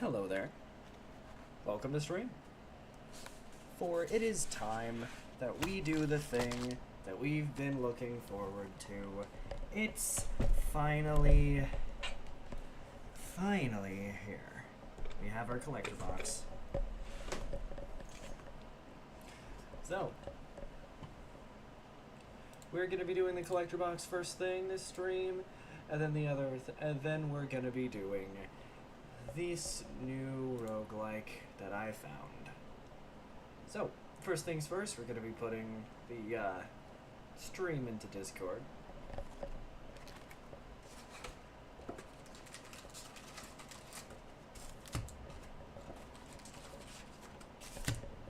Hello there. Welcome to stream. For it is time that we do the thing that we've been looking forward to. It's finally here. We have our collector box. So, we're gonna be doing the collector box first thing this stream, and then and then we're gonna be doing this new roguelike that I found. So, first things first, we're going to be putting the stream into Discord.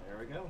There we go.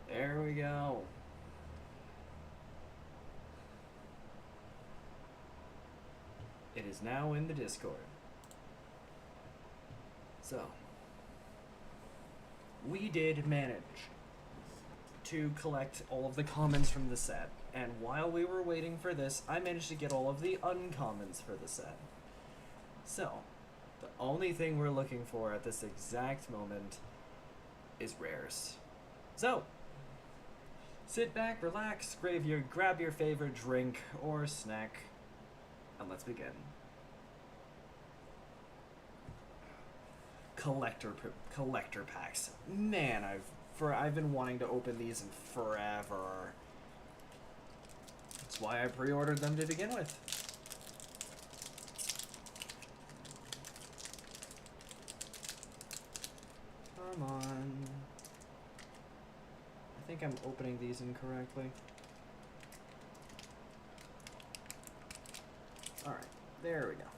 There we go. It is now in the Discord. So, we did manage to collect all of the commons from the set, and while we were waiting for this, I managed to get all of the uncommons for the set. So, the only thing we're looking for at this exact moment is rares. So, sit back, relax, grab your favorite drink or snack, and let's begin. Collector packs. Man, I've been wanting to open these in forever. That's why I pre-ordered them to begin with. Come on. I think I'm opening these incorrectly. Alright, there we go.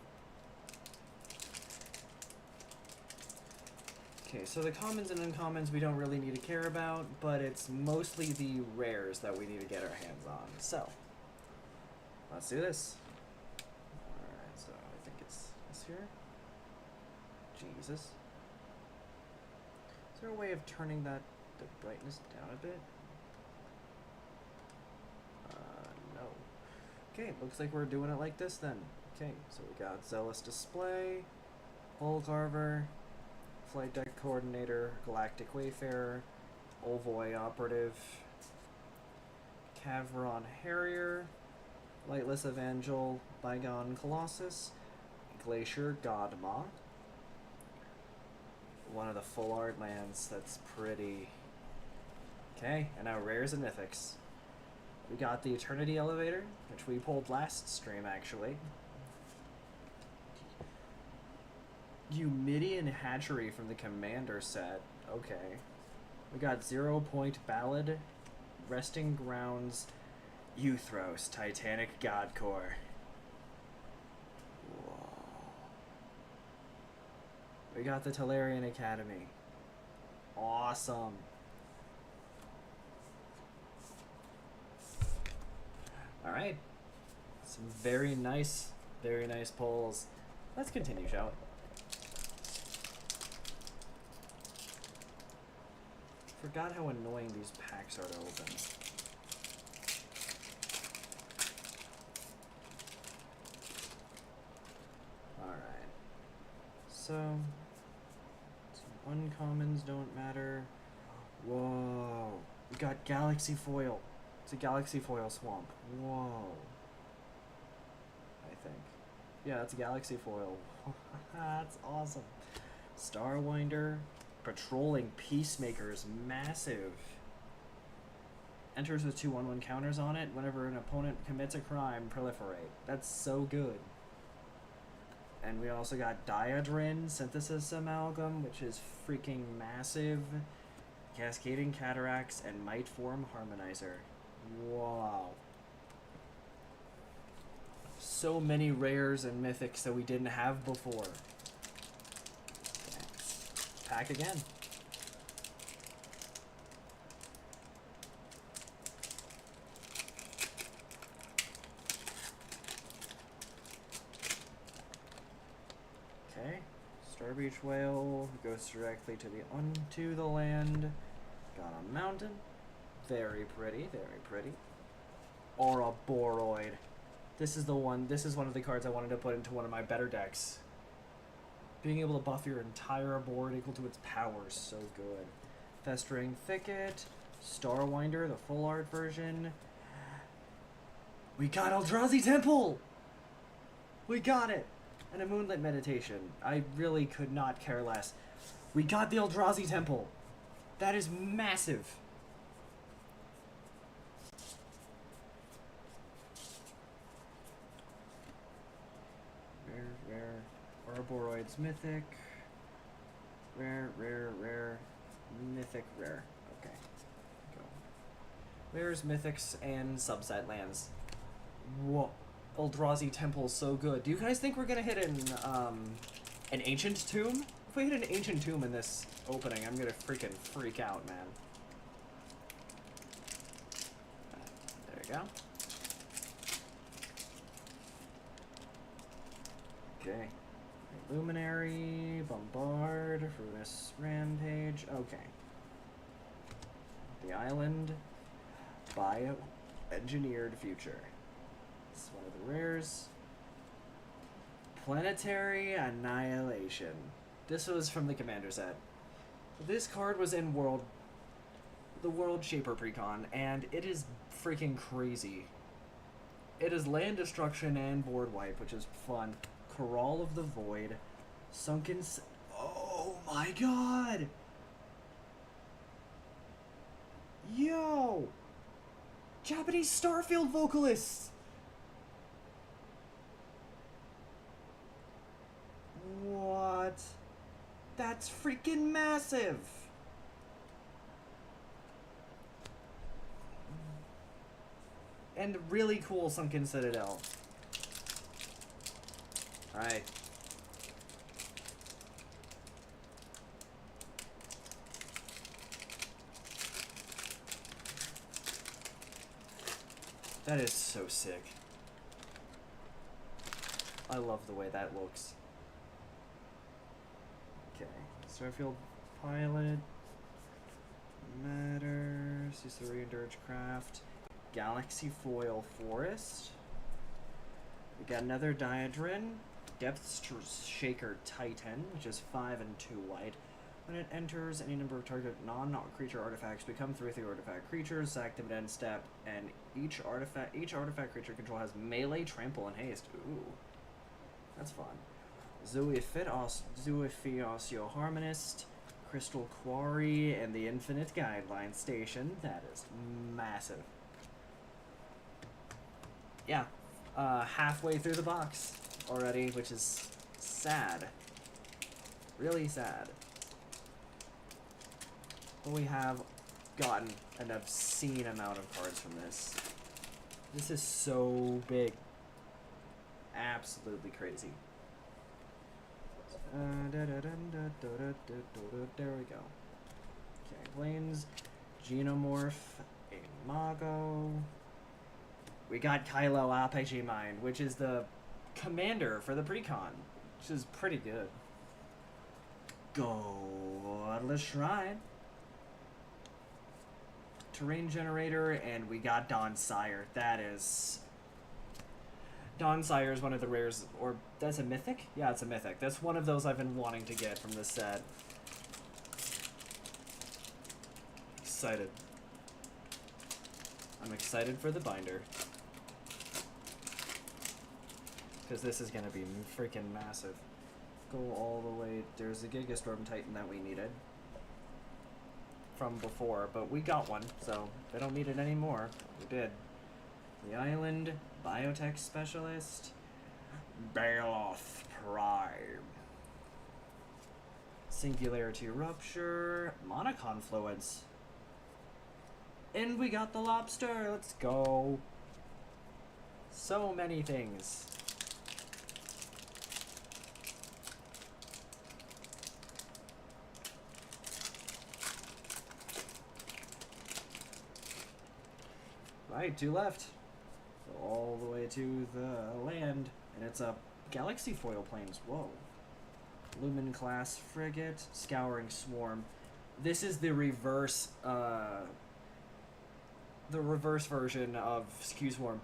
Okay, so the commons and uncommons we don't really need to care about, but it's mostly the rares that we need to get our hands on. So, let's do this. Alright, so I think it's this here. Jesus. Is there a way of turning the brightness down a bit? No. Okay, looks like we're doing it like this then. Okay, so we got Zealous Display, Hole Carver, Flight Deck Coordinator, Galactic Wayfarer, Ovoy Operative, Cavron Harrier, Lightless Evangel, Bygone Colossus, Glacier Godma. One of the full art lands, that's pretty. Okay, and now rares and mythics. We got the Eternity Elevator, which we pulled last stream actually. Eumidian Hatchery from the Commander set. Okay. We got 0 Point Ballad, Resting Grounds, Euthros, Titanic Godcore. Whoa. We got the Talarian Academy. Awesome. Alright. Some very nice pulls. Let's continue, shall we? Forgot how annoying these packs are to open. Alright. So, some uncommons don't matter. Whoa. We got Galaxy Foil. It's a Galaxy Foil Swamp. Whoa. I think. Yeah, it's a Galaxy Foil. That's awesome. Starwinder. Patrolling Peacemaker is massive. Enters with 2/1/1 counters on it. Whenever an opponent commits a crime, proliferate. That's so good. And we also got Diadrin Synthesis Amalgam, which is freaking massive. Cascading Cataracts and Might Form Harmonizer. Wow. So many rares and mythics that we didn't have before. Okay. Pack again. Okay. Starbeach Whale goes directly to the land. Got a mountain. Very pretty, very pretty. Ouroboros. This is one of the cards I wanted to put into one of my better decks. Being able to buff your entire board equal to its power, so good. Festering Thicket, Starwinder, the full art version. We got Eldrazi Temple! We got it! And a Moonlit Meditation. I really could not care less. We got the Eldrazi Temple! That is massive! Rare. Ouroboros Mythic. Rare. Mythic, rare. Okay. Go. Rares, Mythics, and subset lands. Whoa. Eldrazi Temple, so good. Do you guys think we're gonna hit an Ancient Tomb? If we hit an Ancient Tomb in this opening, I'm gonna freaking freak out, man. There you go. Okay. Luminary, Bombard, Ruinous Rampage. Okay. The Island, Bio-Engineered Future. This is one of the rares. Planetary Annihilation. This was from the Commander set. This card was in the World Shaper Precon, and it is freaking crazy. It is land destruction and board wipe, which is fun. Corral of the Void, Sunken... Oh my god! Yo! Japanese Starfield vocalists! What? That's freaking massive! And really cool Sunken Citadel. Alright. That is so sick. I love the way that looks. Okay. Starfield Pilot. Matter. Caesarea Dirge Craft. Galaxy Foil Forest. We got another Diadrin. Depth Shaker Titan, which is 5 and 2 white. When it enters, any number of target non-creature artifacts become 3/3 artifact creatures. Sack them at end step, and each artifact creature control has melee, trample, and haste. Ooh, that's fun. Zuifiosio Harmonist, Crystal Quarry, and the Infinite Guideline Station. That is massive. Yeah, halfway through the box already, which is sad. Really sad. But we have gotten an obscene amount of cards from this. This is so big. Absolutely crazy. There we go. Okay, Blaine's Genomorph, Imago. We got Kylo RPG Mind, which is the commander for the Precon, which is pretty good. Godless Shrine. Terrain Generator, and we got Dawn Sire. That is... Dawn Sire is one of the rares, or that's a mythic? Yeah, it's a mythic. That's one of those I've been wanting to get from this set. Excited. I'm excited for the binder. Because this is going to be freaking massive. Go all the way. There's the Gigastorm Titan that we needed from before, but we got one, so they don't need it anymore. We did. The Island, Biotech Specialist, Baloth Crime. Singularity Rupture. Mana Confluence. And we got the lobster. Let's go. So many things. Right, 2 left. Go all the way to the land. And it's a Galaxy Foil Planes. Whoa. Lumen class frigate. Scouring Swarm. This is the reverse version of Q Swarm.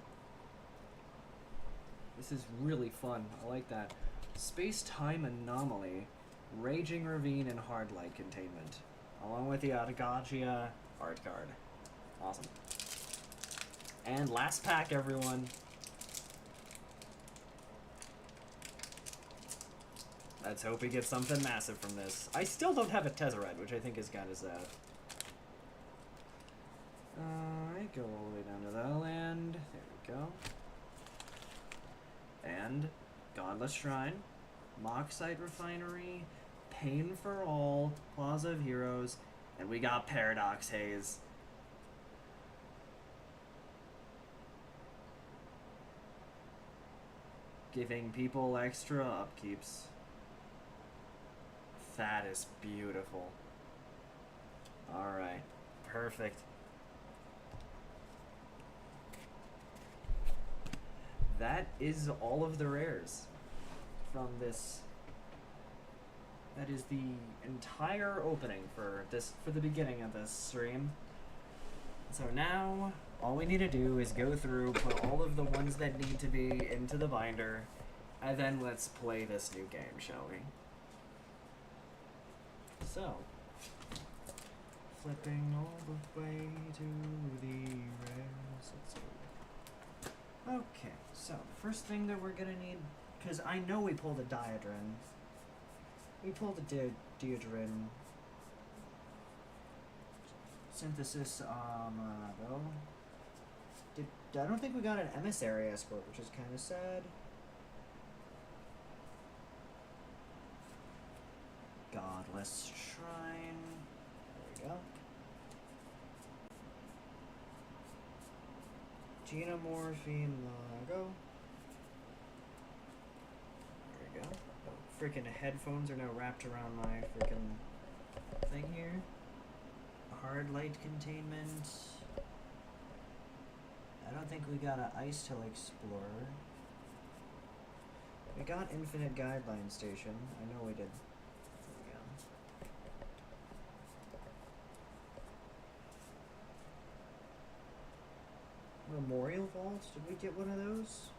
This is really fun. I like that. Space-Time Anomaly, Raging Ravine, and Hard Light Containment. Along with the Atagagia art card. Awesome. And last pack, everyone. Let's hope we get something massive from this. I still don't have a Tezzeret, which I think is kind of sad. Alright, go all the way down to the land. There we go. And Godless Shrine, Moxite Refinery, Pain for All, Plaza of Heroes, and we got Paradox Haze. Giving people extra upkeeps. That is beautiful. Alright, perfect. That is all of the rares from this. That is the entire opening for the beginning of this stream. So now all we need to do is go through, put all of the ones that need to be into the binder, and then let's play this new game, shall we? So, flipping all the way to the rares. Let's see. Okay, so the first thing that we're gonna need, because I know we pulled a Diadrin. We pulled a Diadrin. Synthesis, though. I don't think we got an Emissary Escort, which is kind of sad. Godless Shrine. There we go. Genomorphine Lago. There we go. Oh, freaking headphones are now wrapped around my freaking thing here. Hard Light Containment. I don't think we got an Ice Till Explorer. We got Infinite Guideline Station. I know we did. There we go. Memorial Vaults? Did we get one of those?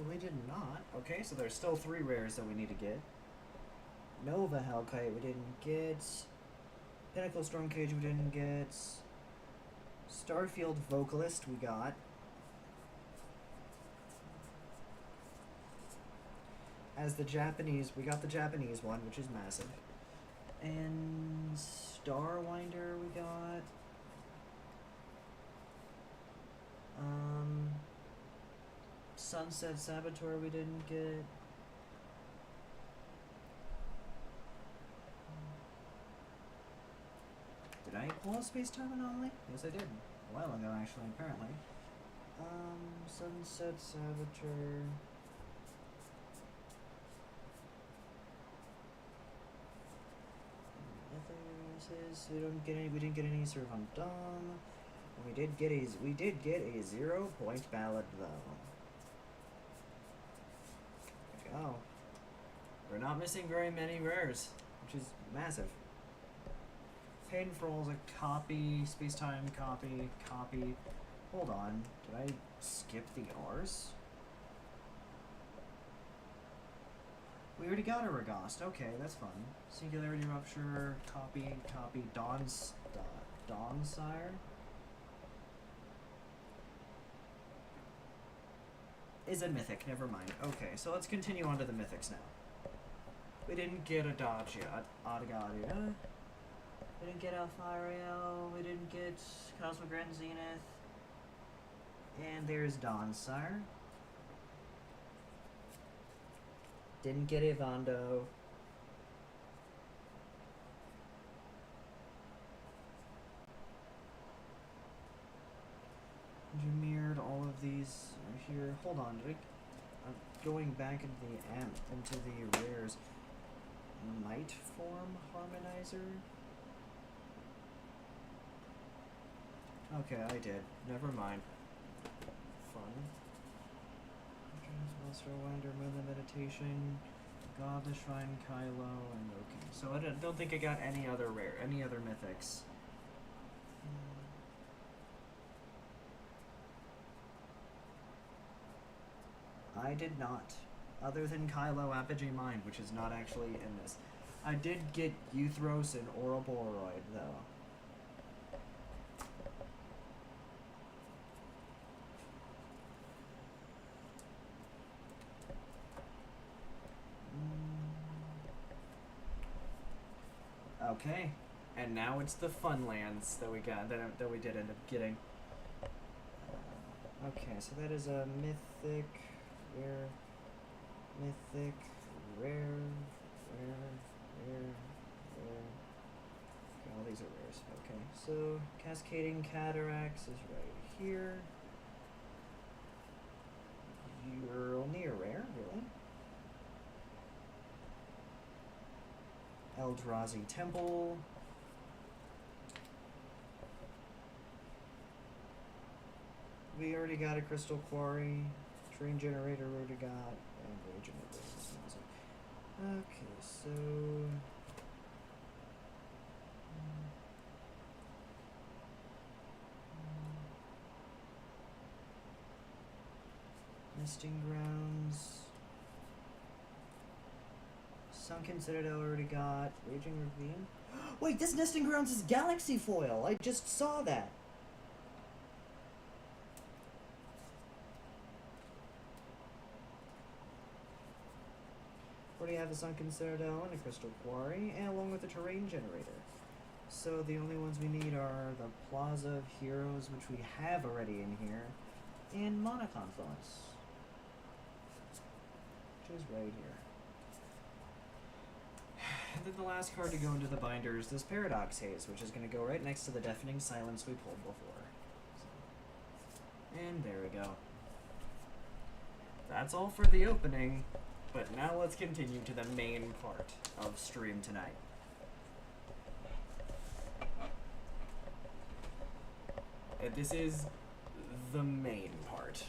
We did not. Okay, so there's still 3 rares that we need to get. Nova Hellkite we didn't get. Pinnacle Stormcage we didn't get. Starfield Vocalist we got. As the Japanese, we got the Japanese one, which is massive. And Starwinder we got. Sunset Saboteur we didn't get. Did I pull a Space-Time Anomaly? Yes, I did. A while ago, actually, apparently. Sunset Saboteur. We didn't get any Servant Dom. We did get a 0-point ballad though. Oh, we're not missing very many rares, which is massive. Pain for All's a copy, Space-Time copy. Hold on, did I skip the R's? We already got a Regast. Okay, that's fun. Singularity Rupture, copy. Dawn's Sire. is a mythic, never mind. Okay, so let's continue on to the mythics now. We didn't get Adagia. We didn't get Alfario. We didn't get Cosmo Grand Zenith. And there's Dawnsire. Didn't get Evondo. Jameered, all of these are here. Hold on, I'm going back into the rares. Might form harmonizer. Okay, I did. Never mind. Fun. Master Winder, Moonlit Meditation, God the Shrine, Kylo, and okay. So I don't think I got any other mythics. I did not. Other than Kylo Apogee Mind, which is not actually in this. I did get Euthros and Ouroboros, though. Okay, and now it's the fun lands that we got that we did end up getting. Okay, so that is a mythic, rare, mythic, rare. Okay, all these are rares. Okay, so Cascading Cataracts is right here. You're only a rare, really? Eldrazi Temple. We already got a Crystal Quarry. Train Generator we already got. And Raging Abyss. Okay, so... Nesting Grounds. Sunken Citadel already got. Raging Ravine. Wait, this Nesting Grounds is Galaxy Foil! I just saw that! Already have a Sunken Citadel and a Crystal Quarry, and along with a Terrain Generator. So the only ones we need are the Plaza of Heroes, which we have already in here, and Mana Confluence, which is right here. And then the last card to go into the binder is this Paradox Haze, which is going to go right next to the Deafening Silence we pulled before. And there we go. That's all for the opening, but now let's continue to the main part of stream tonight. And this is the main part.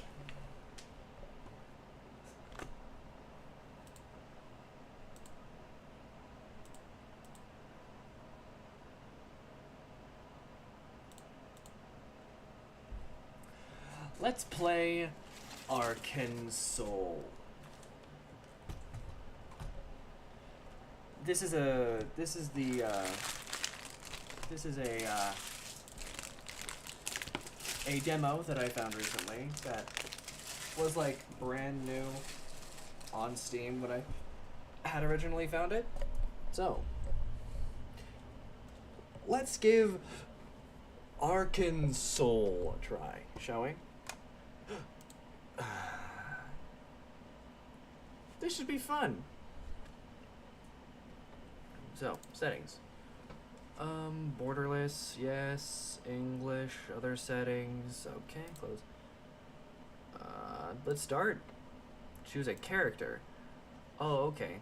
Let's play Arcan Soul. This is a demo that I found recently that was like brand new on Steam when I had originally found it. So let's give Arcan Soul a try, shall we? This should be fun. So, settings. Borderless, yes. English, other settings. Okay, close. Let's start. Choose a character. Oh, okay.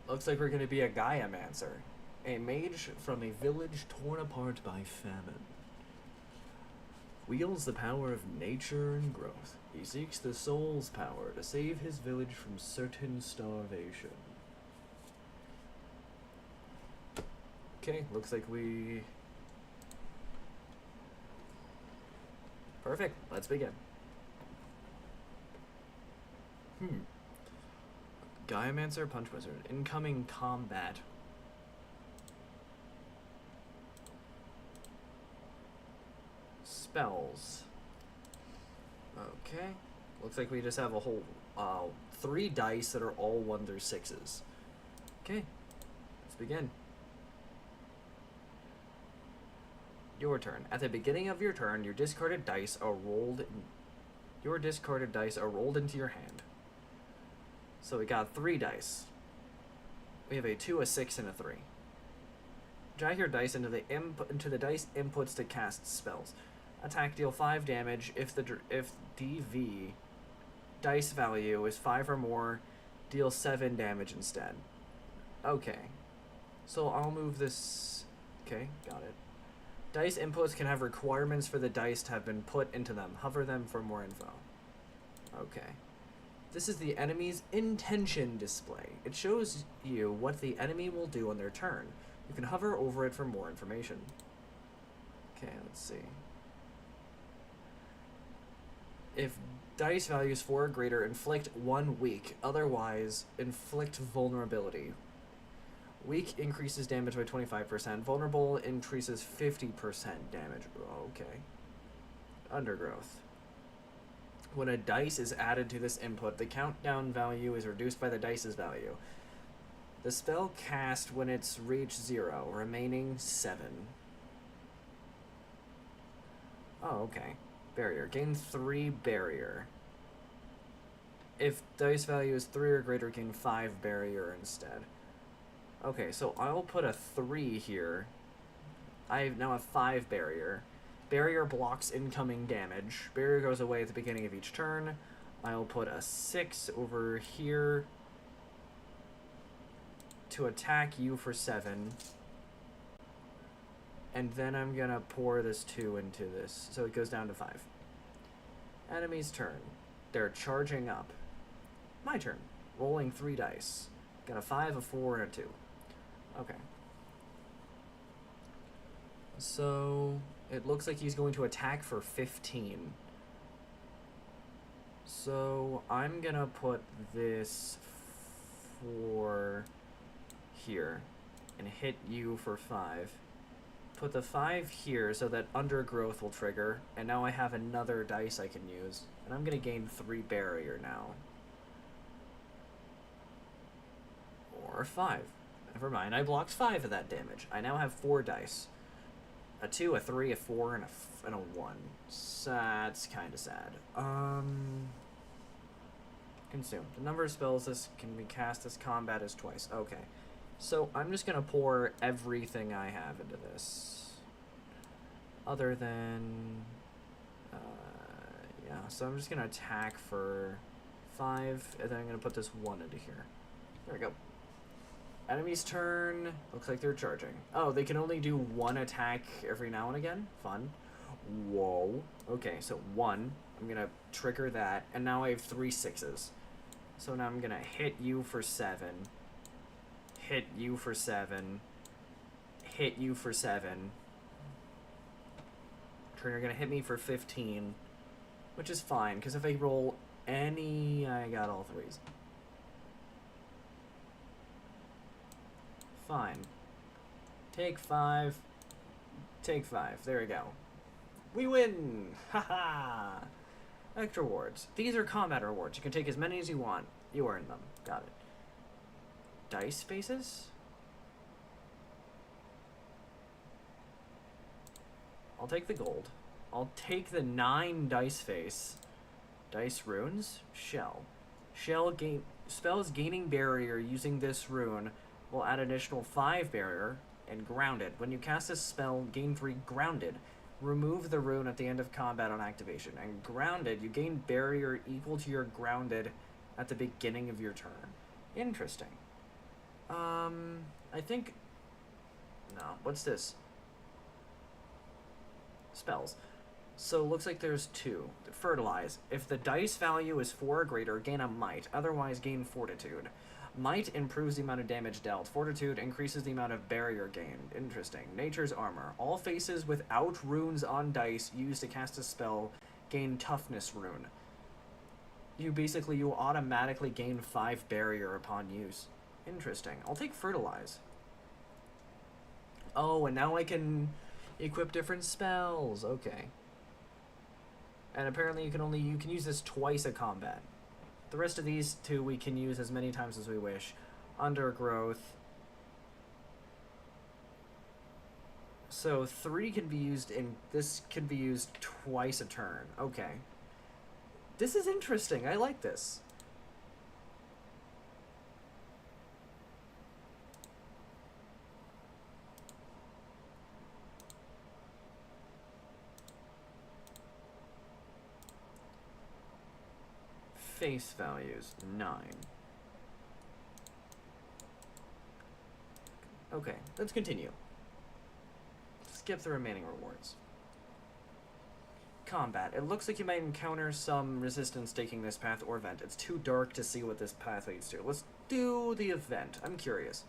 Looks like we're gonna be a Gaiamancer. A mage from a village torn apart by famine. Wields the power of nature and growth. He seeks the soul's power to save his village from certain starvation. Okay, looks like we... Perfect, let's begin. Gaiamancer, Punch Wizard. Incoming combat. Spells. Okay. Looks like we just have a whole 3 dice that are all 1 through 6s. Okay, let's begin. Your turn. At the beginning of your turn, your discarded dice are rolled into your hand. So we got 3 dice. We have a 2, a 6, and a 3. Drag your dice into the dice inputs to cast spells. Attack, deal 5 damage. If DV dice value is 5 or more, deal 7 damage instead. Okay. So I'll move this. Okay, got it. Dice inputs can have requirements for the dice to have been put into them. Hover them for more info. Okay. This is the enemy's intention display. It shows you what the enemy will do on their turn. You can hover over it for more information. Okay, let's see. If dice value is 4 or greater, inflict 1 weak. Otherwise, inflict vulnerability. Weak increases damage by 25%. Vulnerable increases 50% damage. Okay. Undergrowth. When a dice is added to this input, the countdown value is reduced by the dice's value. The spell cast when it's reached 0, remaining 7. Oh, okay. Barrier. Gain 3 barrier. If dice value is 3 or greater, gain 5 barrier instead. Okay, so I'll put a 3 here. I now have 5 barrier. Barrier blocks incoming damage. Barrier goes away at the beginning of each turn. I'll put a 6 over here to attack you for 7. And then I'm gonna pour this 2 into this, so it goes down to 5. Enemy's turn. They're charging up. My turn. Rolling 3 dice. Got a 5, a 4, and a 2. Okay. So it looks like he's going to attack for 15. So I'm gonna put this for here and hit you for 5. Put the 5 here so that undergrowth will trigger, and now I have another dice I can use. And I'm gonna gain 3 barrier now. Or 5. Never mind, I blocked 5 of that damage. I now have 4 dice. A 2, a 3, a 4, and a 1. So that's kind of sad. Consume. The number of spells this can be cast as combat is twice. Okay. So I'm just going to pour everything I have into this. Other than... yeah, so I'm just going to attack for 5, and then I'm going to put this 1 into here. There we go. Enemy's turn. Looks like they're charging. Oh, they can only do 1 attack every now and again? Fun. Whoa. Okay, so 1. I'm going to trigger that, and now I have 3 6s. So now I'm going to hit you for 7. Hit you for 7. Hit you for 7. You're going to hit me for 15, which is fine, because if I roll any... I got all 3s. Fine. Take 5. Take 5. There we go. We win! Haha! Extra rewards. These are combat rewards. You can take as many as you want. You earn them. Got it. Dice spaces? I'll take the gold. I'll take the 9 dice face. Dice runes? Shell. Spells gaining barrier using this rune will add additional 5 barrier and grounded. When you cast a spell, gain 3 grounded. Remove the rune at the end of combat on activation. And grounded, you gain barrier equal to your grounded at the beginning of your turn. Interesting. I think... No, what's this? Spells. So it looks like there's 2. Fertilize. If the dice value is 4 or greater, gain a might. Otherwise, gain fortitude. Might improves the amount of damage dealt. Fortitude increases the amount of barrier gained. Interesting. Nature's Armor. All faces without runes on dice used to cast a spell gain Toughness rune. You automatically gain 5 barrier upon use. Interesting. I'll take Fertilize. Oh, and now I can equip different spells. Okay. And apparently you can use this twice a combat. The rest of these two we can use as many times as we wish. Undergrowth. So 3 can be used in... This can be used twice a turn. Okay. This is interesting. I like this. Face values, 9. Okay, let's continue. Skip the remaining rewards. Combat. It looks like you might encounter some resistance taking this path or event. It's too dark to see what this path leads to. Let's do the event. I'm curious.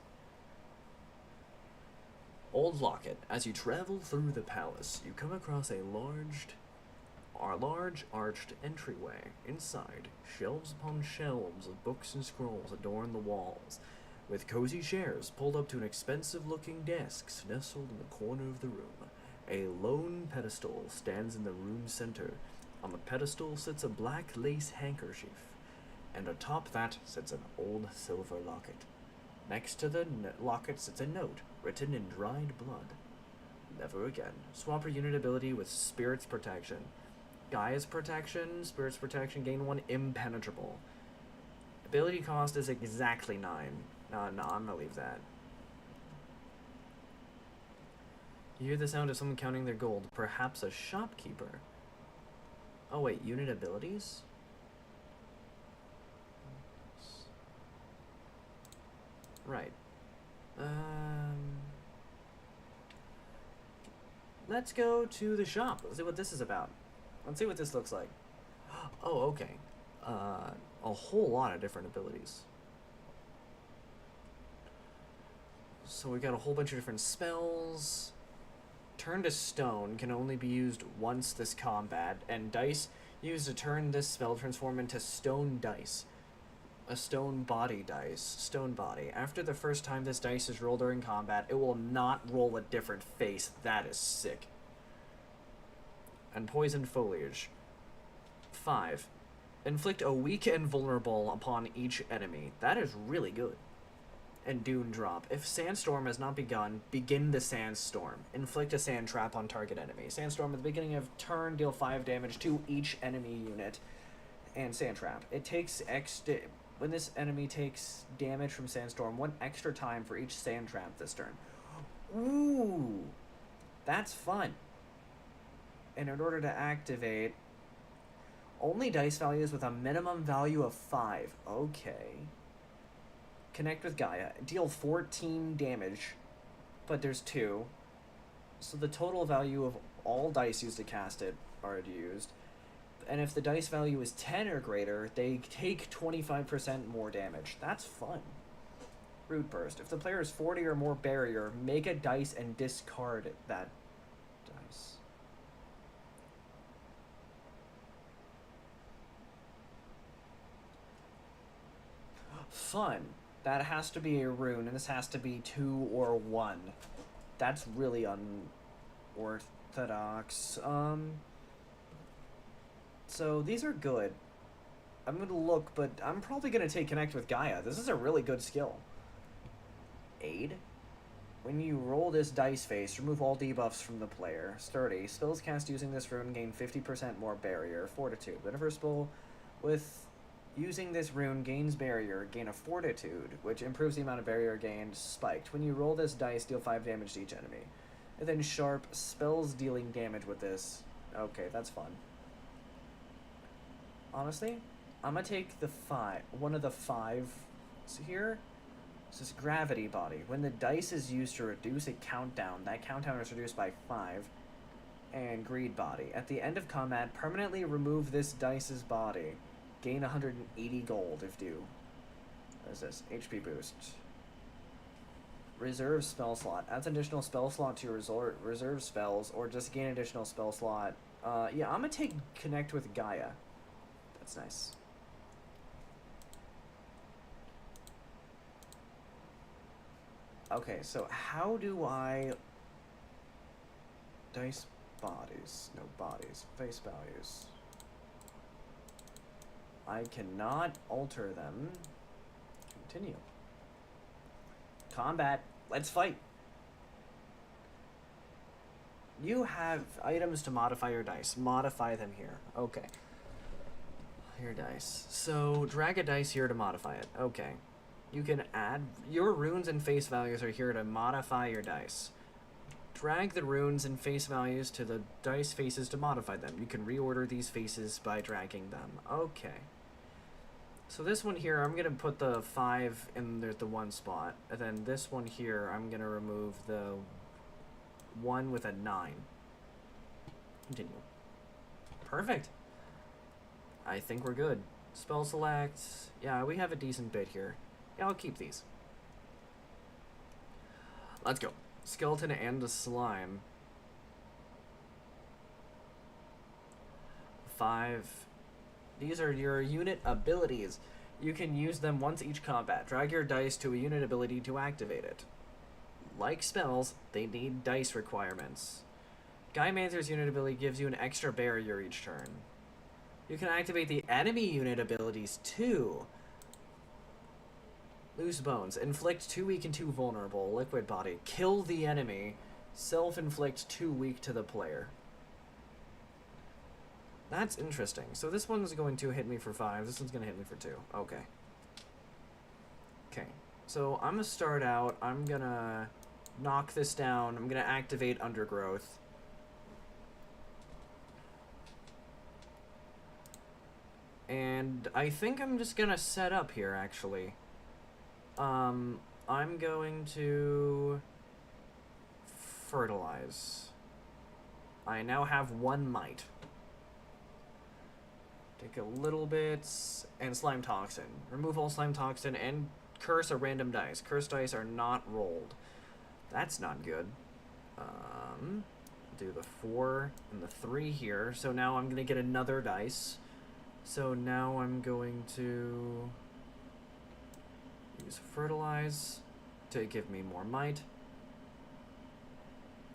Old Locket. As you travel through the palace, you come across a large arched entryway. Inside, shelves upon shelves of books and scrolls adorn the walls, with cozy chairs pulled up to an expensive-looking desks nestled in the corner of the room. A lone pedestal stands in the room's center. On the pedestal sits a black lace handkerchief, and atop that sits an old silver locket. Next to the locket sits a note, written in dried blood. Never again. Swap your unit ability with Spirit's Protection. Gaia's Protection, Spirit's Protection, gain 1 impenetrable. Ability cost is exactly 9. No, I'm gonna leave that. You hear the sound of someone counting their gold, perhaps a shopkeeper. Oh wait, unit abilities? Right. Let's go to the shop. Let's see what this is about. Let's see what this looks like. Oh, okay. A whole lot of different abilities. So we got a whole bunch of different spells. Turn to Stone can only be used once this combat, and dice used to turn this spell transform into stone dice. A stone body dice. Stone body. After the first time this dice is rolled during combat, it will not roll a different face. That is sick. And Poisoned Foliage. 5. Inflict a weak and vulnerable upon each enemy. That is really good. And Dune Drop. If Sandstorm has not begun, begin the Sandstorm. Inflict a sand trap on target enemy. Sandstorm at the beginning of turn, deal 5 damage to each enemy unit. And Sand Trap. It takes when this enemy takes damage from Sandstorm, 1 extra time for each Sand Trap this turn. Ooh! That's fun. And in order to activate, only dice values with a minimum value of 5. Okay. Connect with Gaia. Deal 14 damage, but there's 2. So the total value of all dice used to cast it are used. And if the dice value is 10 or greater, they take 25% more damage. That's fun. Root Burst. If the player is 40 or more barrier, make a dice and discard that dice. Fun. That has to be a rune, and this has to be 2 or 1. That's really unorthodox. So these are good. I'm gonna look, but I'm probably gonna take Connect with Gaia. This is a really good skill. Aid. When you roll this dice face, remove all debuffs from the player. Sturdy. Spells cast using this rune gain 50% more barrier. Fortitude. Whenever a spell with using this rune gains barrier, gain a Fortitude, which improves the amount of barrier gained. Spiked. When you roll this dice, deal 5 damage to each enemy. And then Sharp. Spells dealing damage with this. Okay, that's fun. Honestly, I'm gonna take one of the 5 here. This is Gravity Body. When the dice is used to reduce a countdown, that countdown is reduced by 5. And Greed Body. At the end of combat, permanently remove this dice's body. Gain 180 gold if due. What is this? HP boost. Reserve spell slot. Adds an additional spell slot to your reserve spells, or just gain additional spell slot. Yeah, I'm gonna take Connect with Gaia. That's nice. Okay, so how do I... Dice bodies. No, bodies. Face values. I cannot alter them. Continue. Combat. Let's fight. You have items to modify your dice. Modify them here. Okay. Your dice. So, drag a dice here to modify it. Okay. You can add... Your runes and face values are here to modify your dice. Drag the runes and face values to the dice faces to modify them. You can reorder these faces by dragging them. Okay. So this one here, I'm going to put the 5 in the one spot. And then this one here, I'm going to remove the 1 with a 9. Continue. Perfect. I think we're good. Spell select. Yeah, we have a decent bit here. Yeah, I'll keep these. Let's go. Skeleton and a slime. 5. These are your unit abilities. You can use them once each combat. Drag your dice to a unit ability to activate it. Like spells, they need dice requirements. Guymancer's unit ability gives you an extra barrier each turn. You can activate the enemy unit abilities too. Loose bones. Inflict 2 weak and 2 vulnerable. Liquid body. Kill the enemy. Self-inflict 2 weak to the player. That's interesting. So this one's going to hit me for 5. This one's going to hit me for 2. Okay. Okay. So I'm going to start out. I'm going to knock this down. I'm going to activate Undergrowth. And I think I'm just going to set up here, actually. I'm going to fertilize. I now have 1 might. Take a little bit, and slime toxin. Remove all slime toxin and curse a random dice. Cursed dice are not rolled. That's not good. Do the 4 and the 3 here. So now I'm going to get another dice. So now I'm going to use fertilize to give me more might.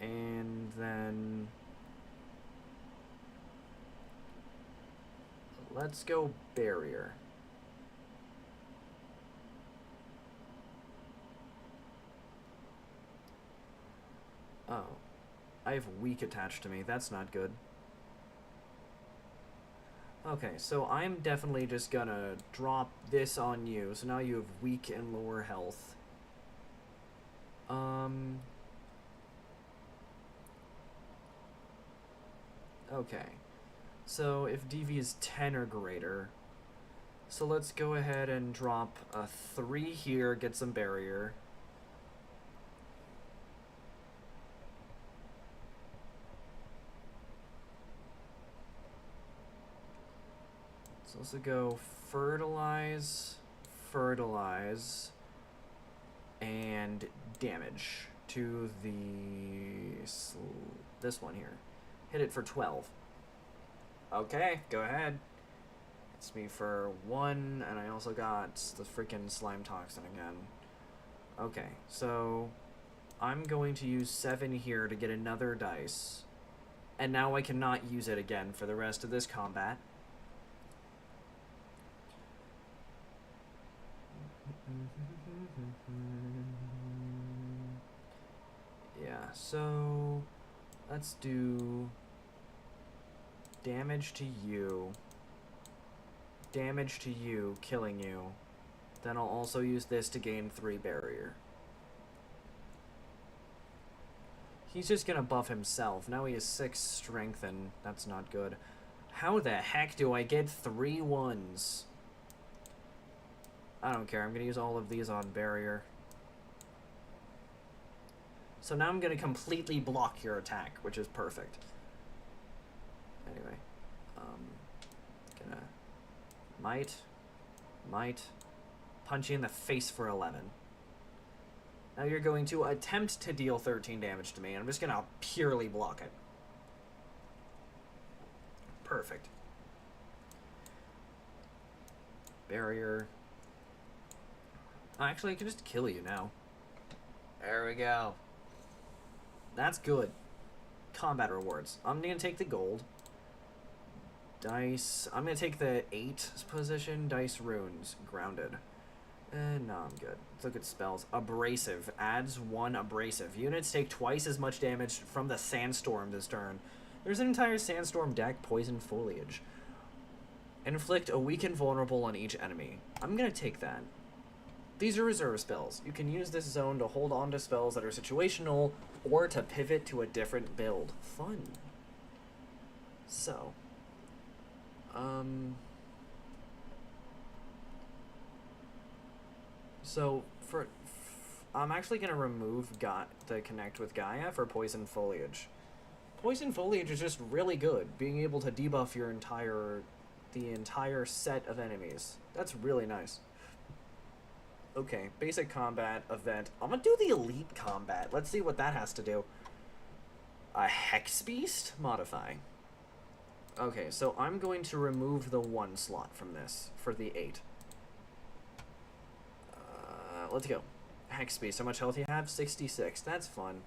And then let's go barrier. Oh, I have weak attached to me. That's not good. Okay, so I'm definitely just gonna drop this on you. So now you have weak and lower health. Okay. So if DV is 10 or greater, so let's go ahead and drop a 3 here, get some barrier. So let's go fertilize, fertilize, and damage to this one here. Hit it for 12. Okay, go ahead. It's me for 1, and I also got the freaking slime toxin again. Okay, so I'm going to use 7 here to get another dice. And now I cannot use it again for the rest of this combat. Yeah, so let's do damage to you, killing you. Then I'll also use this to gain 3 barrier. He's just gonna buff himself. Now he has 6 strength, and that's not good. How the heck do I get 3 1s? I don't care. I'm gonna use all of these on barrier. So now I'm gonna completely block your attack, which is perfect. Anyway, gonna might punch you in the face for 11. Now you're going to attempt to deal 13 damage to me, and I'm just gonna purely block it. Perfect. Barrier. Actually, I can just kill you now. There we go. That's good. Combat rewards. I'm gonna take the gold. Dice. I'm gonna take the 8 position. Dice runes. Grounded. No, I'm good. Let's look at spells. Abrasive. Adds 1 abrasive. Units take twice as much damage from the sandstorm this turn. There's an entire sandstorm deck. Poison foliage. Inflict a weakened vulnerable on each enemy. I'm gonna take that. These are reserve spells. You can use this zone to hold on to spells that are situational or to pivot to a different build. Fun. So. So, I'm actually going to remove the Connect with Gaia for Poison Foliage. Poison Foliage is just really good, being able to debuff the entire set of enemies. That's really nice. Okay, basic combat event. I'm gonna do the elite combat. Let's see what that has to do. A Hex Beast? Modify. Okay, so I'm going to remove the 1 slot from this for the 8. Let's go. Hex Beast. How much health you have? 66. That's fun.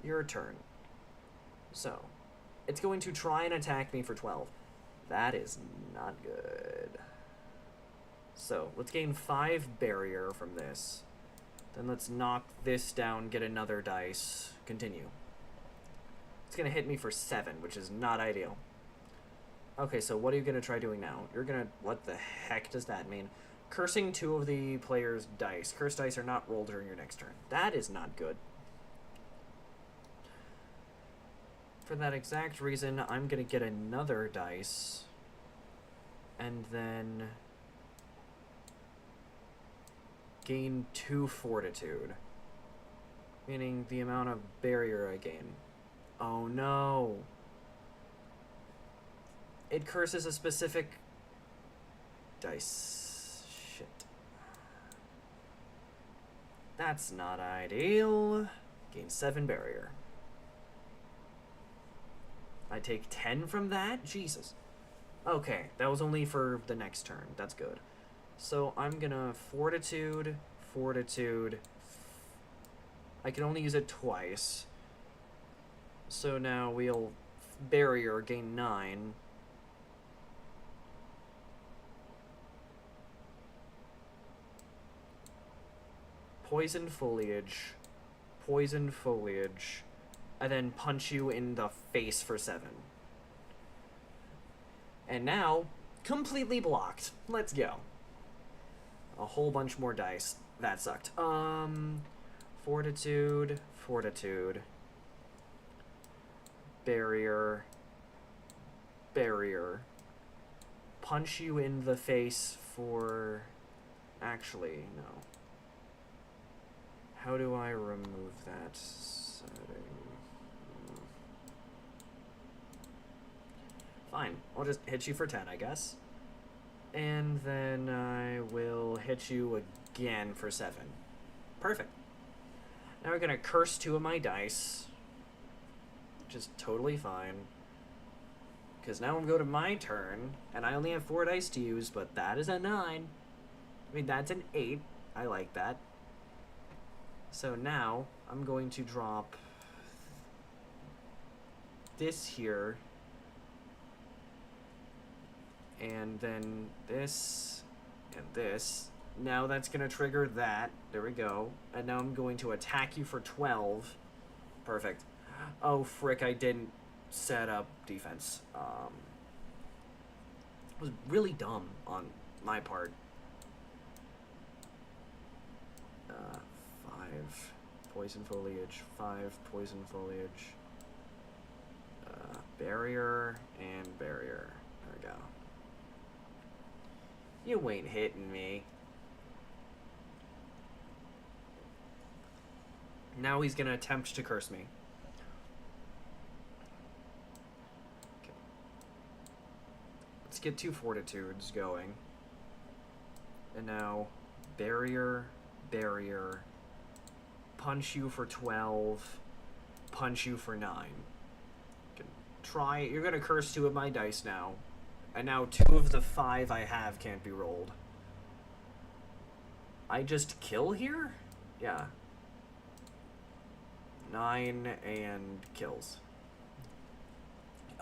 Your turn. So, it's going to try and attack me for 12. That is not good. So, let's gain 5 barrier from this. Then let's knock this down, get another dice. Continue. It's going to hit me for 7, which is not ideal. Okay, so what are you going to try doing now? You're going to... What the heck does that mean? Cursing 2 of the player's dice. Cursed dice are not rolled during your next turn. That is not good. For that exact reason, I'm going to get another dice. And then... gain 2 fortitude. Meaning the amount of barrier I gain. Oh no. It curses a specific dice. Shit. That's not ideal. Gain 7 barrier. I take 10 from that? Jesus. Okay, that was only for the next turn. That's good. So I'm gonna fortitude. I can only use it twice. So now we'll barrier, gain 9. Poison foliage, and then punch you in the face for 7. And now, completely blocked. Let's go. A whole bunch more dice. That sucked. Fortitude. Barrier. Punch you in the face for... Actually, no. How do I remove that setting? Fine. I'll just hit you for 10, I guess. And then I will hit you again for 7. Perfect. Now we're going to curse 2 of my dice. Which is totally fine. Because now I'm going to go to my turn. And I only have 4 dice to use, but that is a 9. I mean, that's an 8. I like that. So now, I'm going to drop this here, and then this, and this. Now that's going to trigger that. There we go. And now I'm going to attack you for 12. Perfect. Oh, frick, I didn't set up defense. It was really dumb on my part. 5 poison foliage, 5 poison foliage, barrier, and barrier. There we go. You ain't hitting me. Now he's gonna attempt to curse me. Okay. Let's get 2 fortitudes going. And now, barrier, punch you for 12, punch you for 9. You're gonna curse 2 of my dice now. And now 2 of the 5 I have can't be rolled. I just kill here? Yeah. 9 and kills.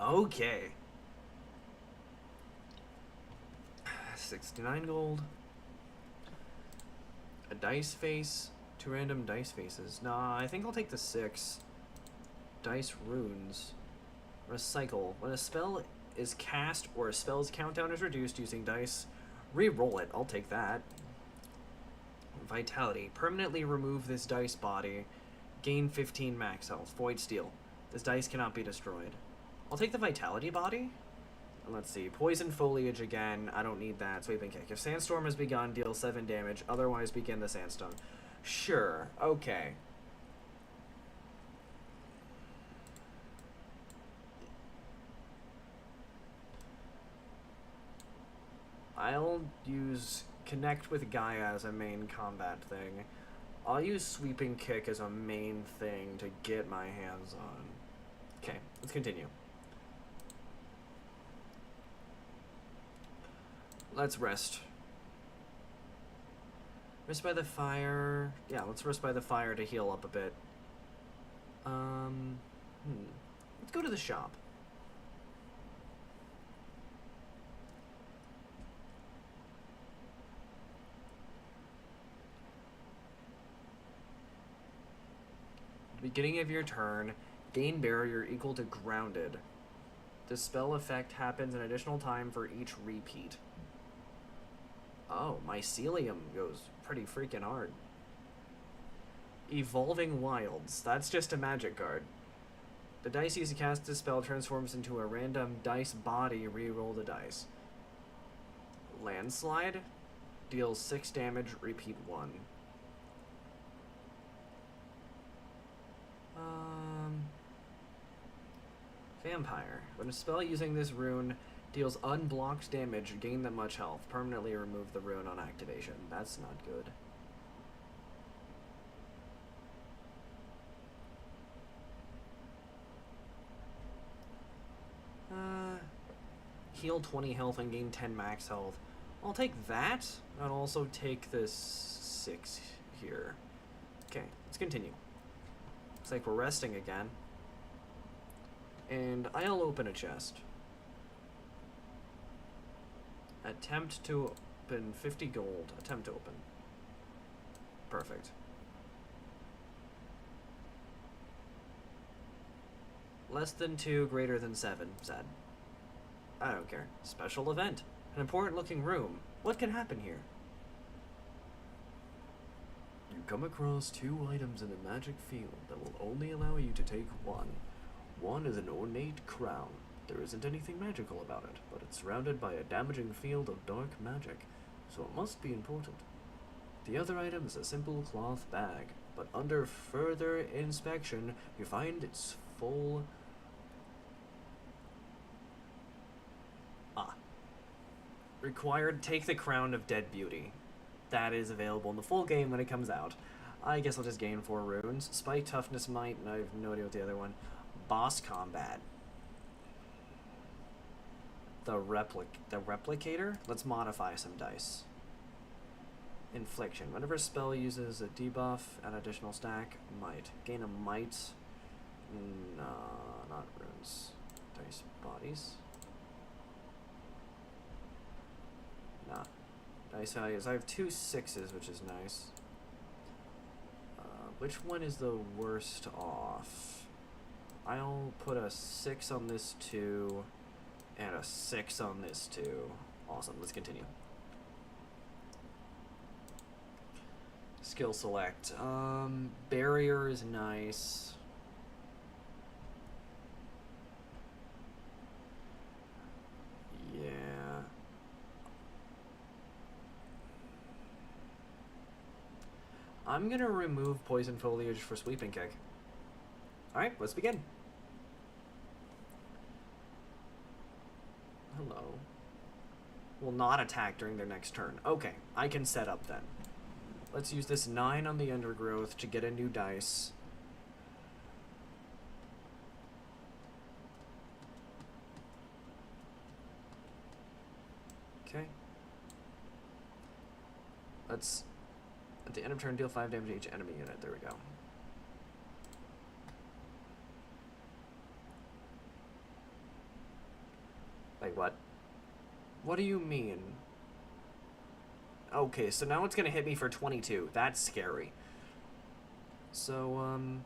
Okay. 69 gold. A dice face. 2 random dice faces. Nah, I think I'll take the 6. Dice runes. Recycle. When a spell is cast or a spell's countdown is reduced using dice, re-roll it. I'll take that. Vitality. Permanently remove this dice body. Gain 15 max health. Void Steel. This dice cannot be destroyed. I'll take the Vitality body. Let's see. Poison Foliage again. I don't need that. Sweeping Kick. If Sandstorm has begun, deal 7 damage. Otherwise, begin the Sandstone. Sure. Okay. I'll use Connect with Gaia as a main combat thing. I'll use Sweeping Kick as a main thing to get my hands on. Okay, let's continue. Let's rest. Rest by the fire. Yeah, let's rest by the fire to heal up a bit. Let's go to the shop. At the beginning of your turn, gain barrier equal to grounded. The spell effect happens an additional time for each repeat. Oh, Mycelium goes pretty freaking hard. Evolving Wilds. That's just a magic card. The dice used to cast this spell transforms into a random dice body. Reroll the dice. Landslide. Deals 6 damage. Repeat 1. Vampire. When a spell using this rune deals unblocked damage, gain that much health. Permanently remove the rune on activation. That's not good. Heal 20 health and gain 10 max health. I'll take that. I'll also take this 6 here. Okay, let's continue. Looks like we're resting again. And I'll open a chest. Attempt to open 50 gold. Attempt to open. Perfect. Less than 2, greater than 7, said. I don't care. Special event. An important looking room. What can happen here? You come across 2 items in the magic field that will only allow you to take one. One is an ornate crown. There isn't anything magical about it, but it's surrounded by a damaging field of dark magic, so it must be important. The other item is a simple cloth bag, but under further inspection, you find its full... Required, take the Crown of Dead Beauty. That is available in the full game when it comes out. I guess I'll just gain 4 runes. Spike, Toughness, Might, and I have no idea what the other one. Boss Combat. The Replicator? Let's modify some dice. Infliction. Whenever a spell uses a debuff, an additional stack. Might. Gain a Might. No, not runes. Dice bodies. Nah. Dice values. I have 2 6s, which is nice. Which one is the worst off? I'll put a 6 on this 2, and a 6 on this 2. Awesome, let's continue. Skill select. Barrier is nice. Yeah. I'm gonna remove Poison Foliage for Sweeping Kick. Alright, let's begin. Hello. Will not attack during their next turn. Okay, I can set up then. Let's use this 9 on the Undergrowth to get a new dice. Okay. Let's... At the end of turn, deal 5 damage to each enemy unit. There we go. Wait, what? What do you mean? Okay, so now it's gonna hit me for 22. That's scary. So,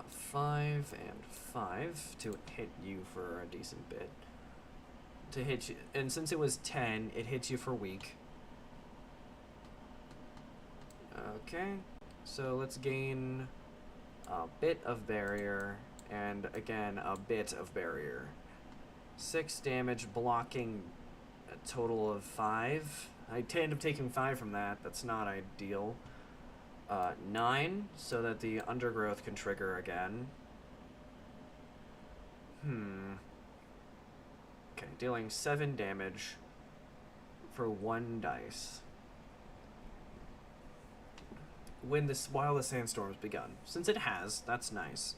5 and 5 to hit you for a decent bit. To hit you, and since it was 10, it hits you for weak. Okay, so let's gain a bit of barrier, and again, a bit of barrier. 6 damage, blocking a total of 5. I end up taking 5 from that. That's not ideal. 9, so that the undergrowth can trigger again. Okay, dealing 7 damage for 1 dice. While the sandstorm's begun. Since it has, that's nice.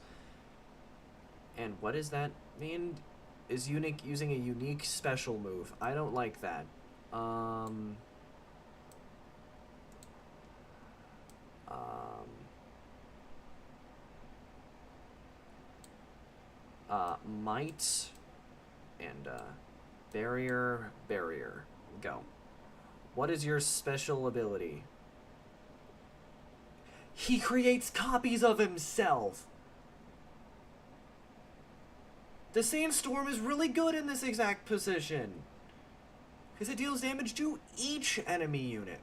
And what does that mean? Is using a unique special move. I don't like that. Might and barrier. Go. What is your special ability? He creates copies of himself. The sandstorm is really good in this exact position, because it deals damage to each enemy unit.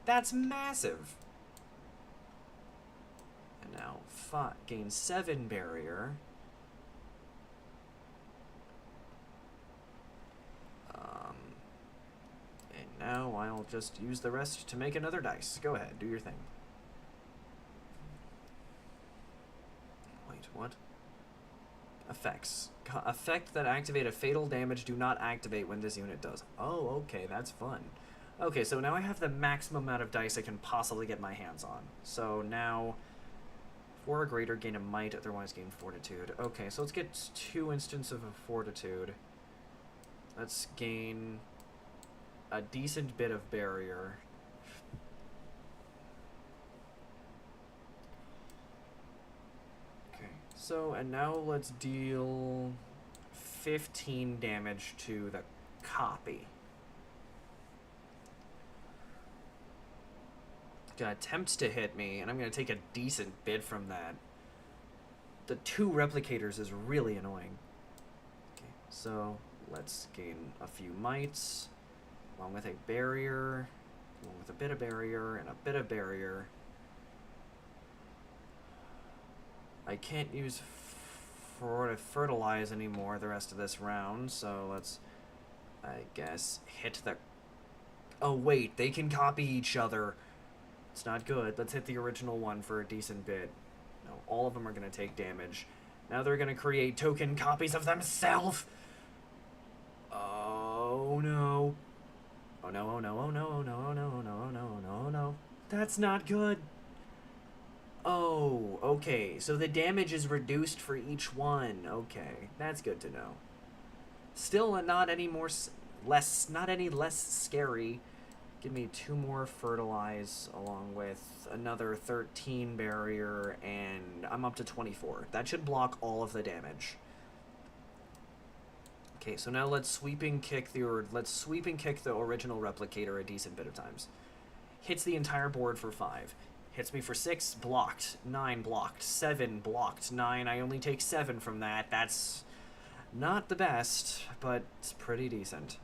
That's massive. And now gain 7 barrier. And now I'll just use the rest to make another dice. Go ahead, do your thing. Wait, what? Effects. Effect that activate a fatal damage do not activate when this unit does. Oh, okay, that's fun. Okay, so now I have the maximum amount of dice I can possibly get my hands on. So now, 4 or greater, gain a might, otherwise gain fortitude. Okay, so let's get 2 instances of fortitude. Let's gain a decent bit of barrier. Okay, so, and now let's deal 15 damage to the copy. Attempts to hit me, and I'm going to take a decent bit from that. The 2 replicators is really annoying. Okay, so let's gain a few mites, along with a barrier, along with a bit of barrier, and a bit of barrier. I can't use fertilize anymore the rest of this round, so let's, I guess, hit the... Oh wait, they can copy each other. It's not good. Let's hit the original one for a decent bit. No, all of them are going to take damage. Now they're going to create token copies of themselves. Oh no. Oh no, oh no, oh no, oh no, oh no, oh no, oh no, oh no, oh no. That's not good. Oh, okay. So the damage is reduced for each one. Okay, that's good to know. Still not any less scary. Give me 2 more fertilize, along with another 13 barrier, and I'm up to 24. That should block all of the damage. Okay, so now let's sweeping kick the original replicator a decent bit of times. Hits the entire board for 5. Hits me for 6, blocked. 9, blocked. 7, blocked. 9, I only take 7 from that. That's not the best, but it's pretty decent.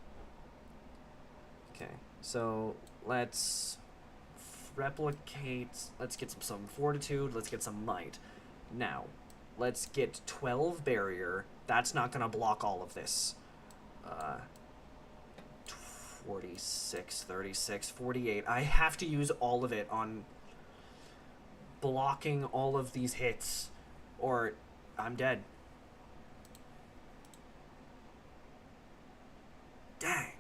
Okay. So let's replicate, let's get some fortitude, let's get some might. Now, let's get 12 barrier. That's not going to block all of this. 46, 36, 48. I have to use all of it on blocking all of these hits, or I'm dead. Dang.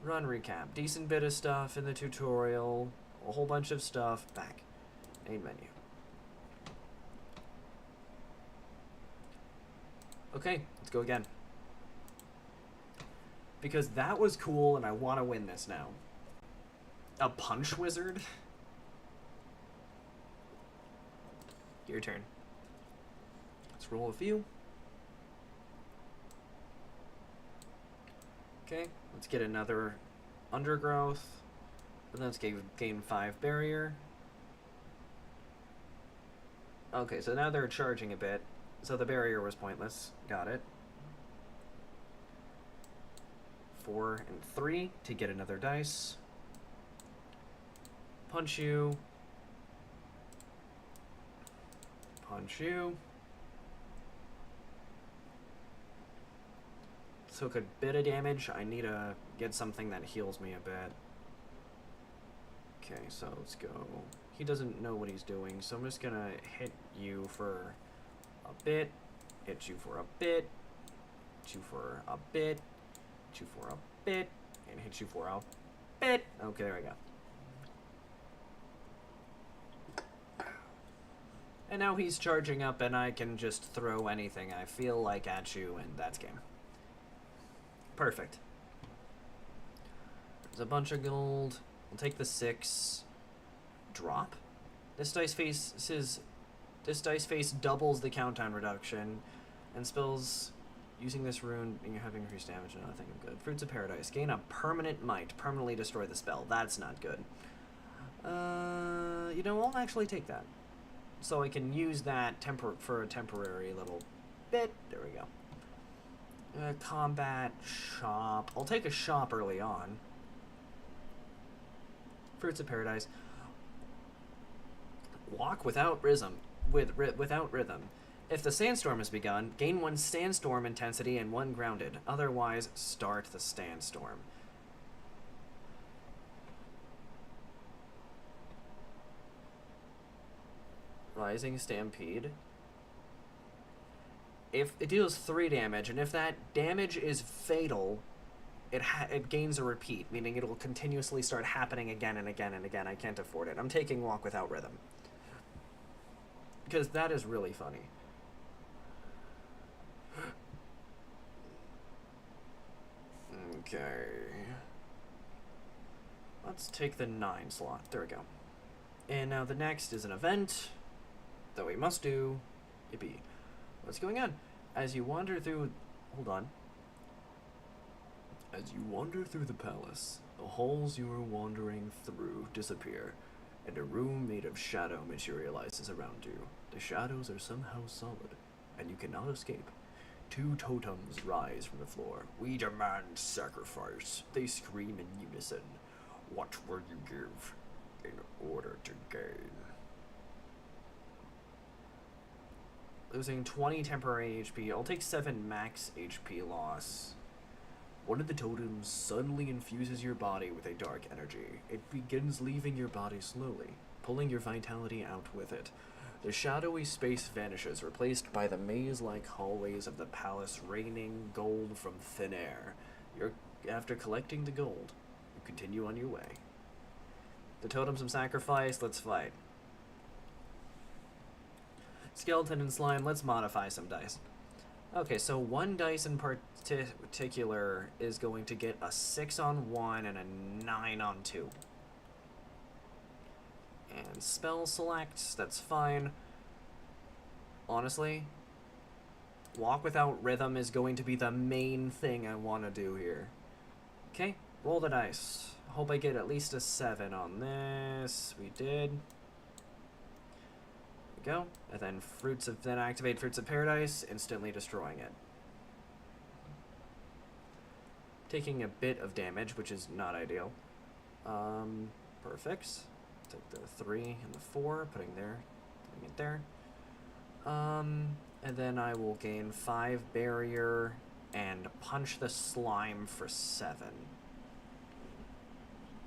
Run recap. Decent bit of stuff in the tutorial. A whole bunch of stuff. Back. Main menu. Okay, let's go again. Because that was cool and I want to win this now. A punch wizard? Your turn. Let's roll a few. Okay, let's get another undergrowth. And let's gain 5 barrier. Okay, so now they're charging a bit. So the barrier was pointless. Got it. 4 and 3 to get another dice. Punch you. Punch you. Took a bit of damage. I need to get something that heals me a bit. Okay, so let's go. He doesn't know what he's doing, so I'm just gonna hit you for a bit, hit you for a bit, hit you for a bit, hit you for a bit, and hit you for a bit. Okay, there we go. And now he's charging up, and I can just throw anything I feel like at you, and that's game. Perfect. There's a bunch of gold. We'll take the 6. Drop. This dice face doubles the countdown reduction, and spells using this rune you're having increased damage. And I think I'm good. Fruits of Paradise. Gain a permanent might. Permanently destroy the spell. That's not good. You know, I'll actually take that, so I can use that for a temporary little bit. There we go. Combat shop. I'll take a shop early on. Fruits of Paradise. Walk without rhythm. Without rhythm. If the sandstorm has begun, gain 1 sandstorm intensity and 1 grounded. Otherwise, start the sandstorm. Rising Stampede. If it deals 3 damage, and if that damage is fatal, it gains a repeat, meaning it'll continuously start happening again and again and again. I can't afford it. I'm taking Walk Without Rhythm, because that is really funny. Okay. Let's take the 9 slot. There we go. And now the next is an event that we must do. Yippee. What's going on? As you wander through... Hold on. As you wander through the palace, the halls you are wandering through disappear, and a room made of shadow materializes around you. The shadows are somehow solid, and you cannot escape. 2 totems rise from the floor. We demand sacrifice. They scream in unison. What will you give in order to gain? Losing 20 temporary HP. I'll take 7 max HP loss. One of the totems suddenly infuses your body with a dark energy. It begins leaving your body slowly, pulling your vitality out with it. The shadowy space vanishes, replaced by the maze-like hallways of the palace, raining gold from thin air. After collecting the gold, you continue on your way. The totems of sacrifice, let's fight. Skeleton and slime, let's modify some dice. Okay, so 1 dice in particular is going to get a 6 on 1 and a 9 on 2. And spell select, that's fine. Honestly, Walk Without Rhythm is going to be the main thing I want to do here. Okay, roll the dice. Hope I get at least a 7 on this. We did. Go, and then activate Fruits of Paradise, instantly destroying it. Taking a bit of damage, which is not ideal. Perfect. Take the 3 and the 4, putting it there. And then I will gain 5 barrier and punch the slime for 7.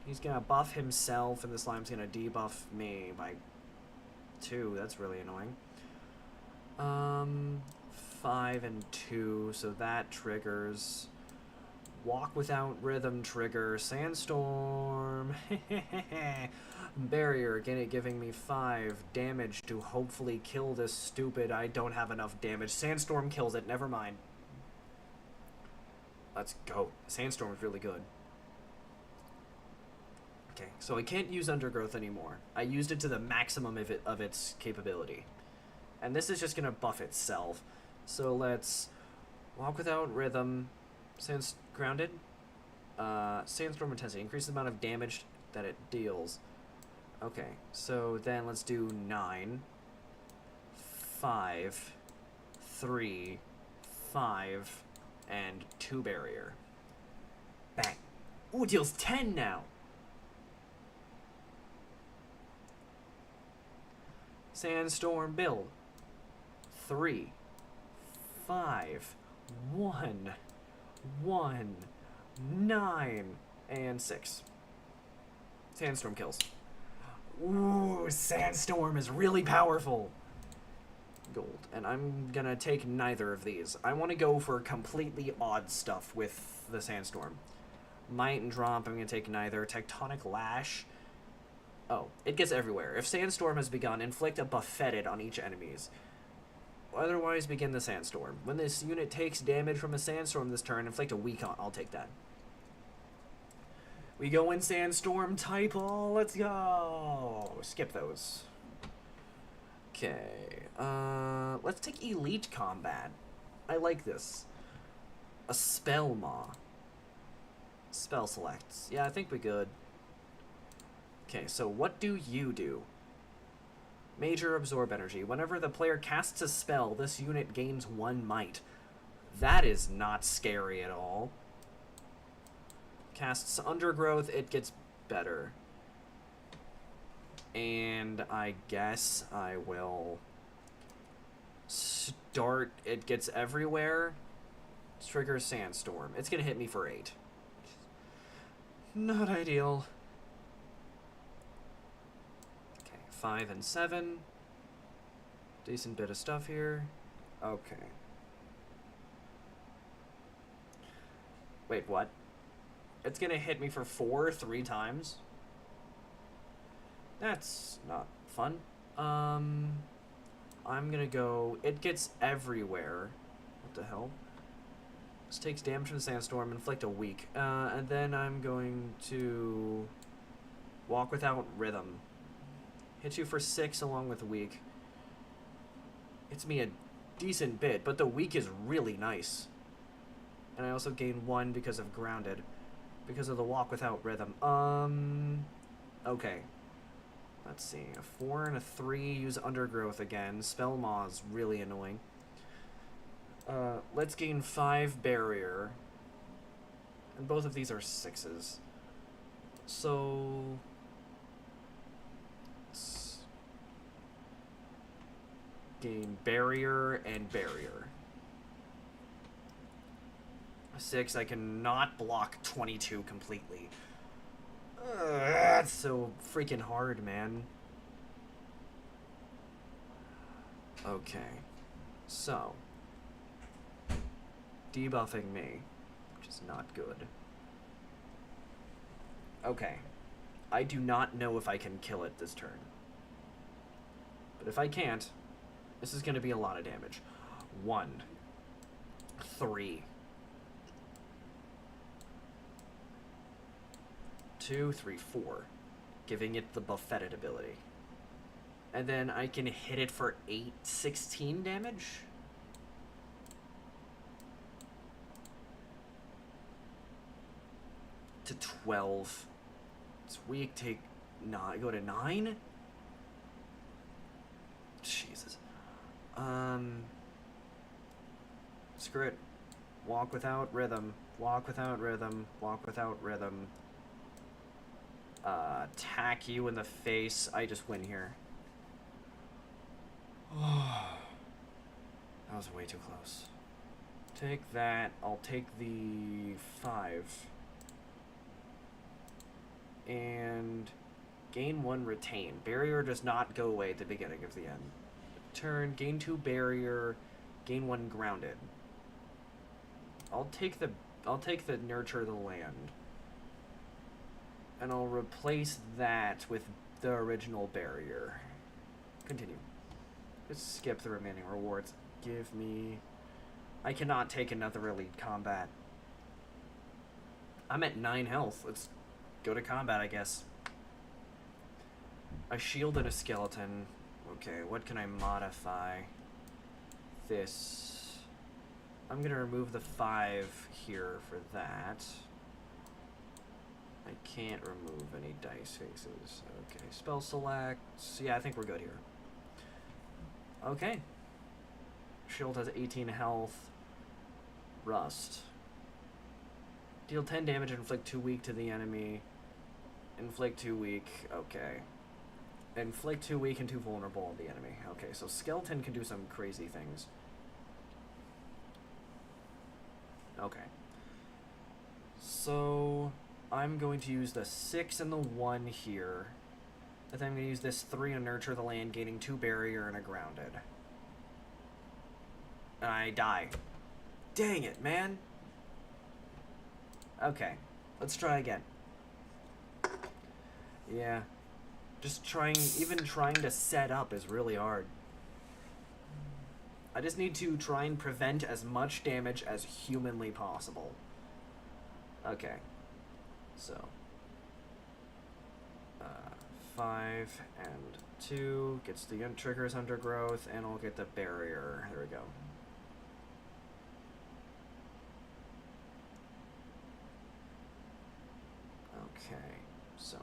He's gonna buff himself, and the slime's gonna debuff me by 2. That's really annoying. 5 and 2, so that triggers. Walk Without Rhythm trigger. Sandstorm. Barrier, giving me 5 damage to hopefully kill this stupid. I don't have enough damage. Sandstorm kills it. Never mind. Let's go. Sandstorm is really good. Okay, so I can't use Undergrowth anymore. I used it to the maximum of its capability. And this is just going to buff itself. So let's Walk Without Rhythm. Grounded? Sandstorm intensity. Increase the amount of damage that it deals. Okay, so then let's do 9, 5, 3, 5, and 2 barrier. Bang. Ooh, it deals 10 now. Sandstorm build. 3, 5, 1, 1, 9, and 6. Sandstorm kills. Ooh, Sandstorm is really powerful. Gold. And I'm gonna take neither of these. I want to go for completely odd stuff with the Sandstorm. Might and Drop, I'm gonna take neither. Tectonic Lash. Oh, it gets everywhere. If Sandstorm has begun, inflict a buffeted on each enemies. Otherwise, begin the Sandstorm. When this unit takes damage from a Sandstorm this turn, inflict a weak on. I'll take that. We go in Sandstorm type. Oh, let's go. Skip those. Okay. Let's take Elite Combat. I like this. A Spell Maw. Spell selects. Yeah, I think we good. Okay, so what do you do? Major Absorb Energy. Whenever the player casts a spell, this unit gains 1 might. That is not scary at all. Casts Undergrowth, it gets better. And I guess I will start, it gets everywhere. Trigger Sandstorm. It's gonna hit me for 8. Not ideal. Okay, 5 and 7. Decent bit of stuff here. Okay. Wait, what? It's gonna hit me for 4 3 times? That's not fun. I'm gonna go... It gets everywhere. What the hell? This takes damage from the Sandstorm, inflict a weak. And then I'm going to... Walk Without Rhythm. Hit you for 6 along with weak. Hits me a decent bit, but the weak is really nice. And I also gain 1 because of Grounded. Because of the Walk Without Rhythm. Okay. Let's see. A 4 and a 3. Use Undergrowth again. Spell Maw is really annoying. Let's gain 5 Barrier. And both of these are 6s. So... Let's gain Barrier and Barrier. 6, I cannot block 22 completely. That's so freaking hard, man. Okay. So. Debuffing me, which is not good. Okay. I do not know if I can kill it this turn. But if I can't, this is going to be a lot of damage. 1. 3. 2, 3, 4, giving it the buffeted ability. And then I can hit it for 8, 16 damage? To 12. It's weak, take 9, go to 9? Jesus. Screw it. Walk Without Rhythm. Walk Without Rhythm. Walk Without Rhythm. Attack you in the face. I just win here. That was way too close. Take that. I'll take the 5. And gain 1 retain. Barrier does not go away at the beginning of the end. Turn, gain 2 barrier, gain 1 grounded. I'll take the Nurture the Land. And I'll replace that with the original barrier. Continue. Let's skip the remaining rewards. Give me... I cannot take another Elite Combat. I'm at 9 health. Let's go to combat, I guess. A shield and a skeleton. Okay, what can I modify? This. I'm gonna remove the 5 here for that. I can't remove any dice faces. Okay, spell select. Yeah, I think we're good here. Okay. Shield has 18 health. Rust. Deal 10 damage and inflict 2 weak to the enemy. Inflict 2 weak. Okay. Inflict 2 weak and 2 vulnerable on the enemy. Okay, so Skeleton can do some crazy things. Okay. So I'm going to use the 6 and the 1 here. And then I'm going to use this 3 to nurture the land, gaining 2 barrier and a grounded. And I die. Dang it, man. Okay, let's try again. Yeah. Just even trying to set up is really hard. I just need to try and prevent as much damage as humanly possible. Okay. So. 5 and 2 gets the triggers undergrowth, and I'll get the barrier. There we go. Okay, so.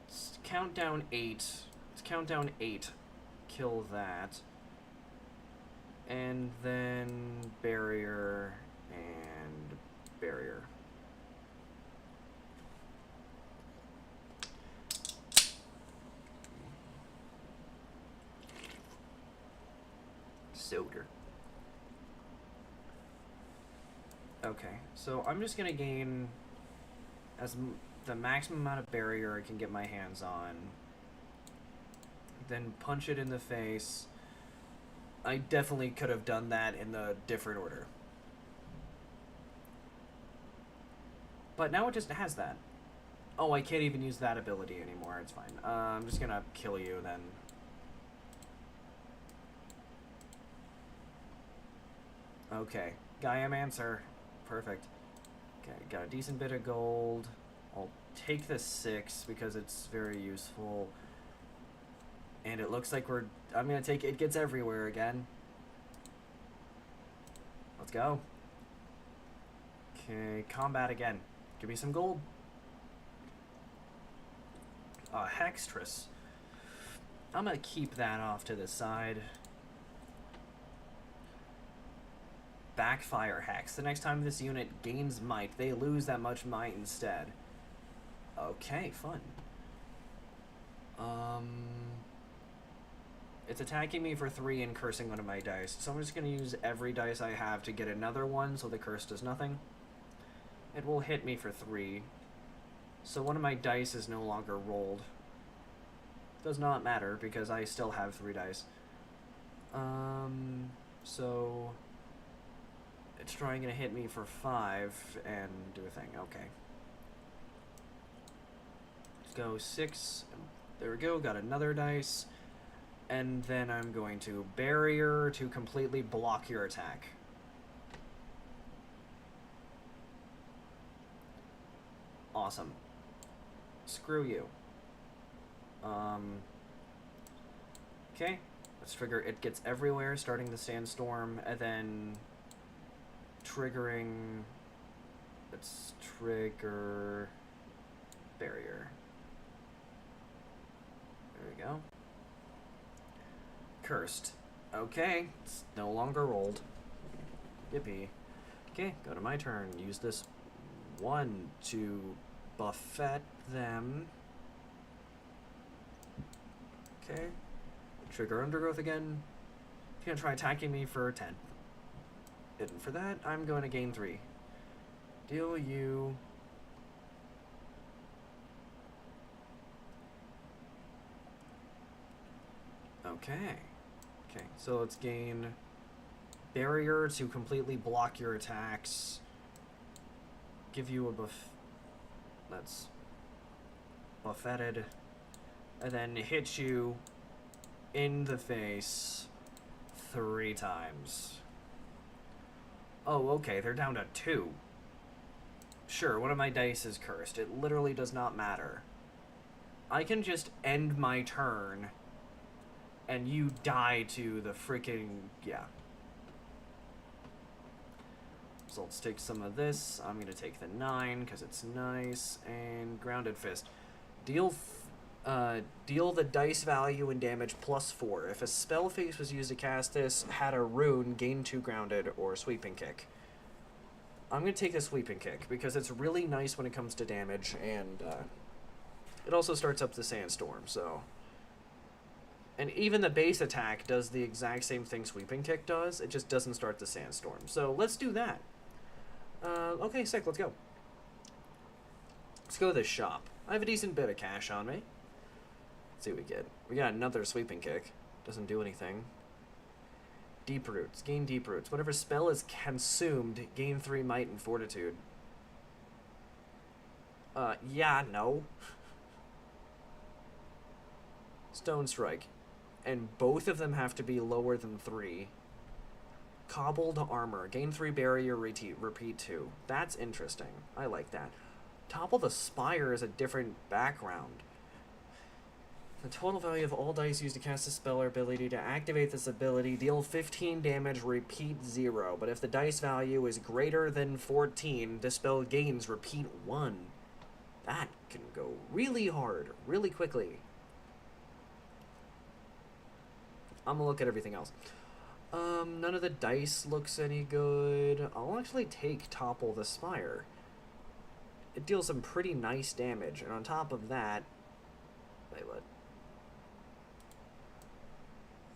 Let's count down 8. Let's count down 8. Kill that. And then barrier and barrier. Soda. Okay, so I'm just gonna gain the maximum amount of barrier I can get my hands on. Then punch it in the face. I definitely could have done that in the different order. But now it just has that. Oh, I can't even use that ability anymore. It's fine. I'm just gonna kill you then. Okay. Gaia Mancer. Perfect. Okay, got a decent bit of gold. I'll take the 6 because it's very useful. And it looks like I'm gonna take It Gets Everywhere again. Let's go. Okay, combat again. Give me some gold. Hextress. I'm gonna keep that off to the side. Backfire Hex. The next time this unit gains might, they lose that much might instead. Okay, fun. It's attacking me for 3 and cursing one of my dice. So I'm just going to use every dice I have to get another one so the curse does nothing. It will hit me for 3. So one of my dice is no longer rolled. Does not matter because I still have 3 dice. So it's trying to hit me for 5 and do a thing. Okay. Let's go 6. There we go. Got another dice. And then I'm going to barrier to completely block your attack. Awesome. Screw you. Okay. Let's trigger It Gets Everywhere, starting the sandstorm, and then triggering. Let's trigger barrier. There we go. Cursed. Okay, it's no longer rolled. Yippee. Okay, go to my turn. Use this 1 to buffet them. Okay. Trigger undergrowth again. He's gonna try attacking me for 10. And for that, I'm going to gain 3. Deal you. Okay. Okay, so let's gain barrier to completely block your attacks. Give you a buff. That's buffeted. And then hit you in the face 3 times. Oh, okay, they're down to 2. Sure, one of my dice is cursed. It literally does not matter. I can just end my turn and you die to the freaking... yeah. So let's take some of this. I'm going to take the 9 because it's nice. And Grounded Fist. Deal the dice value and damage +4. If a spell phase was used to cast this, had a rune, gain 2 grounded, or Sweeping Kick. I'm going to take the Sweeping Kick because it's really nice when it comes to damage, and it also starts up the Sandstorm, so... And even the base attack does the exact same thing Sweeping Kick does, it just doesn't start the Sandstorm. So let's do that. Okay, sick, let's go. Let's go to this shop. I have a decent bit of cash on me. Let's see what we get. We got another Sweeping Kick. Doesn't do anything. Deep Roots. Gain Deep Roots. Whatever spell is consumed, gain 3 Might and Fortitude. Yeah, no. Stone Strike. And both of them have to be lower than 3. Cobbled Armor. Gain 3 Barrier, repeat 2. That's interesting. I like that. Topple the Spire is a different background. The total value of all dice used to cast a spell or ability to activate this ability, deal 15 damage, repeat 0. But if the dice value is greater than 14, the spell gains repeat 1. That can go really hard, really quickly. I'm gonna look at everything else. None of the dice looks any good. I'll actually take Topple the Spire. It deals some pretty nice damage, and on top of that... Wait, what?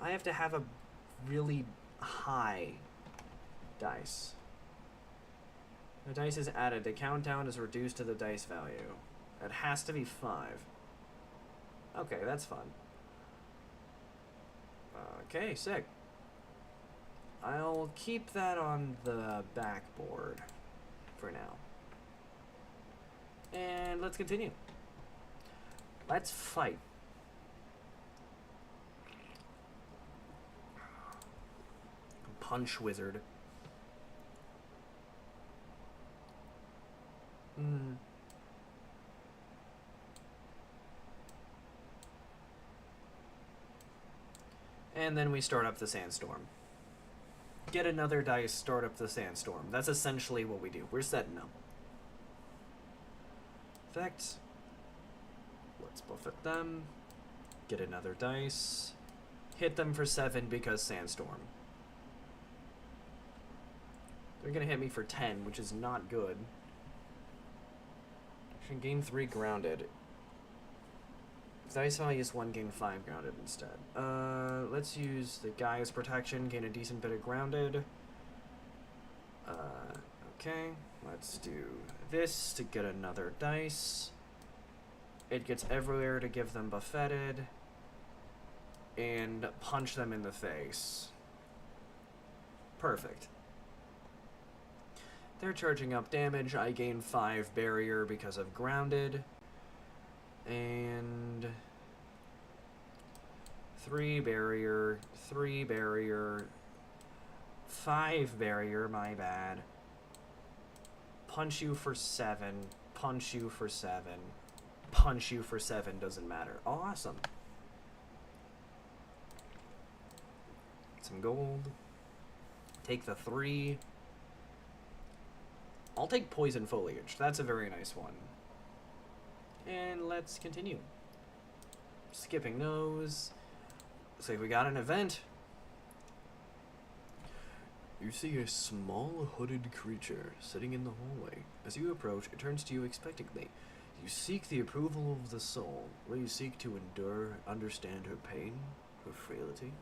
I have to have a really high dice. The dice is added. The countdown is reduced to the dice value. It has to be 5. Okay, that's fun. Okay, sick. I'll keep that on the backboard for now. And let's continue. Let's fight. Punch Wizard. And then we start up the Sandstorm. Get another dice, start up the Sandstorm. That's essentially what we do. We're setting up. Effects. Let's buffet them. Get another dice. Hit them for 7 because Sandstorm. They're gonna hit me for 10, which is not good. Should gain 3 grounded. If dice value is 1, gain 5 grounded instead. Let's use the Gaia's Protection, gain a decent bit of grounded. Okay, let's do this to get another dice. It gets everywhere to give them buffeted. And punch them in the face. Perfect. They're charging up damage. I gain 5 barrier because of grounded. And 3 barrier, 3 barrier, 5 barrier, my bad. Punch you for 7, punch you for 7, punch you for 7, doesn't matter. Awesome. Some gold. Take the 3. I'll take Poison Foliage. That's a very nice one. And let's continue. Skipping those. Looks like we got an event. You see a small hooded creature sitting in the hallway. As you approach, it turns to you expectantly. You seek the approval of the soul. Will you seek to endure, understand her pain, her frailty?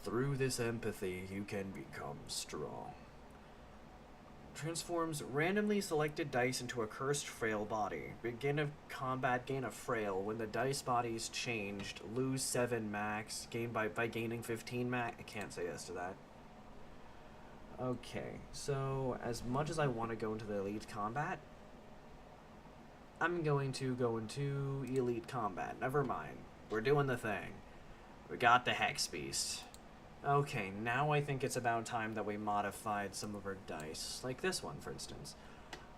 Through this empathy, you can become strong. Transforms randomly selected dice into a cursed frail body. Begin of combat, gain a frail. When the dice body is changed, lose 7 max. Gain by gaining 15 max. I can't say yes to that. Okay, so as much as I want to go into the elite combat, I'm going to go into elite combat. Never mind. We're doing the thing. We got the Hex Beast. Okay, now I think it's about time that we modified some of our dice. Like this one, for instance.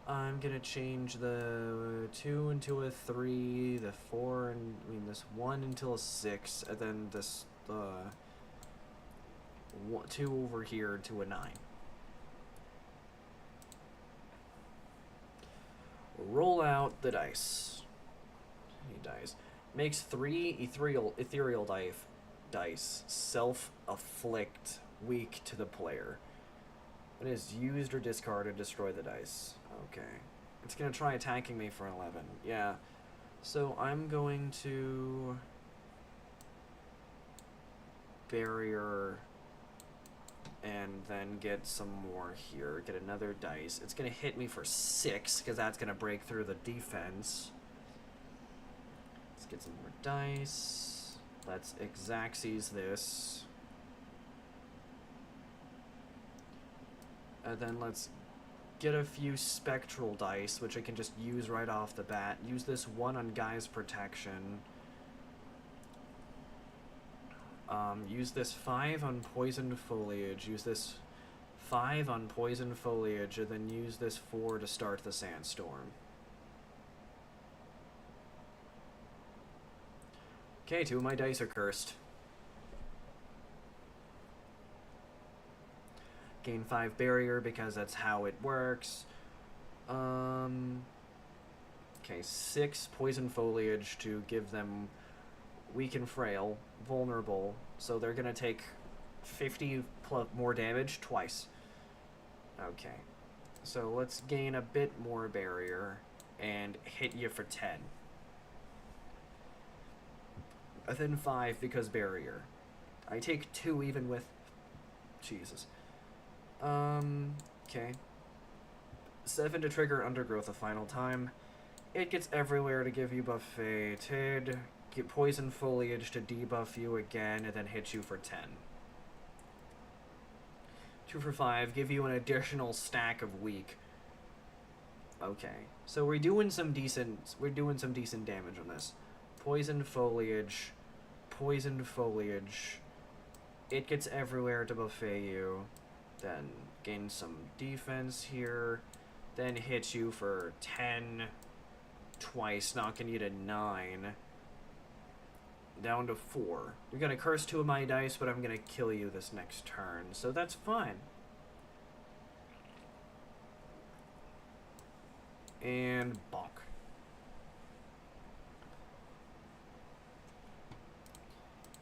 I'm gonna change the 2 into a 3, the 4, and this 1 into a 6, and then this 2 over here to a 9. roll out the dice. Any dice. Makes 3 ethereal dice. Self-afflict. Weak to the player. It is used or discarded. Destroy the dice. Okay. It's going to try attacking me for 11. Yeah. So I'm going to... barrier... and then get some more here. Get another dice. It's going to hit me for 6, because that's going to break through the defense. Let's get some more dice. Let's Xaxes this. And then let's get a few spectral dice, which I can just use right off the bat. Use this one on Guy's protection. Use this 5 on poisoned foliage. Use this 5 on poisoned foliage, and then use this 4 to start the sandstorm. Okay, 2 of my dice are cursed. Gain 5 barrier because that's how it works. Okay, 6 poison foliage to give them weak and frail, vulnerable, so they're gonna take 50 more damage twice. Okay, so let's gain a bit more barrier and hit you for 10. And then 5 because barrier. I take 2 even with... Jesus. Okay. 7 to trigger Undergrowth a final time. It gets everywhere to give you buffeted. Get poison foliage to debuff you again, and then hit you for 10. 2 for 5. Give you an additional stack of weak. Okay. So we're doing some decent damage on this. Poison foliage. Poisoned foliage. It gets everywhere to buffet you. Then gain some defense here. Then hit you for 10 twice, knocking you to 9. Down to 4. You're gonna curse 2 of my dice, but I'm gonna kill you this next turn, so that's fine. And bonk.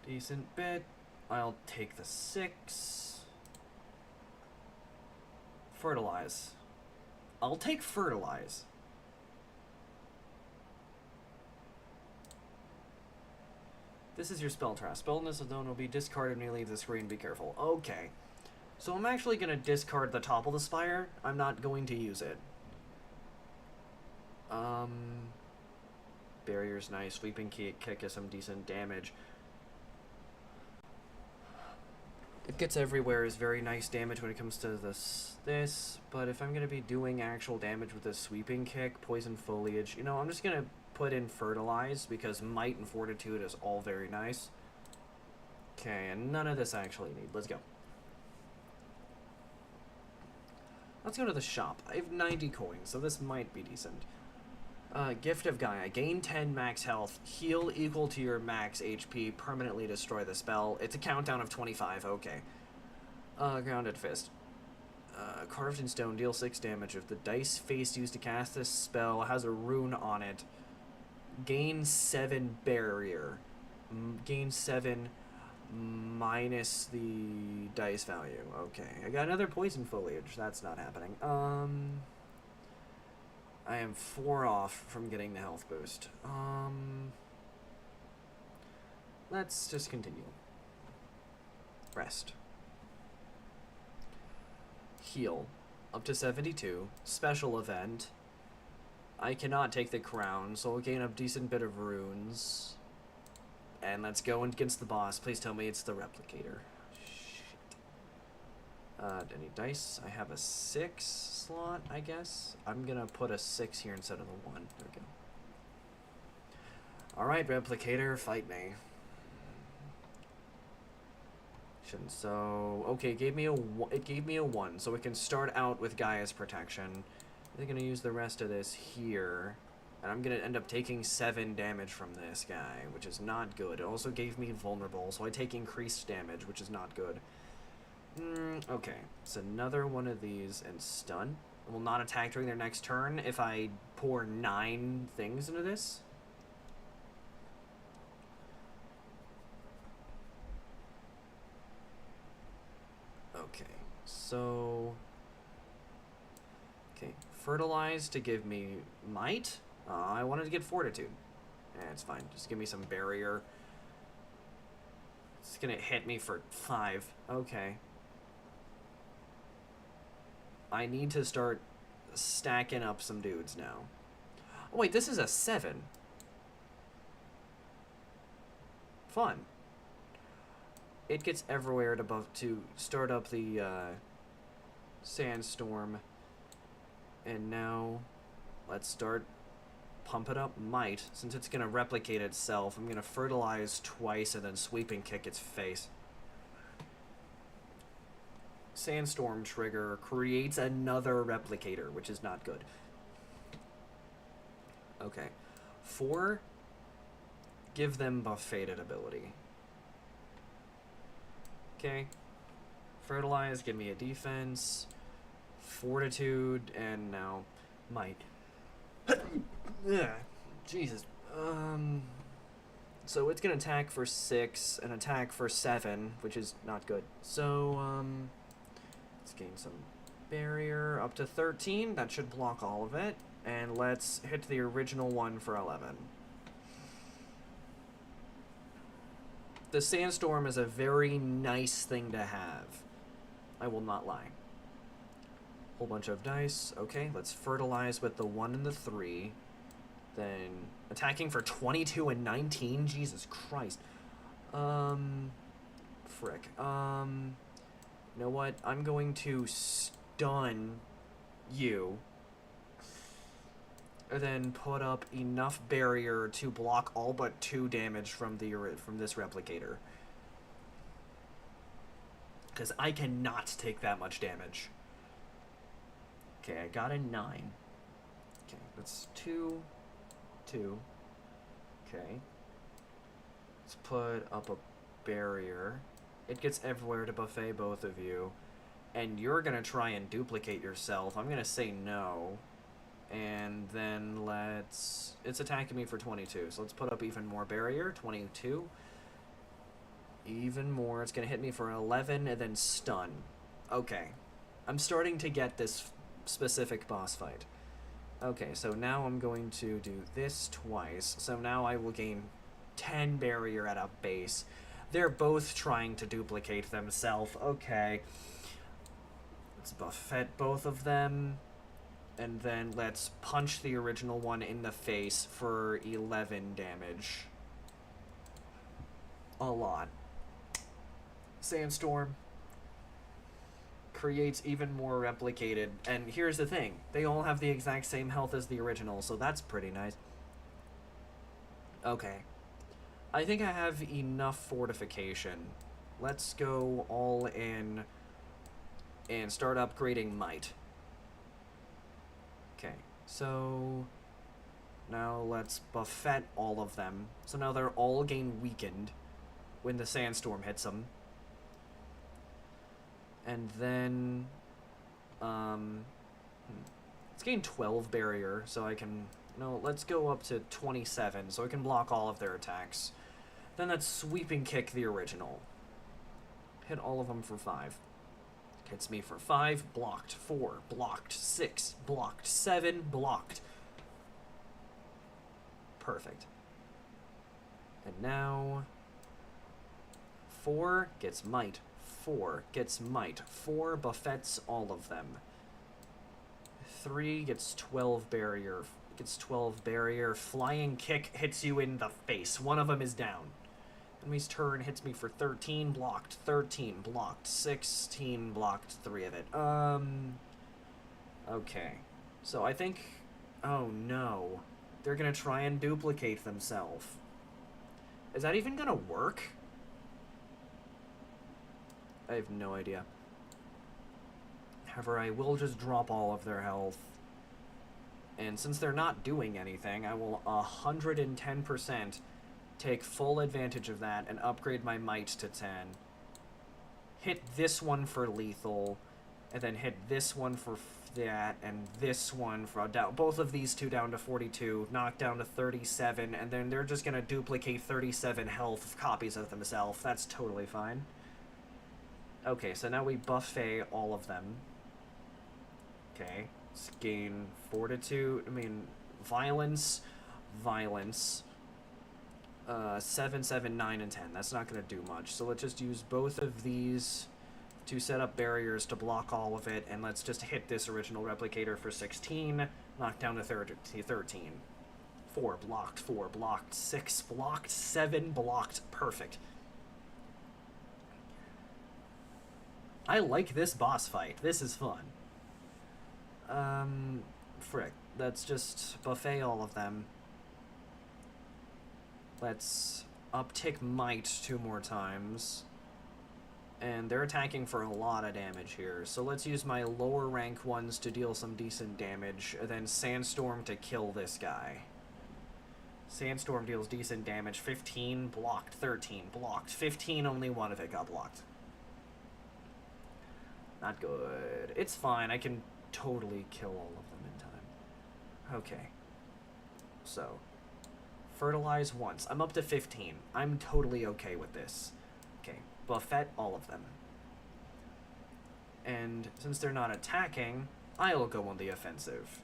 Decent bit. I'll take the 6. Fertilize. I'll take fertilize. This is your spell trap. Spell in this zone will be discarded when you leave the screen. Be careful. Okay. So I'm actually going to discard the top of the spire. I'm not going to use it. Barrier's nice. Sweeping kick is some decent damage. It gets everywhere is very nice damage when it comes to this, but if I'm going to be doing actual damage with this sweeping kick, poison foliage, you know, I'm just going to put in fertilize, because might and fortitude is all very nice. Okay, and none of this I actually need. Let's go. Let's go to the shop. I have 90 coins, so this might be decent. Gift of Gaia. Gain 10 max health. Heal equal to your max HP. Permanently destroy the spell. It's a countdown of 25. Okay. Grounded Fist. Carved in stone. Deal 6 damage. If the dice face used to cast this spell has a rune on it, gain 7 barrier. Gain 7 minus the dice value. Okay. I got another poison foliage. That's not happening. I am 4 off from getting the health boost. Let's just continue. Rest. Heal. Up to 72. Special event. I cannot take the crown, so I'll gain a decent bit of runes. And let's go against the boss. Please tell me it's the replicator. Any dice? I have a 6 slot, I guess. I'm gonna put a 6 here instead of the 1. There we go. Alright, replicator, fight me. So, okay, it gave me a 1, so we can start out with Gaia's protection. I'm gonna use the rest of this here. And I'm gonna end up taking 7 damage from this guy, which is not good. It also gave me vulnerable, so I take increased damage, which is not good. Okay, it's another one of these and stun. will not attack during their next turn if I pour 9 things into this. Okay, so... Okay, fertilize to give me might. I wanted to get fortitude. It's fine. Just give me some barrier. It's gonna hit me for 5. Okay. I need to start stacking up some dudes now. Oh, wait, this is a 7. Fun. It gets everywhere to start up the sandstorm. And now let's start pumping up might. Since it's going to replicate itself, I'm going to fertilize twice and then sweeping kick its face. Sandstorm trigger creates another replicator, which is not good. Okay. 4, give them buffeted ability. Okay. Fertilize, give me a defense. Fortitude, and now might. Jesus. So it's gonna attack for 6 and attack for 7, which is not good. So, let's gain some barrier up to 13. That should block all of it. And let's hit the original one for 11. The sandstorm is a very nice thing to have. I will not lie. Whole bunch of dice. Okay, let's fertilize with the 1 and the 3. Then attacking for 22 and 19. Jesus Christ. Frick. You know what? I'm going to stun you. And then put up enough barrier to block all but 2 damage from this replicator. Because I cannot take that much damage. Okay, I got a 9. Okay, that's 2, 2. Okay. Let's put up a barrier. It gets everywhere to buffet both of you. And you're going to try and duplicate yourself. I'm going to say no. And then it's attacking me for 22. So let's put up even more barrier. 22. Even more. It's going to hit me for 11 and then stun. Okay. I'm starting to get this specific boss fight. Okay, so now I'm going to do this twice. So now I will gain 10 barrier at a base. They're both trying to duplicate themselves. Okay. Let's buffet both of them. And then let's punch the original one in the face for 11 damage. A lot. Sandstorm creates even more replicated. And here's the thing. They all have the exact same health as the original, so that's pretty nice. Okay. I think I have enough fortification. Let's go all in and start upgrading might. Okay, so now let's buffet all of them. So now they're all gain weakened when the sandstorm hits them. And then, let's gain 12 barrier, so I can, no, let's go up to 27, so I can block all of their attacks. Then let's sweeping kick the original. Hit all of them for 5. Hits me for 5, blocked. 4, blocked. 6, blocked. 7, blocked. Perfect. And now 4 gets might. 4 gets might. 4 buffets all of them. 3 gets 12 barrier. Gets 12 barrier. Flying kick hits you in the face. One of them is down. Enemy's turn hits me for 13, blocked. 13, blocked. 16, blocked. 3 of it. Okay. So I think... Oh, no. They're gonna try and duplicate themselves. Is that even gonna work? I have no idea. However, I will just drop all of their health. And since they're not doing anything, I will 110% take full advantage of that and upgrade my might to 10. Hit this one for lethal. and then hit this one for that, and this one for down. Both of these two down to 42, knock down to 37, and then they're just gonna duplicate 37 health copies of themselves. That's totally fine. Okay, so now we buffet all of them. Okay, let's gain fortitude. Violence. 7, 7, 9, and 10. That's not gonna do much. So let's just use both of these to set up barriers to block all of it, and let's just hit this original replicator for 16, knock down to 13. 4 blocked, 6 blocked, 7 blocked, perfect. I like this boss fight, this is fun. Frick, let's just buffet all of them. Let's uptick might 2 more times. And they're attacking for a lot of damage here. So let's use my lower rank ones to deal some decent damage, and then Sandstorm to kill this guy. Sandstorm deals decent damage. 15 blocked, 13 blocked. 15, only one of it got blocked. Not good. It's fine, I can totally kill all of them in time. Okay. So, fertilize once. I'm up to 15. I'm totally okay with this. Okay. Buffet all of them. And since they're not attacking, I'll go on the offensive.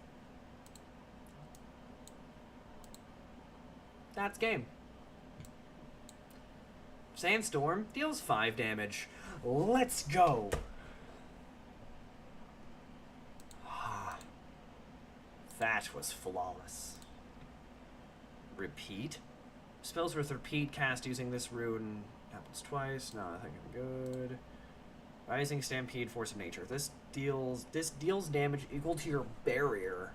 That's game. Sandstorm deals 5 damage. Let's go! That was flawless. Repeat? Spells with repeat cast using this rune happens twice. No, I think I'm good. Rising Stampede, Force of Nature. This deals damage equal to your barrier.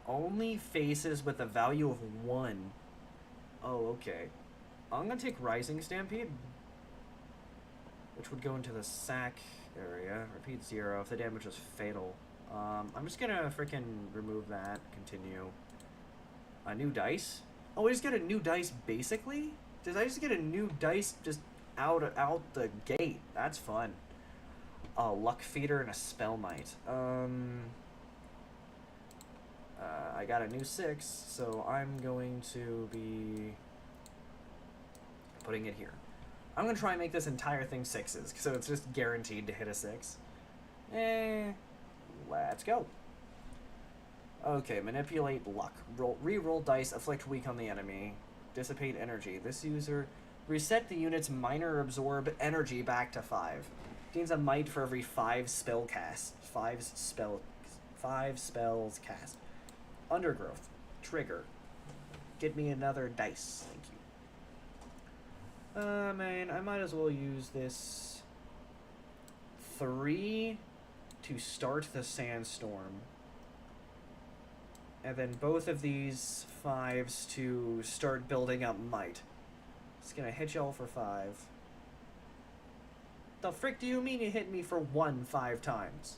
Only faces with a value of 1. Oh, okay. I'm gonna take Rising Stampede, which would go into the sack area. Repeat 0 if the damage was fatal. I'm just gonna freaking remove that. Continue. A new dice? Oh, we just get a new dice, basically? Did I just get a new dice just out the gate? That's fun. A luck feeder and a spell might. I got a new 6, so I'm going to be putting it here. I'm gonna try and make this entire thing 6s, so it's just guaranteed to hit a 6. Let's go. Okay, manipulate luck. Re-roll dice, afflict weak on the enemy. Dissipate energy. This user... Reset the unit's minor absorb energy back to 5. Gains a might for every 5 spell cast. 5 spells cast. Undergrowth. Trigger. Get me another dice. Thank you. Man, I might as well use this 3 to start the sandstorm. And then both of these 5s to start building up might. It's gonna hit y'all for 5. The frick do you mean you hit me for 1 5 times?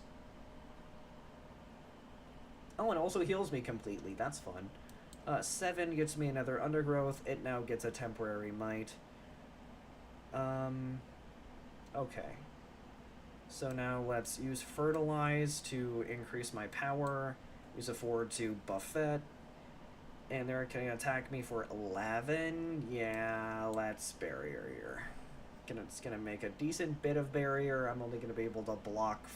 Oh, and also heals me completely. That's fun. 7 gets me another undergrowth. It now gets a temporary might. Okay. So now let's use fertilize to increase my power. Use a forward to buffet. And they're going to attack me for 11. Yeah, let's barrier here. It's going to make a decent bit of barrier. I'm only going to be able to block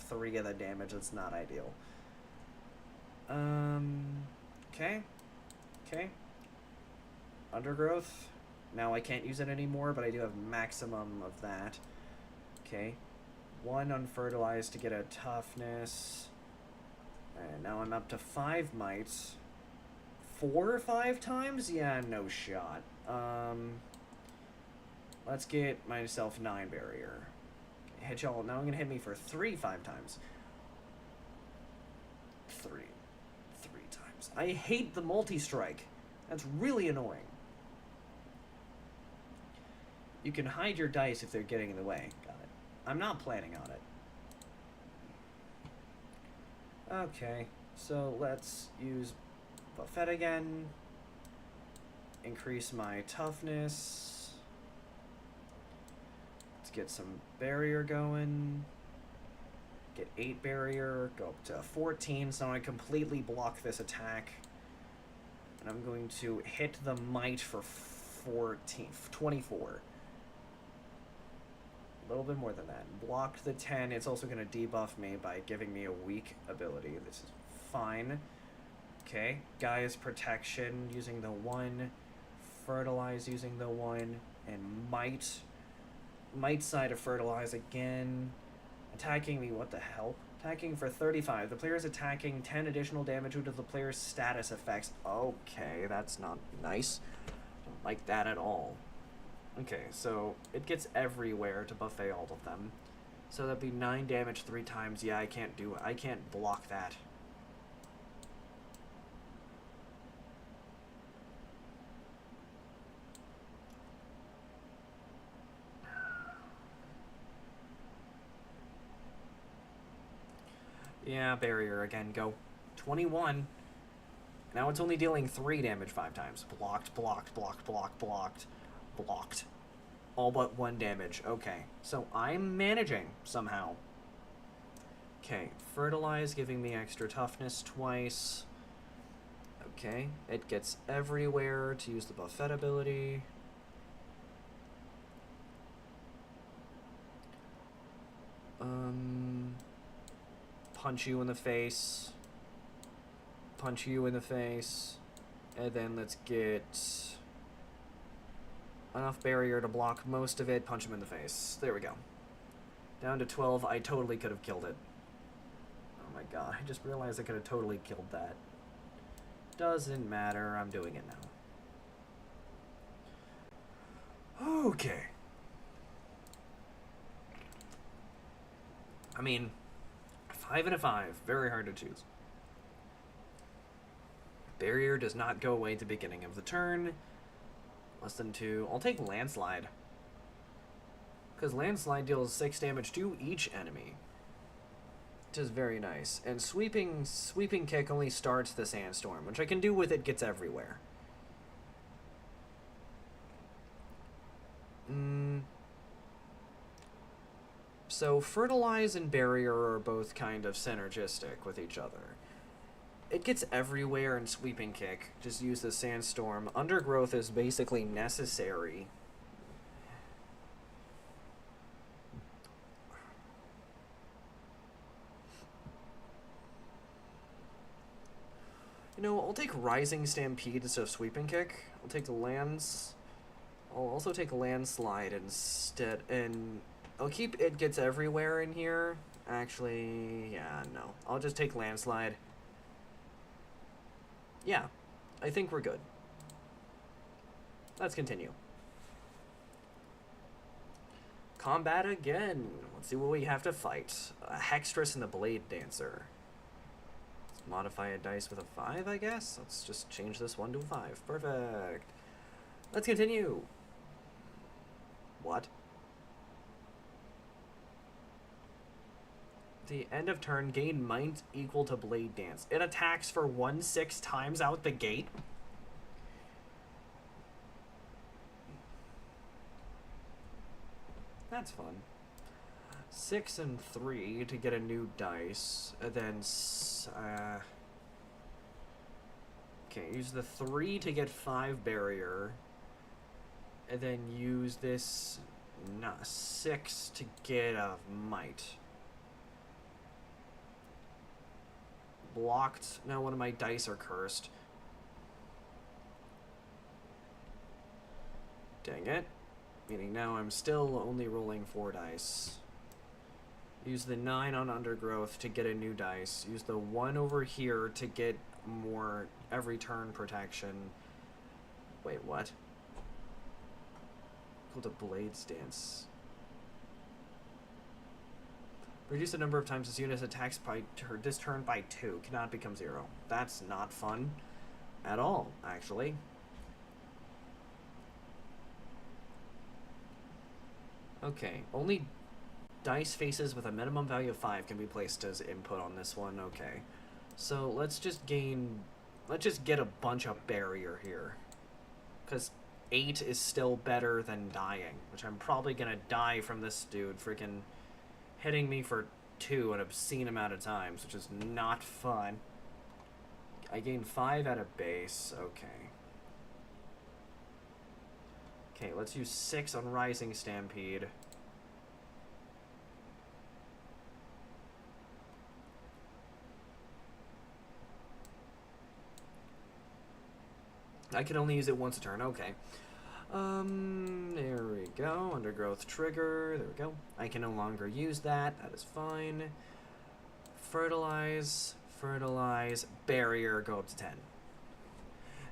3 of the damage. That's not ideal. Okay. Okay. Undergrowth. Now I can't use it anymore, but I do have maximum of that. Okay. 1 unfertilized to get a toughness. And now I'm up to 5 mites. 4 or 5 times? Yeah, no shot. Let's get myself 9 barrier. Hit y'all. Now I'm gonna hit me for 3 5 times. 3 times. I hate the multi-strike. That's really annoying. You can hide your dice if they're getting in the way. Got it. I'm not planning on it. Okay, so let's use buffet again. Increase my toughness. Let's get some barrier going. Get 8 barrier, go up to 14, so I completely block this attack. And I'm going to hit the might for 24. A little bit more than that. Blocked the 10. It's also going to debuff me by giving me a weak ability. This is fine. Okay. Gaia's Protection using the 1. Fertilize using the 1. And Might. Might side of Fertilize again. Attacking me, what the hell? Attacking for 35. The player is attacking 10 additional damage due to the player's status effects. Okay, that's not nice. Don't like that at all. Okay, so it gets everywhere to buffet all of them. So that'd be 9 damage 3 times. Yeah, I can't do it. I can't block that. Yeah, barrier again. Go. 21. Now it's only dealing 3 damage 5 times. Blocked, blocked, blocked, blocked, blocked, blocked. All but 1 damage. Okay. So I'm managing somehow. Okay. Fertilize, giving me extra toughness twice. Okay. It gets everywhere to use the buffet ability. Punch you in the face. Punch you in the face. And then let's get enough barrier to block most of it. Punch him in the face. There we go. Down to 12. I totally could have killed it. Oh my god. I just realized I could have totally killed that. Doesn't matter. I'm doing it now. Okay. I mean, 5 and a 5. Very hard to choose. Barrier does not go away at the beginning of the turn. Less than 2. I'll take Landslide. Because Landslide deals 6 damage to each enemy. Which is very nice. And Sweeping Kick only starts the Sandstorm, which I can do with it gets everywhere. So Fertilize and Barrier are both kind of synergistic with each other. It gets everywhere in Sweeping Kick. Just use the Sandstorm. Undergrowth is basically necessary. You know, I'll take Rising Stampede instead of Sweeping Kick. I'll take the lands. I'll also take Landslide instead, and I'll keep It Gets Everywhere in here. Actually, yeah, no. I'll just take Landslide. Yeah, I think we're good. Let's continue. Combat again. Let's see what we have to fight. A Hextress and the Blade Dancer. Let's modify a dice with a 5, I guess. Let's just change this 1 to a 5. Perfect. Let's continue. What? The end of turn, gain might equal to Blade Dance. It attacks for 1/6 times out the gate. That's fun. 6 and 3 to get a new dice. And then, okay, use the 3 to get 5 barrier. And then use this 6 to get a might. Blocked. Now one of my dice are cursed. Dang it. Meaning now I'm still only rolling 4 dice. Use the 9 on Undergrowth to get a new dice. Use the 1 over here to get more every turn protection. Wait, what? Equal to Blade Stance. Reduce the number of times this unit attacks by this turn by 2. Cannot become 0. That's not fun at all, actually. Okay, only dice faces with a minimum value of 5 can be placed as input on this one. Okay, so let's just get a bunch of barrier here. Because 8 is still better than dying, which I'm probably gonna die from this dude freaking hitting me for 2 an obscene amount of times, which is not fun. I gained 5 at a base. Okay. Okay, let's use 6 on Rising Stampede. I can only use it once a turn. Okay. There we go. Undergrowth trigger. There we go. I can no longer use that. That is fine. Fertilize. Fertilize. Barrier. Go up to 10.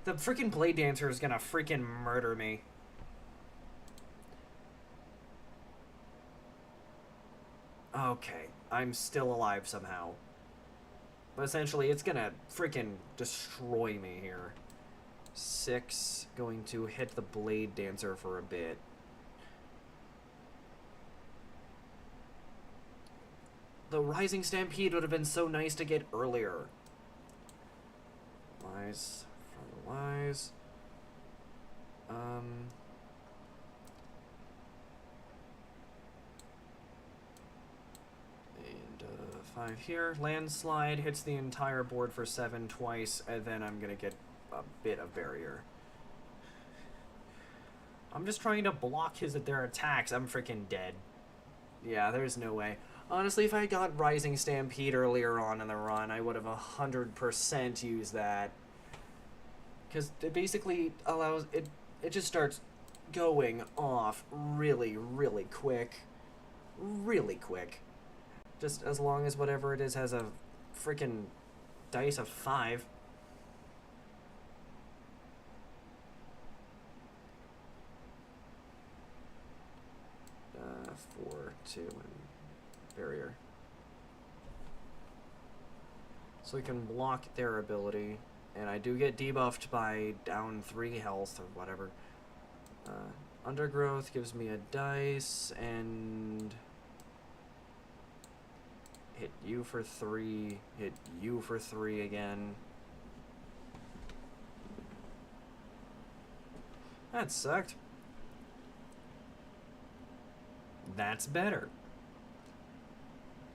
The freaking Blade Dancer is gonna freaking murder me. Okay. I'm still alive somehow. But essentially, it's gonna freaking destroy me here. 6, going to hit the Blade Dancer for a bit. The Rising Stampede would have been so nice to get earlier. Fertilize. Fertilize. And 5 here. Landslide hits the entire board for 7 twice, and then I'm gonna get a bit of barrier. I'm just trying to block their attacks. I'm freaking dead. Yeah, there's no way. Honestly, if I got Rising Stampede earlier on in the run, I would have 100% used that. Because it basically allows... It just starts going off really, really quick. Really quick. Just as long as whatever it is has a freaking dice of 5. 4, 2, and barrier. So we can block their ability, and I do get debuffed by down 3 health or whatever. Undergrowth gives me a dice, and hit you for 3, hit you for 3 again. That sucked. That's better.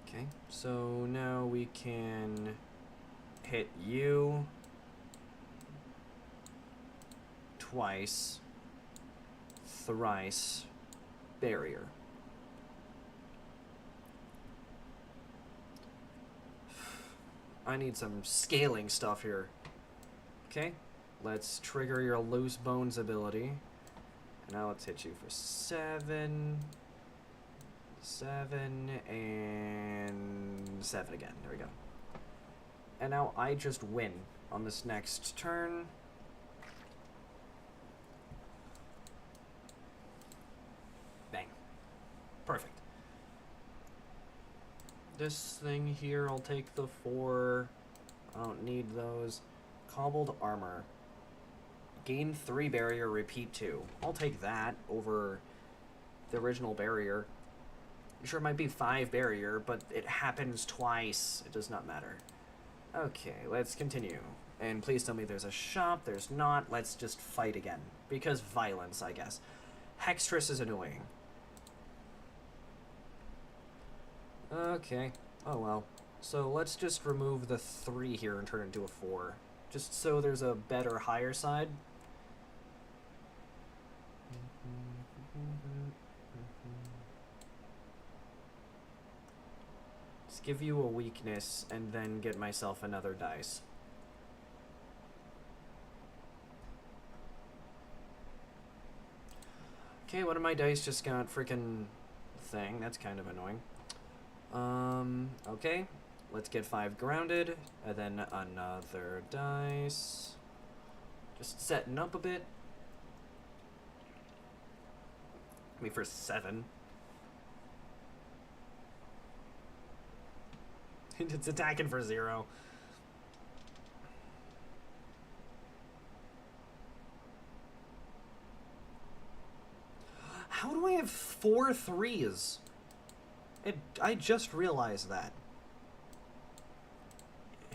Okay, so now we can hit you twice, thrice, barrier. I need some scaling stuff here. Okay, let's trigger your Loose Bones ability. And now let's hit you for 7... 7, and 7 again. There we go. And now I just win on this next turn. Bang. Perfect. This thing here, I'll take the 4. I don't need those. Cobbled armor. Gain 3 barrier, repeat 2. I'll take that over the original barrier. Sure, it might be 5 barrier, but it happens twice. It does not matter. Okay, let's continue. And please tell me there's a shop. There's not. Let's just fight again. Because violence, I guess. Hextress is annoying. Okay. Oh, well. So let's just remove the 3 here and turn it into a 4. Just so there's a better higher side. Give you a weakness, and then get myself another dice. Okay, one of my dice just got freaking thing. That's kind of annoying. Okay. Let's get 5 grounded, and then another dice. Just setting up a bit. Me for 7. It's attacking for 0. How do I have 4 3s? I just realized that.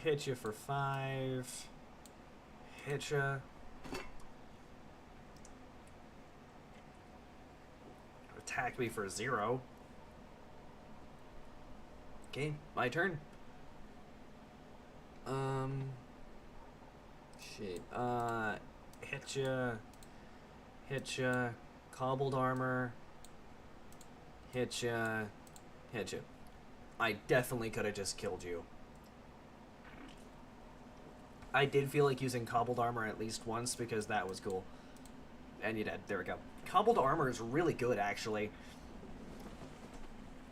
Hit you for 5. Hit ya. attack me for 0. Okay, my turn. Shit. Hit ya. Cobbled armor. Hit ya. I definitely could have just killed you. I did feel like using cobbled armor at least once because that was cool. And you did. There we go. Cobbled armor is really good, actually.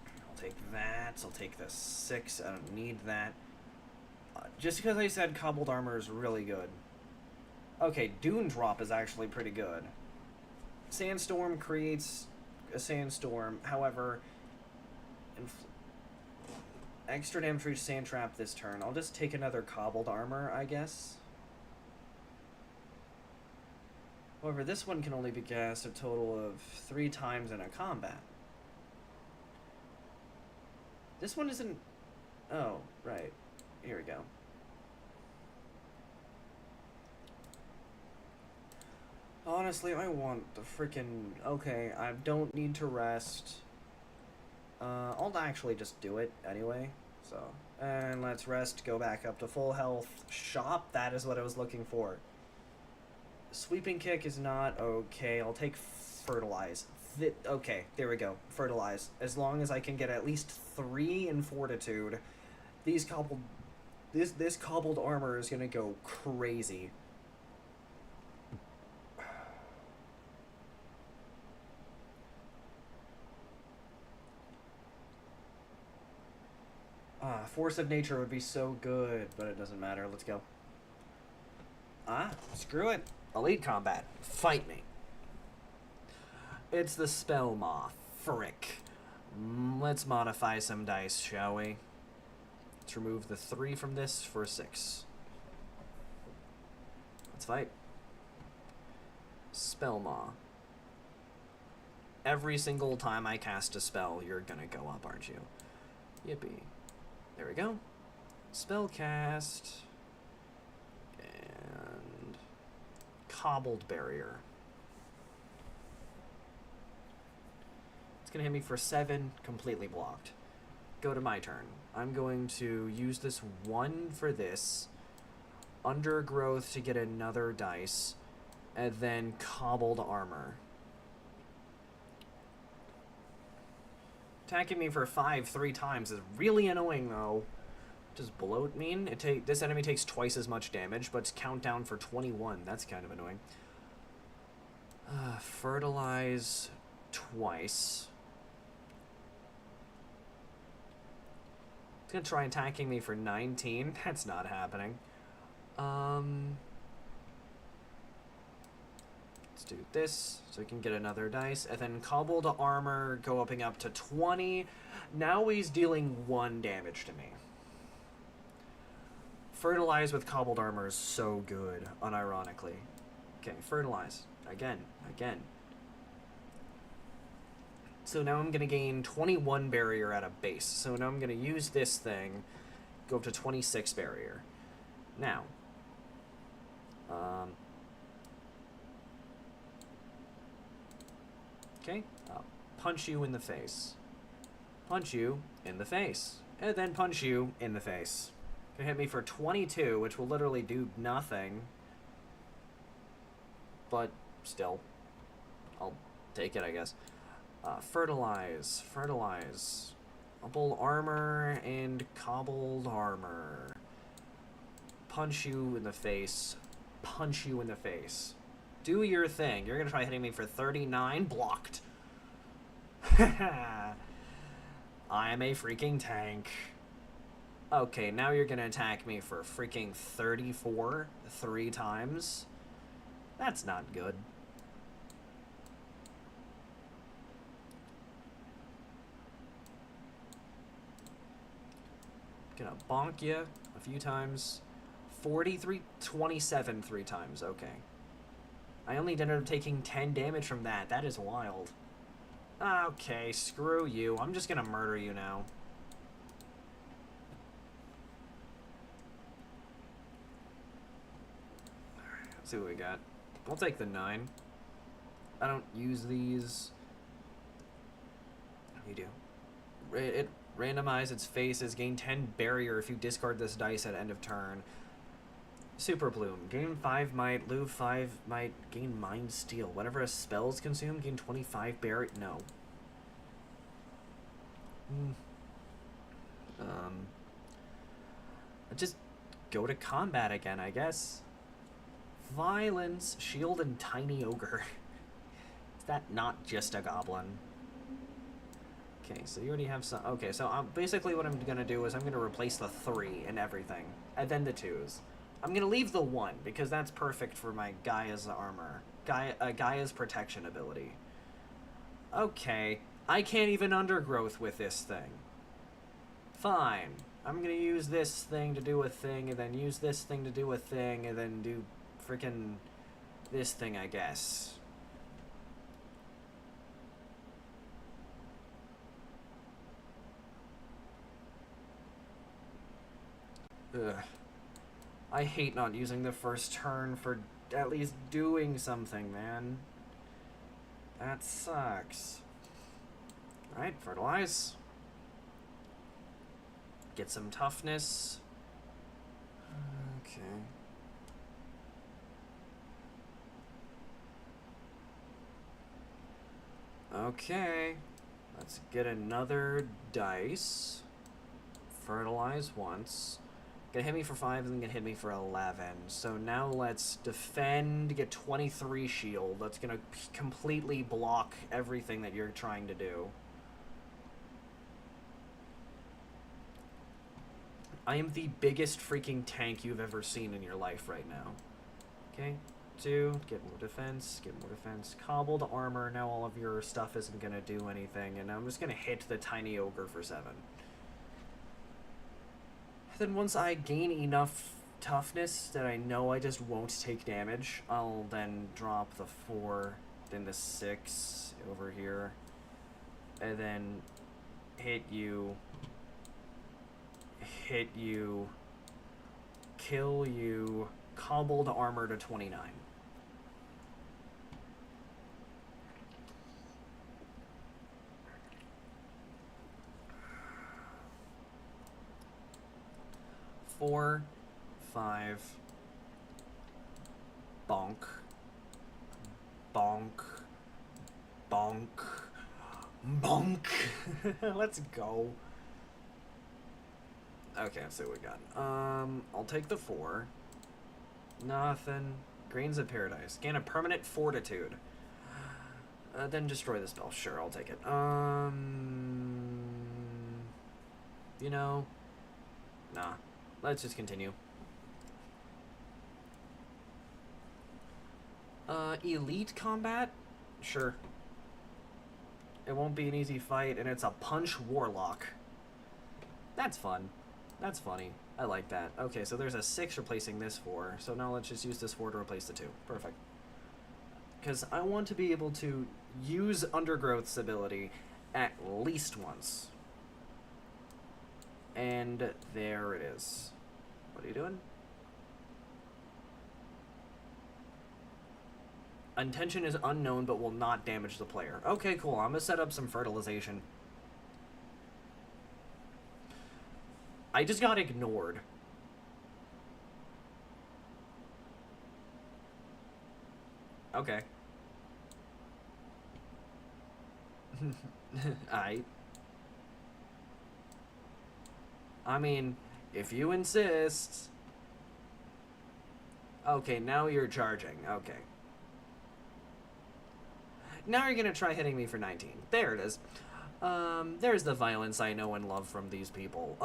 I'll take that. I'll take the 6. I don't need that. Just because I said cobbled armor is really good. Okay, Dune Drop is actually pretty good. Sandstorm creates a sandstorm. However, extra damage for each sand trap this turn. I'll just take another cobbled armor, I guess. However, this one can only be cast a total of 3 times in a combat. This one isn't... Oh, right. Here we go. Honestly, I want the freaking... Okay, I don't need to rest. I'll actually just do it anyway. So, and let's rest, go back up to full health. Shop, that is what I was looking for. Sweeping kick is not okay. I'll take fertilize. Okay, there we go. Fertilize. As long as I can get at least 3 in fortitude, this cobbled armor is gonna go crazy. Force of nature would be so good, but it doesn't matter. Let's go. Screw it. Elite combat. Fight me. It's the spell moth. Frick. Let's modify some dice, shall we? Let's remove the 3 from this for 6. Let's fight. Spell maw. Every single time I cast a spell, you're gonna go up, aren't you? Yippee. There we go. Spell cast. And cobbled barrier. It's gonna hit me for 7, completely blocked. Go to my turn. I'm going to use this 1 for this, undergrowth to get another dice, and then cobbled armor. Attacking me for 5 3 times is really annoying, though. Does bloat mean? This enemy takes twice as much damage, but it's countdown for 21. That's kind of annoying. Fertilize twice. It's gonna try attacking me for 19. That's not happening. Let's do this so we can get another dice. And then cobbled armor going up to 20. Now he's dealing 1 damage to me. Fertilize with cobbled armor is so good, unironically. Okay, fertilize. Again. So now I'm going to gain 21 barrier at a base. So now I'm going to use this thing, go up to 26 barrier. Now, okay, I'll punch you in the face. Punch you in the face. And then punch you in the face. Gonna hit me for 22, which will literally do nothing. But still, I'll take it, I guess. Fertilize. Cobbled armor and cobbled armor. Punch you in the face. Punch you in the face. Do your thing. You're gonna try hitting me for 39. Blocked. I am a freaking tank. Okay, now you're gonna attack me for freaking 34 3 times. That's not good. Gonna bonk you a few times. 43, 27 3 times. Okay. I only ended up taking 10 damage from that. That is wild. Okay, screw you. I'm just gonna murder you now. Alright, let's see what we got. I'll take the 9. I don't use these. You do. It randomizes its faces. Gain 10 barrier if you discard this dice at end of turn. Super Bloom. Gain 5 might. Lose 5 might. Gain Mind Steal. Whenever a spell is consumed, gain 25 barrier. No. Just go to combat again, I guess. Violence, Shield, and Tiny Ogre. Is that not just a goblin? Okay, so you already have some... Okay, so basically what I'm going to do is I'm going to replace the 3 and everything. And then the 2s. I'm going to leave the 1, because that's perfect for my Gaia's armor. Gaia's protection ability. Okay, I can't even undergrowth with this thing. Fine. I'm going to use this thing to do a thing, and then use this thing to do a thing, and then do freaking this thing, I guess. Ugh. I hate not using the first turn for at least doing something, man. That sucks. Alright, fertilize. Get some toughness. Okay. Okay. Let's get another dice. Fertilize once. Gonna hit me for 5 and then gonna hit me for 11. So now let's defend, get 23 shield. That's gonna completely block everything that you're trying to do. I am the biggest freaking tank you've ever seen in your life right now. Okay, 2, get more defense, get more defense. Cobbled armor, now all of your stuff isn't gonna do anything, and I'm just gonna hit the tiny ogre for 7. Then once I gain enough toughness that I know I just won't take damage, I'll then drop the 4, then the 6 over here, and then hit you, kill you, cobbled armor to 29. Four, 5, bonk, bonk, bonk, bonk. Let's go. Okay, let's see what we got. I'll take the 4. Nothing. Grains of Paradise. Gain a permanent fortitude. Then destroy the spell. Sure, I'll take it. You know, nah. Let's just continue. Elite combat? Sure. It won't be an easy fight, and it's a punch warlock. That's fun. That's funny. I like that. Okay, so there's a 6 replacing this 4. So now let's just use this 4 to replace the 2. Perfect. Because I want to be able to use Undergrowth's ability at least once. And there it is. What are you doing? Intention is unknown but will not damage the player. Okay, cool. I'm gonna set up some fertilization. I just got ignored. Okay. I mean, if you insist. Okay, now you're charging. Okay. Now you're gonna try hitting me for 19. There it is. There's the violence I know and love from these people.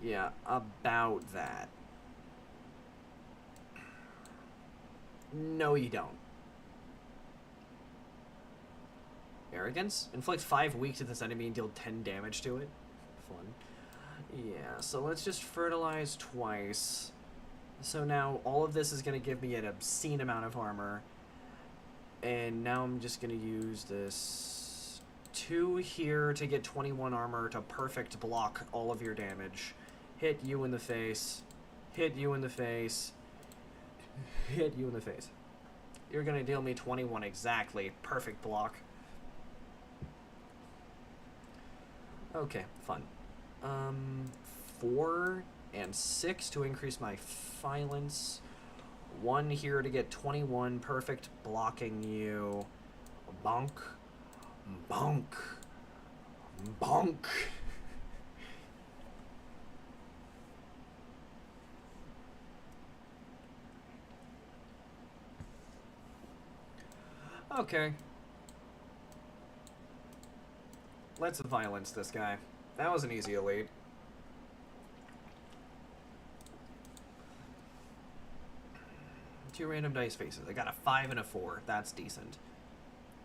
Yeah, about that. No, you don't. Arrogance? Inflict 5 weak to this enemy and deal 10 damage to it. Fun. Yeah, so let's just fertilize twice. So now all of this is going to give me an obscene amount of armor. And now I'm just going to use this 2 here to get 21 armor to perfect block all of your damage. Hit you in the face. Hit you in the face. Hit you in the face. You're gonna deal me 21 exactly. Perfect block. Okay, fun. 4 and 6 to increase my violence. 1 here to get 21. Perfect blocking you. Bonk. Bonk. Bonk. Okay. Let's violence this guy. That was an easy elite. Two random dice faces. I got a 5 and a 4. That's decent.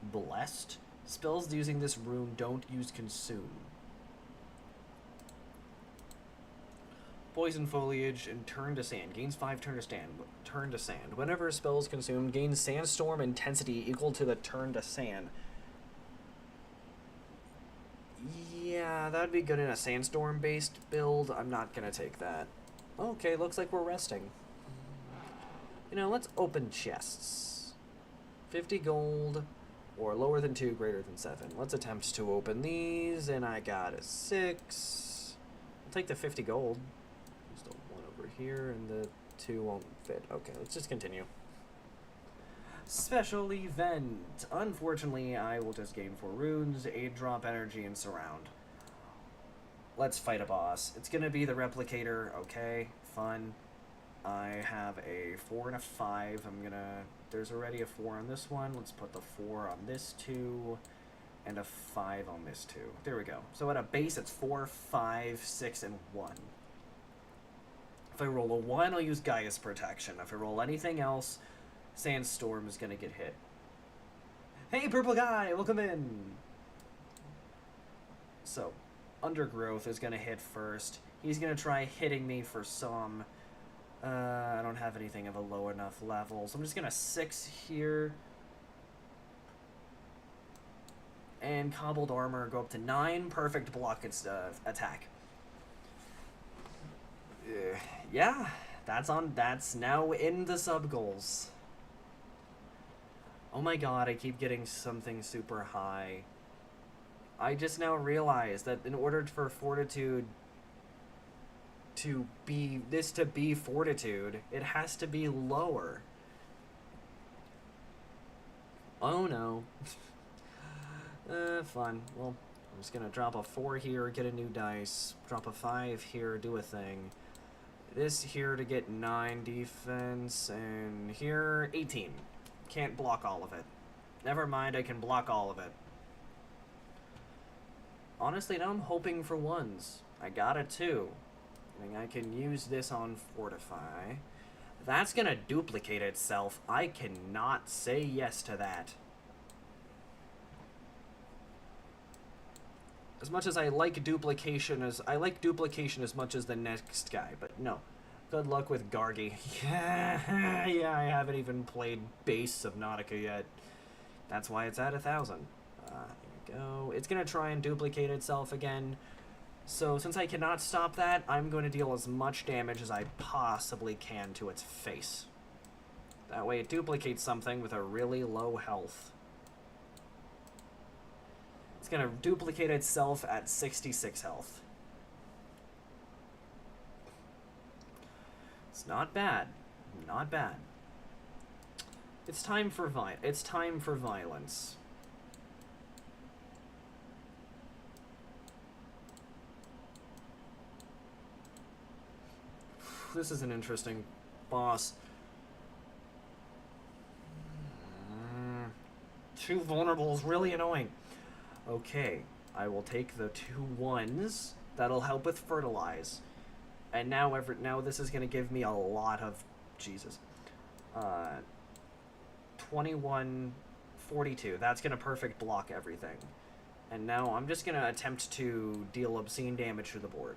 Blessed. Spells using this rune don't use consume. Poison foliage and turn to sand. Gains 5 turn to sand. Whenever a spell is consumed, gains sandstorm intensity equal to the turn to sand. Yeah, that'd be good in a sandstorm based build. I'm not gonna take that. Okay, looks like we're resting. You know, let's open chests. 50 gold, or lower than 2, greater than 7. Let's attempt to open these, and I got a 6. I'll take the 50 gold. There's the 1 over here, and the 2 won't fit. Okay, let's just continue. Special event. Unfortunately, I will just gain 4 runes, 8 drop energy, and surround. Let's fight a boss. It's gonna be the replicator. Okay, fun. I have a 4 and a 5. There's already a 4 on this one. Let's put the 4 on this 2, and a 5 on this 2. There we go. So at a base, it's 4, 5, 6, and 1. If I roll a 1, I'll use Gaia's Protection. If I roll anything else, Sandstorm is going to get hit. Hey, purple guy, welcome in! So, Undergrowth is going to hit first. He's going to try hitting me for some... I don't have anything of a low enough level, so I'm just going to 6 here. And Cobbled Armor, go up to 9. Perfect block its attack. Yeah, that's now in the sub-goals. Oh my god, I keep getting something super high. I just now realized that in order for Fortitude to be Fortitude, it has to be lower. Oh no. Fun. Well, I'm just gonna drop a 4 here, get a new dice. Drop a 5 here, do a thing. This here to get 9 defense, and here, 18. Can't block all of it. Never mind, I can block all of it. Honestly, now I'm hoping for 1s. I got a 2. I think I can use this on Fortify. That's gonna duplicate itself. I cannot say yes to that. As much as I like duplication as much as the next guy, but no. Good luck with Gargi. Yeah, I haven't even played base Subnautica yet. That's why it's at 1,000. There we go. It's gonna try and duplicate itself again. So since I cannot stop that, I'm going to deal as much damage as I possibly can to its face. That way it duplicates something with a really low health. It's going to duplicate itself at 66 health. It's not bad. Not bad. It's time for violence. This is an interesting boss. 2 vulnerable is really annoying. Okay, I will take the 2 1s. That'll help with fertilize. And now this is going to give me a lot of... Jesus. 21, 42. That's going to perfect block everything. And now I'm just going to attempt to deal obscene damage to the board.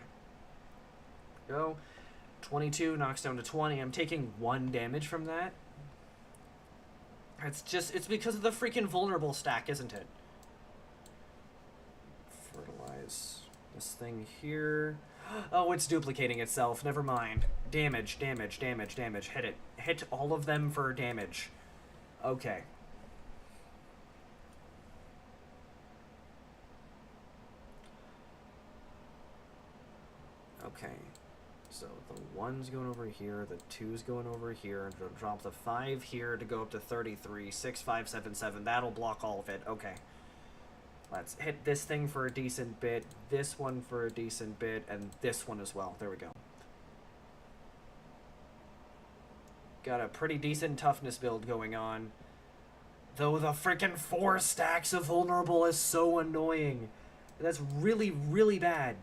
Go. 22 knocks down to 20. I'm taking 1 damage from that. It's because of the freaking vulnerable stack, isn't it? Fertilize this thing here. Oh, it's duplicating itself. Never mind. Damage, damage, damage, damage. Hit it. Hit all of them for damage. Okay. Okay. So the 1's going over here, the 2's going over here, and drop the 5 here to go up to 33, 6, 5, 7, 7. That'll block all of it. Okay. Let's hit this thing for a decent bit, this one for a decent bit, and this one as well. There we go. Got a pretty decent toughness build going on. Though the freaking 4 stacks of vulnerable is so annoying. That's really, really bad.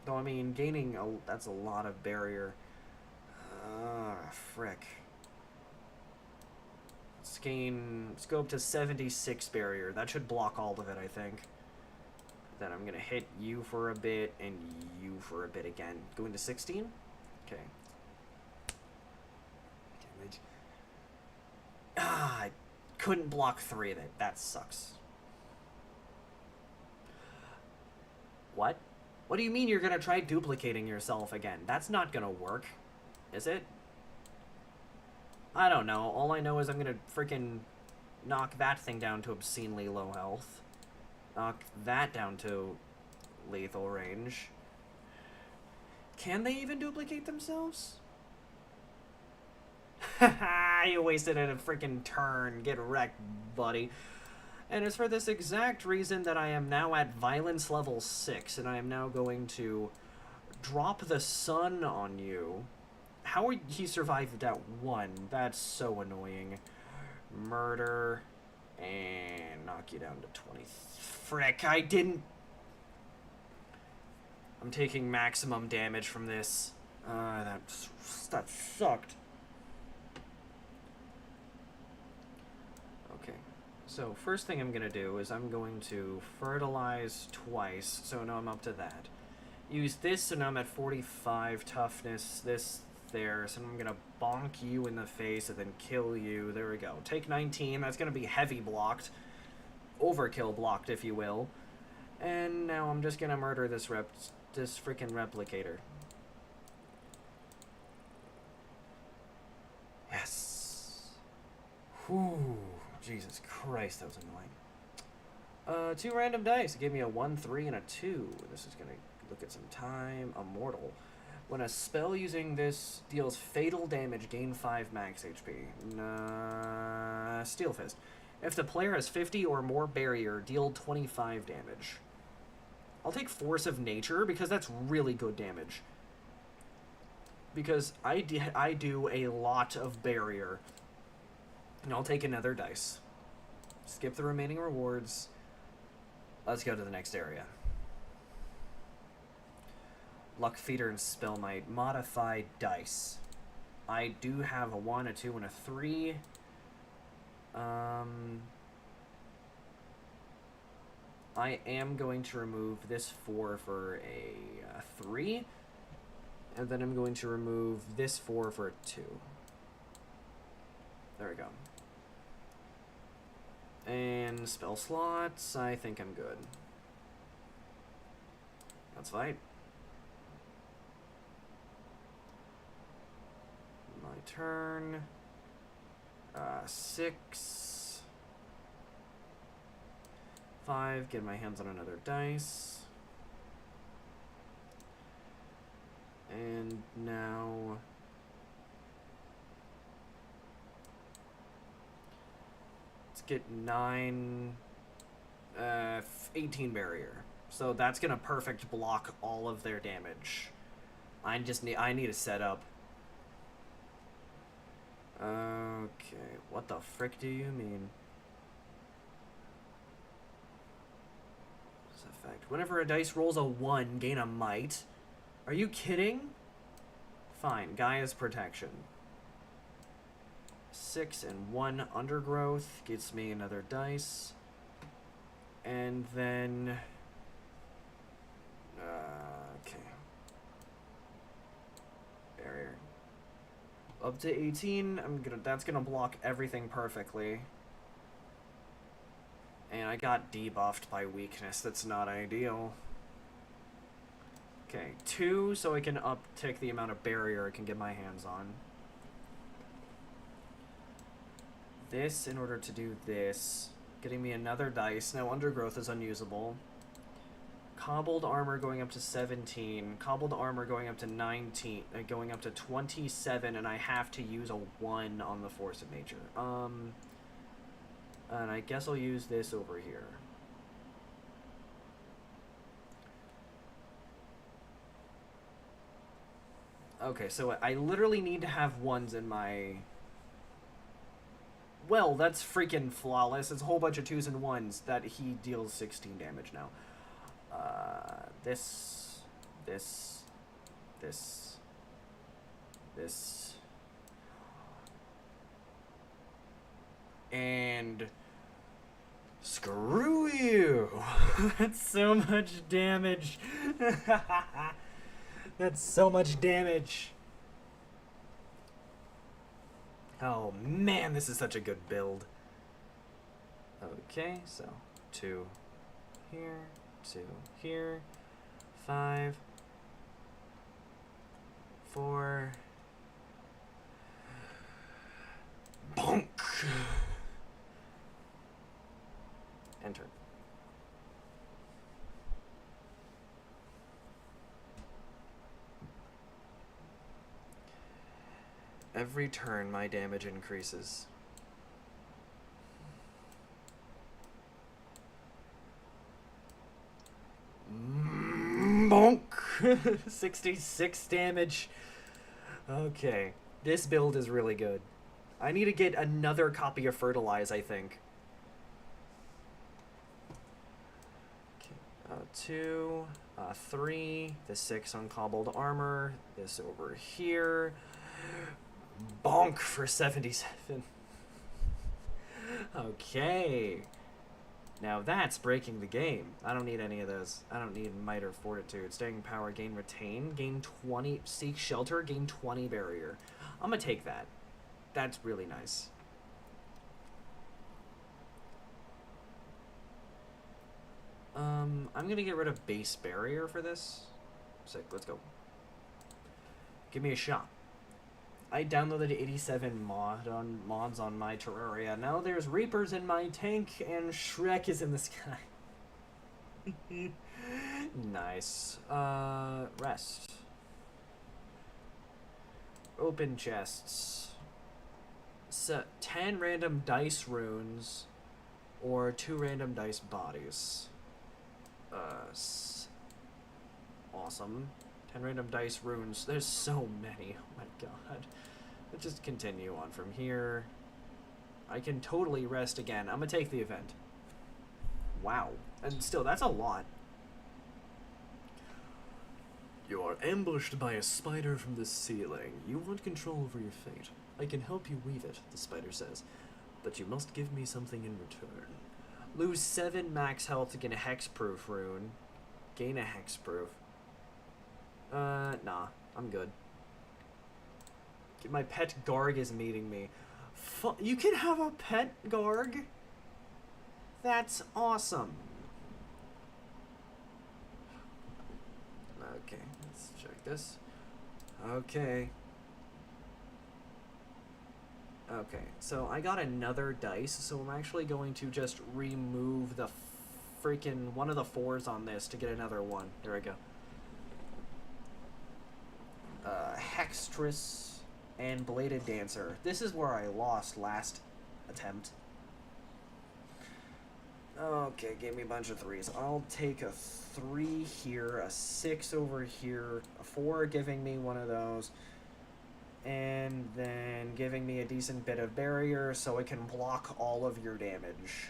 Though, I mean, gaining that's a lot of barrier. Frick. Let's go up to 76 barrier. That should block all of it, I think. Then I'm gonna hit you for a bit and you for a bit again. Going to 16? Okay. Damage. I couldn't block 3 of it. That sucks. What? What do you mean you're gonna try duplicating yourself again? That's not gonna work. Is it? I don't know. All I know is I'm gonna freaking knock that thing down to obscenely low health. Knock that down to lethal range. Can they even duplicate themselves? Haha, you wasted a freaking turn. Get wrecked, buddy. And it's for this exact reason that I am now at violence level 6, and I am now going to drop the sun on you. How he survived at 1? That's so annoying. Murder, and knock you down to 20. Frick, I didn't... I'm taking maximum damage from this. That sucked. Okay. So, first thing I'm going to do is I'm going to fertilize twice, so now I'm up to that. Use this, so now I'm at 45 toughness, this there, so I'm going to bonk you in the face and then kill you. There we go. Take 19, that's going to be heavy blocked. Overkill blocked, if you will. And now I'm just going to murder this freaking replicator. Yes. Whew. Jesus Christ, that was annoying. 2 random dice. It gave me a 1, 3, and a 2. This is going to look at some time. Immortal. When a spell using this deals fatal damage, gain 5 max HP. Steel Fist. If the player has 50 or more barrier, deal 25 damage. I'll take Force of Nature, because that's really good damage. Because I do a lot of barrier. And I'll take another dice. Skip the remaining rewards. Let's go to the next area. Luck Feeder and Spellmite. Modified dice. I do have a 1, a 2, and a 3. I am going to remove this 4 for a 3. And then I'm going to remove this 4 for a 2. There we go. And spell slots, I think I'm good. Let's fight. My turn. 6. 5, get my hands on another dice. And now... let's get 18 barrier. So that's gonna perfect block all of their damage. I need a setup. Okay, what the frick do you mean? This effect. Whenever a dice rolls a 1, gain a might. Are you kidding? Fine, Gaia's protection. 6 and 1 undergrowth gets me another dice. And then... okay. Barrier. Up to 18, that's gonna block everything perfectly. And I got debuffed by weakness, that's not ideal. Okay, 2, so I can uptick the amount of barrier I can get my hands on. this in order to do this. Getting me another dice. Now Undergrowth is unusable. Cobbled armor going up to 17. Cobbled armor going up to 19. Going up to 27, and I have to use a 1 on the Force of Nature. And I guess I'll use this over here. Okay, so I literally need to have 1s in my... Well, that's freaking flawless. It's a whole bunch of 2s and 1s that he deals 16 damage now. This, and screw you. That's so much damage. That's so much damage. Oh man, this is such a good build. Okay, so 2 here, 2 here, 5, 4, bonk. Enter. Every turn, my damage increases. Bonk! 66 damage. Okay. This build is really good. I need to get another copy of Fertilize, I think. Okay. 2, 3, the 6 on Cobbled Armor, this over here. Bonk for 77. Okay. Now that's breaking the game. I don't need any of those. I don't need Might or Fortitude. Staying Power, gain Retain, gain 20, Seek Shelter, gain 20 Barrier. I'm gonna take that. That's really nice. I'm gonna get rid of Base Barrier for this. Sick, let's go. Give me a shot. I downloaded 87 mods on my Terraria. Now there's Reapers in my tank, and Shrek is in the sky. Nice. Rest. Open chests. So, 10 random dice runes, or 2 random dice bodies. Awesome. 10 random dice runes. There's so many. Oh my god. Let's just continue on from here. I can totally rest again. I'm gonna take the event. Wow. And still, that's a lot. You are ambushed by a spider from the ceiling. You want control over your fate. I can help you weave it, the spider says. But you must give me something in return. Lose 7 max health to get a hexproof rune. Gain a hexproof. Nah, I'm good. My pet Garg is meeting me. You can have a pet Garg? That's awesome. Okay, let's check this. Okay. Okay, so I got another dice, so I'm actually going to just remove the freaking one of the 4s on this to get another 1. There we go. Hextress and Bladed Dancer. This is where I lost last attempt. Okay, gave me a bunch of 3s. I'll take a 3 here, a 6 over here, a 4 giving me one of those, and then giving me a decent bit of barrier so it can block all of your damage.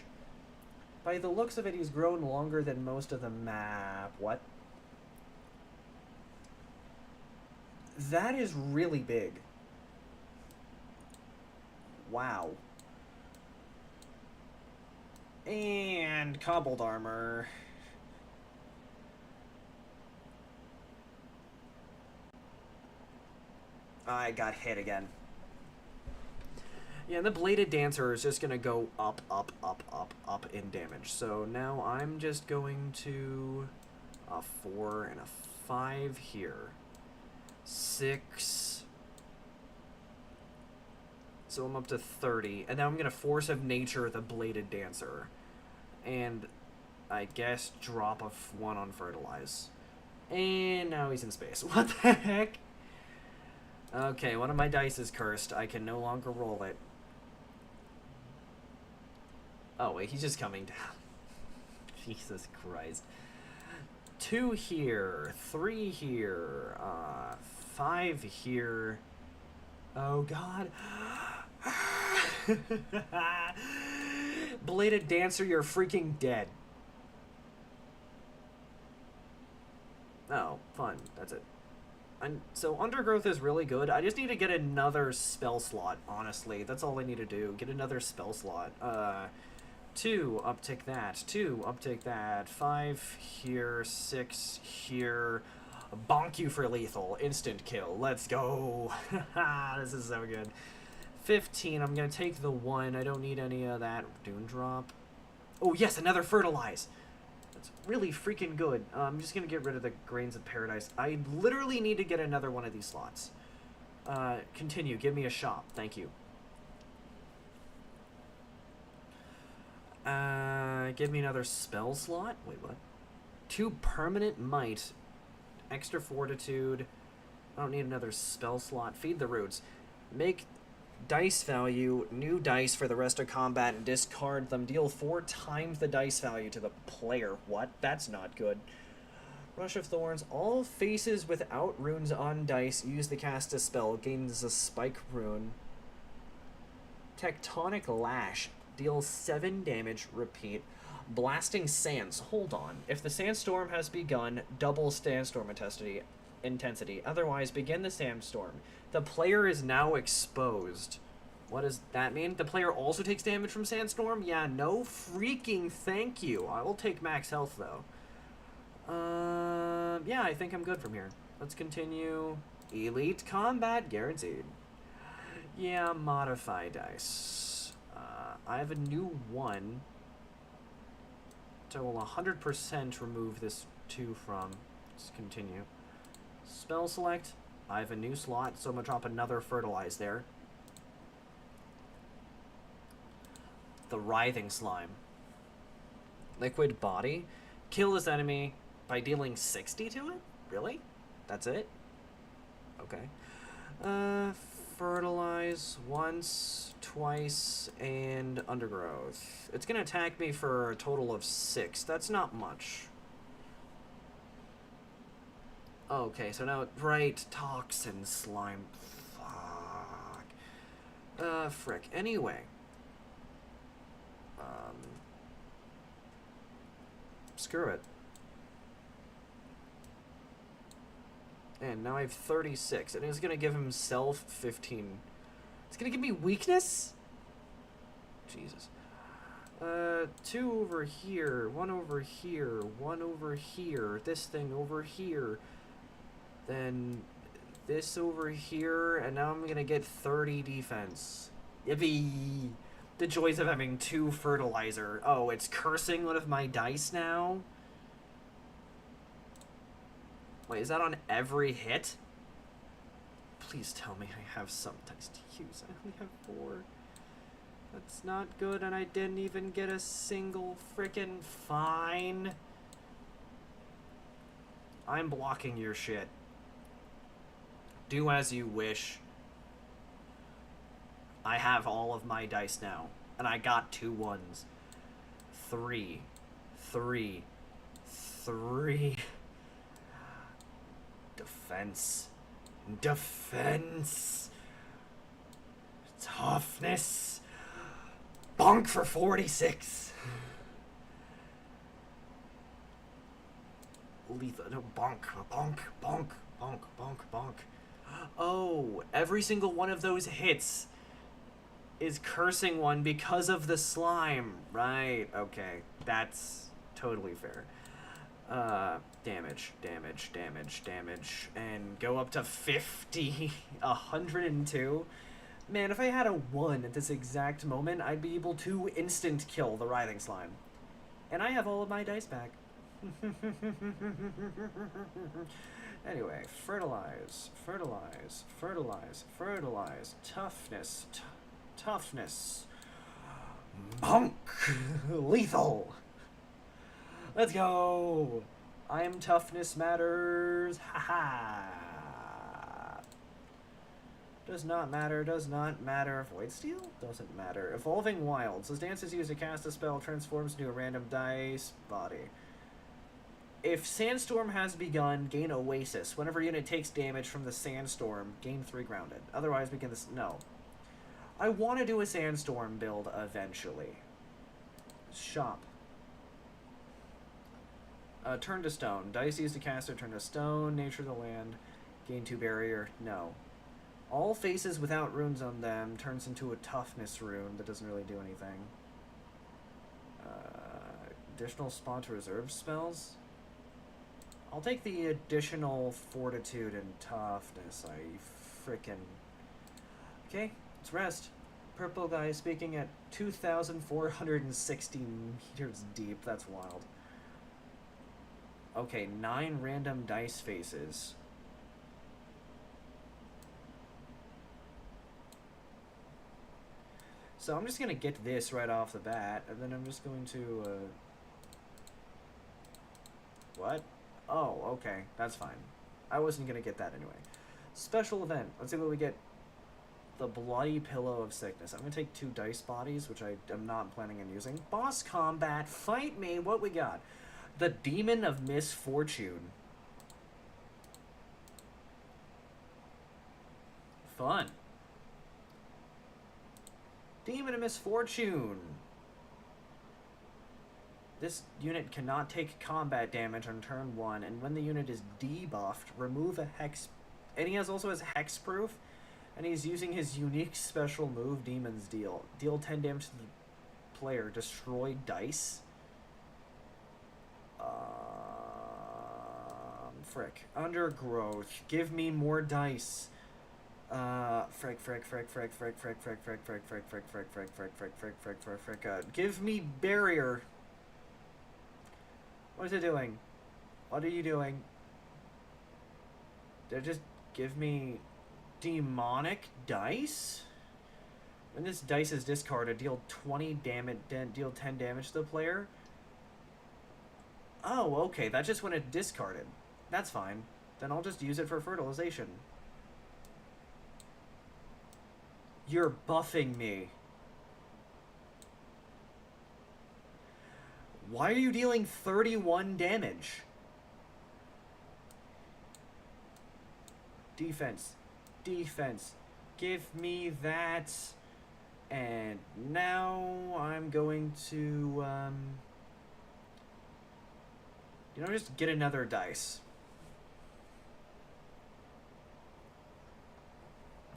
By the looks of it, he's grown longer than most of the map. What? That is really big. Wow. And Cobbled Armor. I got hit again. Yeah, the Bladed Dancer is just going to go up, up, up, up, up in damage. So now I'm just going to a 4 and a 5 here. 6. So I'm up to 30. And now I'm going to Force of Nature the Bladed Dancer. And I guess drop a 1 on Fertilize. And now he's in space. What the heck? Okay, one of my dice is cursed. I can no longer roll it. Oh, wait, he's just coming down. Jesus Christ. 2 here. 3 here. 5 here. Oh, God. Bladed Dancer, you're freaking dead. Oh, fun. That's it. So Undergrowth is really good. I just need to get another spell slot, honestly. That's all I need to do. Get another spell slot. 2, uptick that. 2, uptick that. 5 here. 6 here. Bonk you for lethal. Instant kill. Let's go. This is so good. 15. I'm going to take the 1. I don't need any of that. Dune drop. Oh, yes, another Fertilize. That's really freaking good. I'm just going to get rid of the Grains of Paradise. I literally need to get another one of these slots. Continue. Give me a shop. Thank you. Give me another spell slot. Wait, what? 2 permanent might. Extra fortitude. I don't need another spell slot. Feed the roots. Make dice value new dice for the rest of combat and discard them. Deal 4 times the dice value to the player. What? That's not good. Rush of Thorns. All faces without runes on dice use the cast a spell. Gains a spike rune. Tectonic Lash. Deals 7 damage. Repeat. Blasting Sands. Hold on. If the sandstorm has begun, double sandstorm intensity. Otherwise, begin the sandstorm. The player is now exposed. What does that mean? The player also takes damage from sandstorm? Yeah, no freaking thank you. I will take max health, though. Yeah, I think I'm good from here. Let's continue. Elite combat guaranteed. Yeah, modify dice. I have a new 1. So we'll 100% remove this 2 from. Let's continue. Spell select. I have a new slot, so I'm going to drop another Fertilize there. The Writhing Slime. Liquid Body. Kill this enemy by dealing 60 to it? Really? That's it? Okay. Fertilize once, twice, and Undergrowth. It's going to attack me for a total of 6. That's not much. Okay, so now, right, Toxin Slime. Fuck. Frick. Anyway. Screw it. And now I have 36, and it's going to give himself 15. It's going to give me weakness? Jesus. 2 over here, 1 over here, 1 over here, this thing over here, then this over here, and now I'm going to get 30 defense. Yippee! The joys of having 2 fertilizer. Oh, it's cursing one of my dice now? Wait, is that on every hit? Please tell me I have some dice to use. I only have 4. That's not good, and I didn't even get a single frickin' fine. I'm blocking your shit. Do as you wish. I have all of my dice now, and I got 2 1s. 3. 3. 3. Defense. Defense. Toughness. Bonk for 46. Lethal. No, bonk. Bonk. Bonk. Bonk. Bonk. Bonk. Oh, every single one of those hits is cursing one because of the slime. Right. Okay. That's totally fair. Damage, damage, damage, damage, and go up to 50, 102. Man, if I had a 1 at this exact moment, I'd be able to instant kill the Writhing Slime. And I have all of my dice back. Anyway, fertilize, fertilize, fertilize, fertilize, toughness. Toughness. Monk! Lethal! Let's go! I'm toughness matters. Haha! Does not matter, does not matter. Void Steel? Doesn't matter. Evolving Wilds. This dance is used to cast a spell, transforms into a random dice body. If Sandstorm has begun, gain Oasis. Whenever unit takes damage from the Sandstorm, gain 3 grounded. Otherwise, begin this. No. I want to do a Sandstorm build eventually. Shop. Turn to stone. Dice used to cast it, turn to stone. Nature of the land. Gain 2 barrier. No. All faces without runes on them turns into a toughness rune that doesn't really do anything. Additional spawn to reserve spells. I'll take the additional fortitude and toughness. I frickin'. Okay, let's rest. Purple guy speaking at 2,460 meters deep. That's wild. Okay, 9 random dice faces. So I'm just going to get this right off the bat, and then I'm just going to, What? Oh, okay. That's fine. I wasn't going to get that anyway. Special event. Let's see what we get. The Bloody Pillow of Sickness. I'm going to take 2 dice bodies, which I am not planning on using. Boss combat. Fight me. What we got? The Demon of Misfortune. Fun. Demon of Misfortune. This unit cannot take combat damage on turn 1, and when the unit is debuffed, remove a hex. And he also has hexproof, and he's using his unique special move, Demon's Deal. Deal 10 damage to the player. Destroy dice. Frick. Undergrowth. Give me more dice. Give me barrier. What is it doing? What are you doing? Did it just give me demonic dice? When this dice is discarded, deal 20 damage, deal 10 damage to the player. Oh, okay, that's just when it's discarded. That's fine. Then I'll just use it for fertilization. You're buffing me. Why are you dealing 31 damage? Defense. Defense. Give me that. And now I'm going to, just get another dice.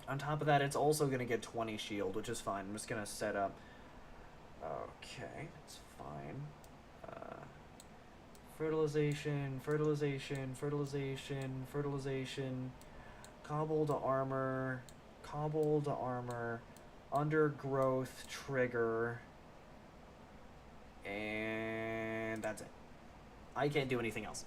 On top of that, it's also going to get 20 shield, which is fine. I'm just going to set up... Okay, that's fine. Fertilization, fertilization, fertilization, fertilization. Cobble to armor. Cobble to armor. Undergrowth trigger. And that's it. I can't do anything else.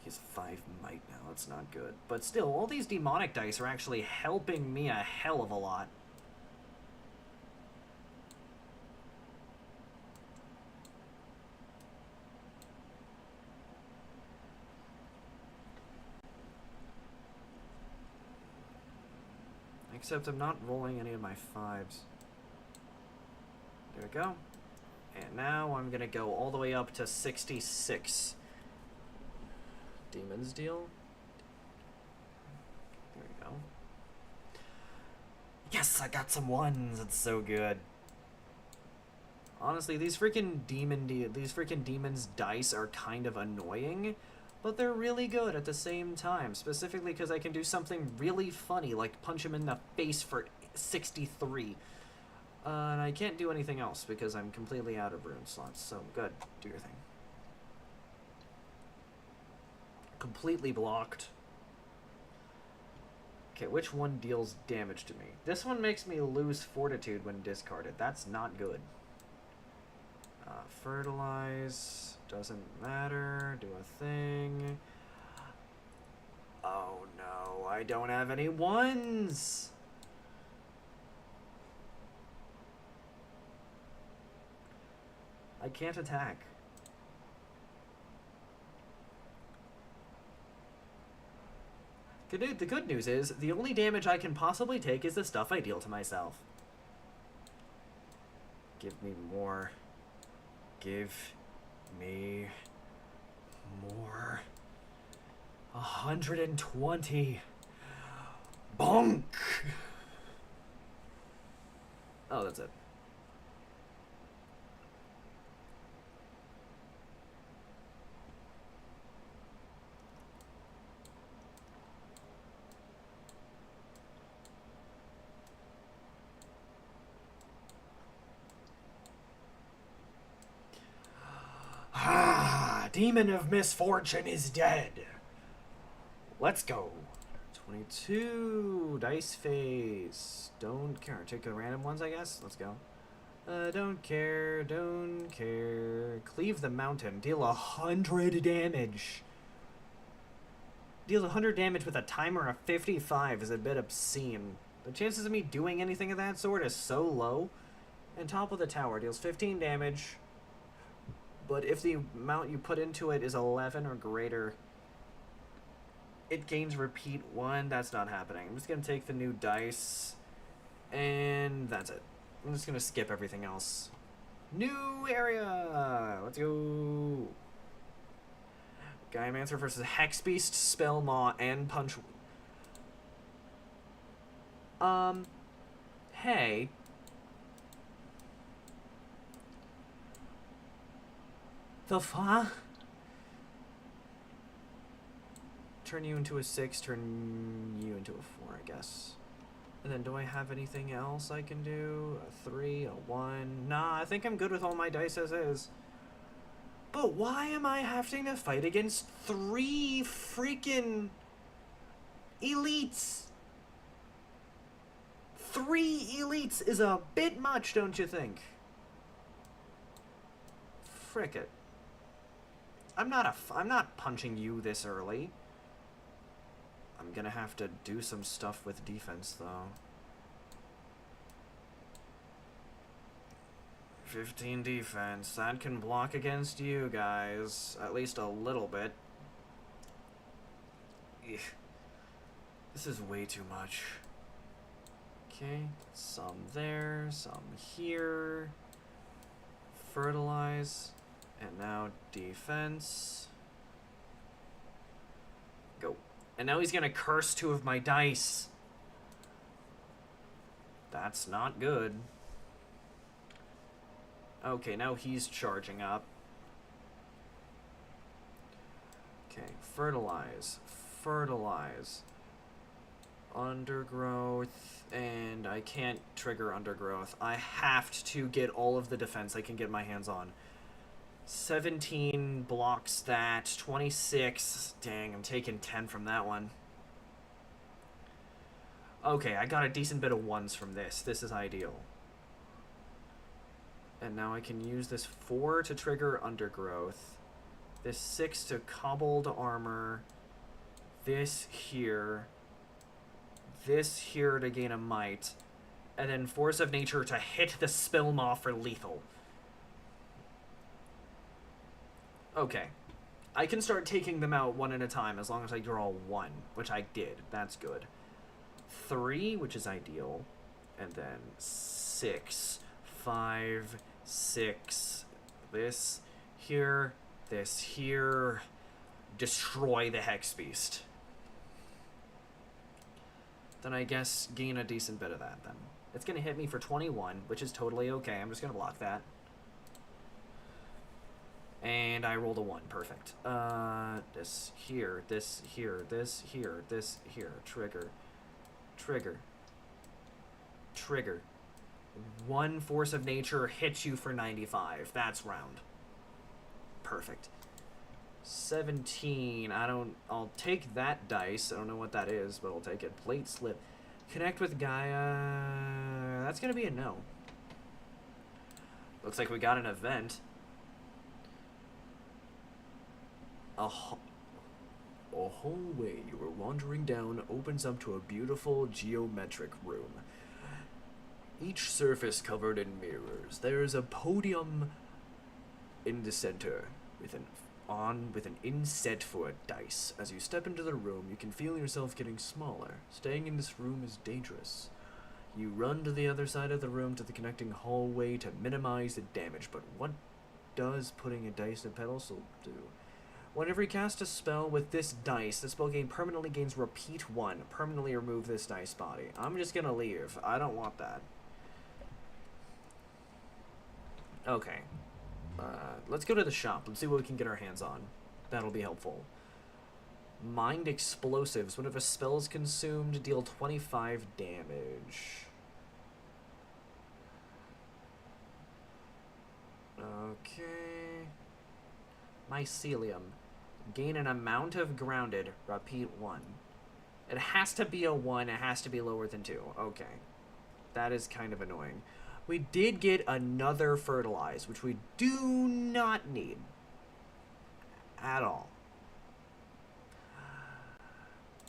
He has 5 might now, that's not good. But still, all these demonic dice are actually helping me a hell of a lot. Except I'm not rolling any of my 5s. There we go. And now I'm gonna go all the way up to 66. Demon's Deal. There we go. Yes, I got some 1s. It's so good. Honestly, these freaking demons dice are kind of annoying, but they're really good at the same time. Specifically because I can do something really funny, like punch him in the face for 63. And I can't do anything else because I'm completely out of rune slots. So good, do your thing. Completely blocked. Okay, which one deals damage to me? This one makes me lose fortitude when discarded. That's not good. Fertilize. Doesn't matter. Do a thing. Oh no, I don't have any ones. I can't attack. The good news is, the only damage I can possibly take is the stuff I deal to myself. Give me more. Give me more. 120. Bonk! Oh, that's it. Ah, Demon of Misfortune is dead. Let's go. 22. Dice face. Don't care. Take the random ones, I guess. Let's go. Don't care. Don't care. Cleave the mountain. Deal 100 damage. Deals 100 damage with a timer of 55 is a bit obscene. The chances of me doing anything of that sort is so low. And top of the tower deals 15 damage. But if the amount you put into it is 11 or greater, it gains repeat 1. That's not happening. I'm just going to take the new dice, and that's it. I'm just going to skip everything else. New area! Let's go! Gaiamancer versus Hexbeast, Spellmaw, and Punch. Hey. The fuck? Turn you into a 6, turn you into a 4, I guess. And then do I have anything else I can do? A 3, a 1. Nah, I think I'm good with all my dice as is. But why am I having to fight against 3 freaking elites? 3 elites is a bit much, don't you think? Frick it. I'm not punching you this early. I'm gonna have to do some stuff with defense, though. 15 defense. That can block against you guys. At least a little bit. Ugh. This is way too much. Okay. Some there. Some here. Fertilize. And now defense. Go. And now he's gonna curse 2 of my dice. That's not good. Okay, now he's charging up. Okay, fertilize. Fertilize. Undergrowth. And I can't trigger undergrowth. I have to get all of the defense I can get my hands on. 17 blocks that. 26. Dang, I'm taking 10 from that one. Okay, I got a decent bit of 1s from this. This is ideal. And now I can use this 4 to trigger undergrowth. This 6 to cobbled armor. This here. This here to gain a might. And then Force of Nature to hit the Spellmaw for lethal. Okay. I can start taking them out one at a time as long as I draw 1, which I did. That's good. 3, which is ideal. And then 6, 5, 6. This here. This here. Destroy the Hex Beast. Then I guess gain a decent bit of that then. It's going to hit me for 21, which is totally okay. I'm just going to block that. And I rolled a 1. Perfect. This here, this here, this here, this here. Trigger. Trigger. Trigger. 1 Force of Nature hits you for 95. That's round. Perfect. 17. I'll take that dice. I don't know what that is, but I'll take it. Plate slip. Connect with Gaia. That's going to be a no. Looks like we got an event. A hallway you are wandering down opens up to a beautiful geometric room. Each surface covered in mirrors. There is a podium in the center with an inset for a dice. As you step into the room, you can feel yourself getting smaller. Staying in this room is dangerous. You run to the other side of the room to the connecting hallway to minimize the damage, but what does putting a dice in a pedestal do? Whenever you cast a spell with this dice, the spell permanently gains repeat 1. Permanently remove this dice body. I'm just gonna leave. I don't want that. Okay. Let's go to the shop. Let's see what we can get our hands on. That'll be helpful. Mind explosives. Whenever a spell is consumed, deal 25 damage. Okay. Mycelium. Gain an amount of grounded. Repeat 1. It has to be a 1. It has to be lower than 2. Okay. That is kind of annoying. We did get another fertilize, which we do not need. At all.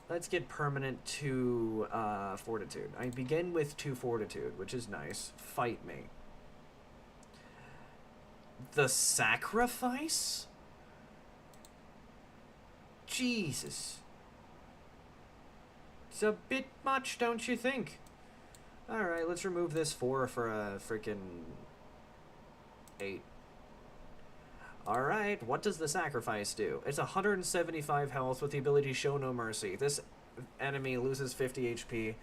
Let's get permanent 2 fortitude. I begin with 2 fortitude, which is nice. Fight me. The sacrifice? Jesus. It's a bit much, don't you think? Alright, let's remove this 4 for a freaking 8. Alright, what does the sacrifice do? It's 175 health with the ability to show no mercy. This enemy loses 50 HP.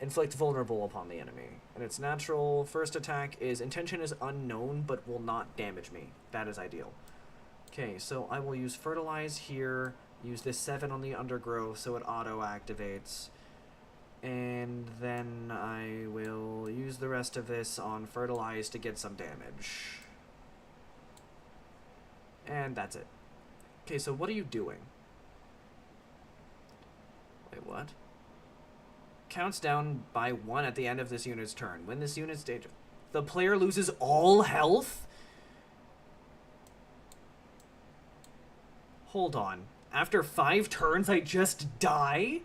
Inflict vulnerable upon the enemy. And its natural first attack is intention is unknown, but will not damage me. That is ideal. Okay, so I will use fertilize here. Use this 7 on the undergrowth so it auto-activates. And then I will use the rest of this on fertilize to get some damage. And that's it. Okay, so what are you doing? Wait, what? Counts down by 1 at the end of this unit's turn. When this unit's stage, the player loses all health? Hold on. After 5 turns, I just die?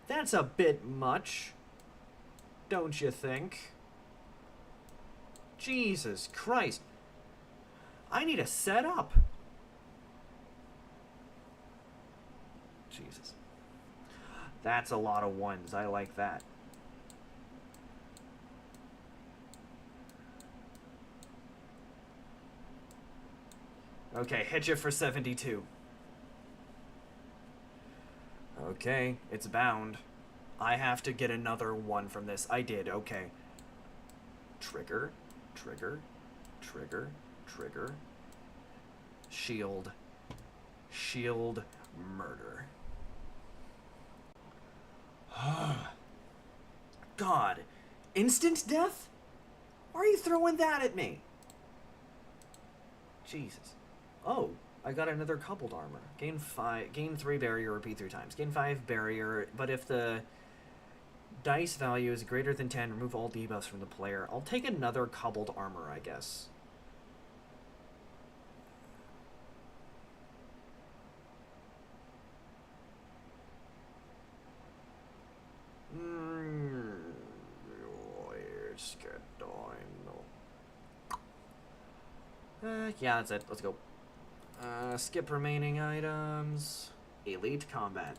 That's a bit much. Don't you think? Jesus Christ. I need a setup. Jesus. That's a lot of 1s. I like that. Okay, hit you for 72. Okay, it's bound. I have to get another 1 from this. I did, okay. Trigger, trigger, trigger, trigger. Shield. Shield, murder. God. Instant death? Why are you throwing that at me? Jesus. Oh, I got another coupled armor. Gain 3 barrier, repeat 3 times. Gain 5 barrier, but if the dice value is greater than 10, remove all debuffs from the player. I'll take another coupled armor, I guess. Yeah, that's it. Let's go. Skip remaining items. Elite combat.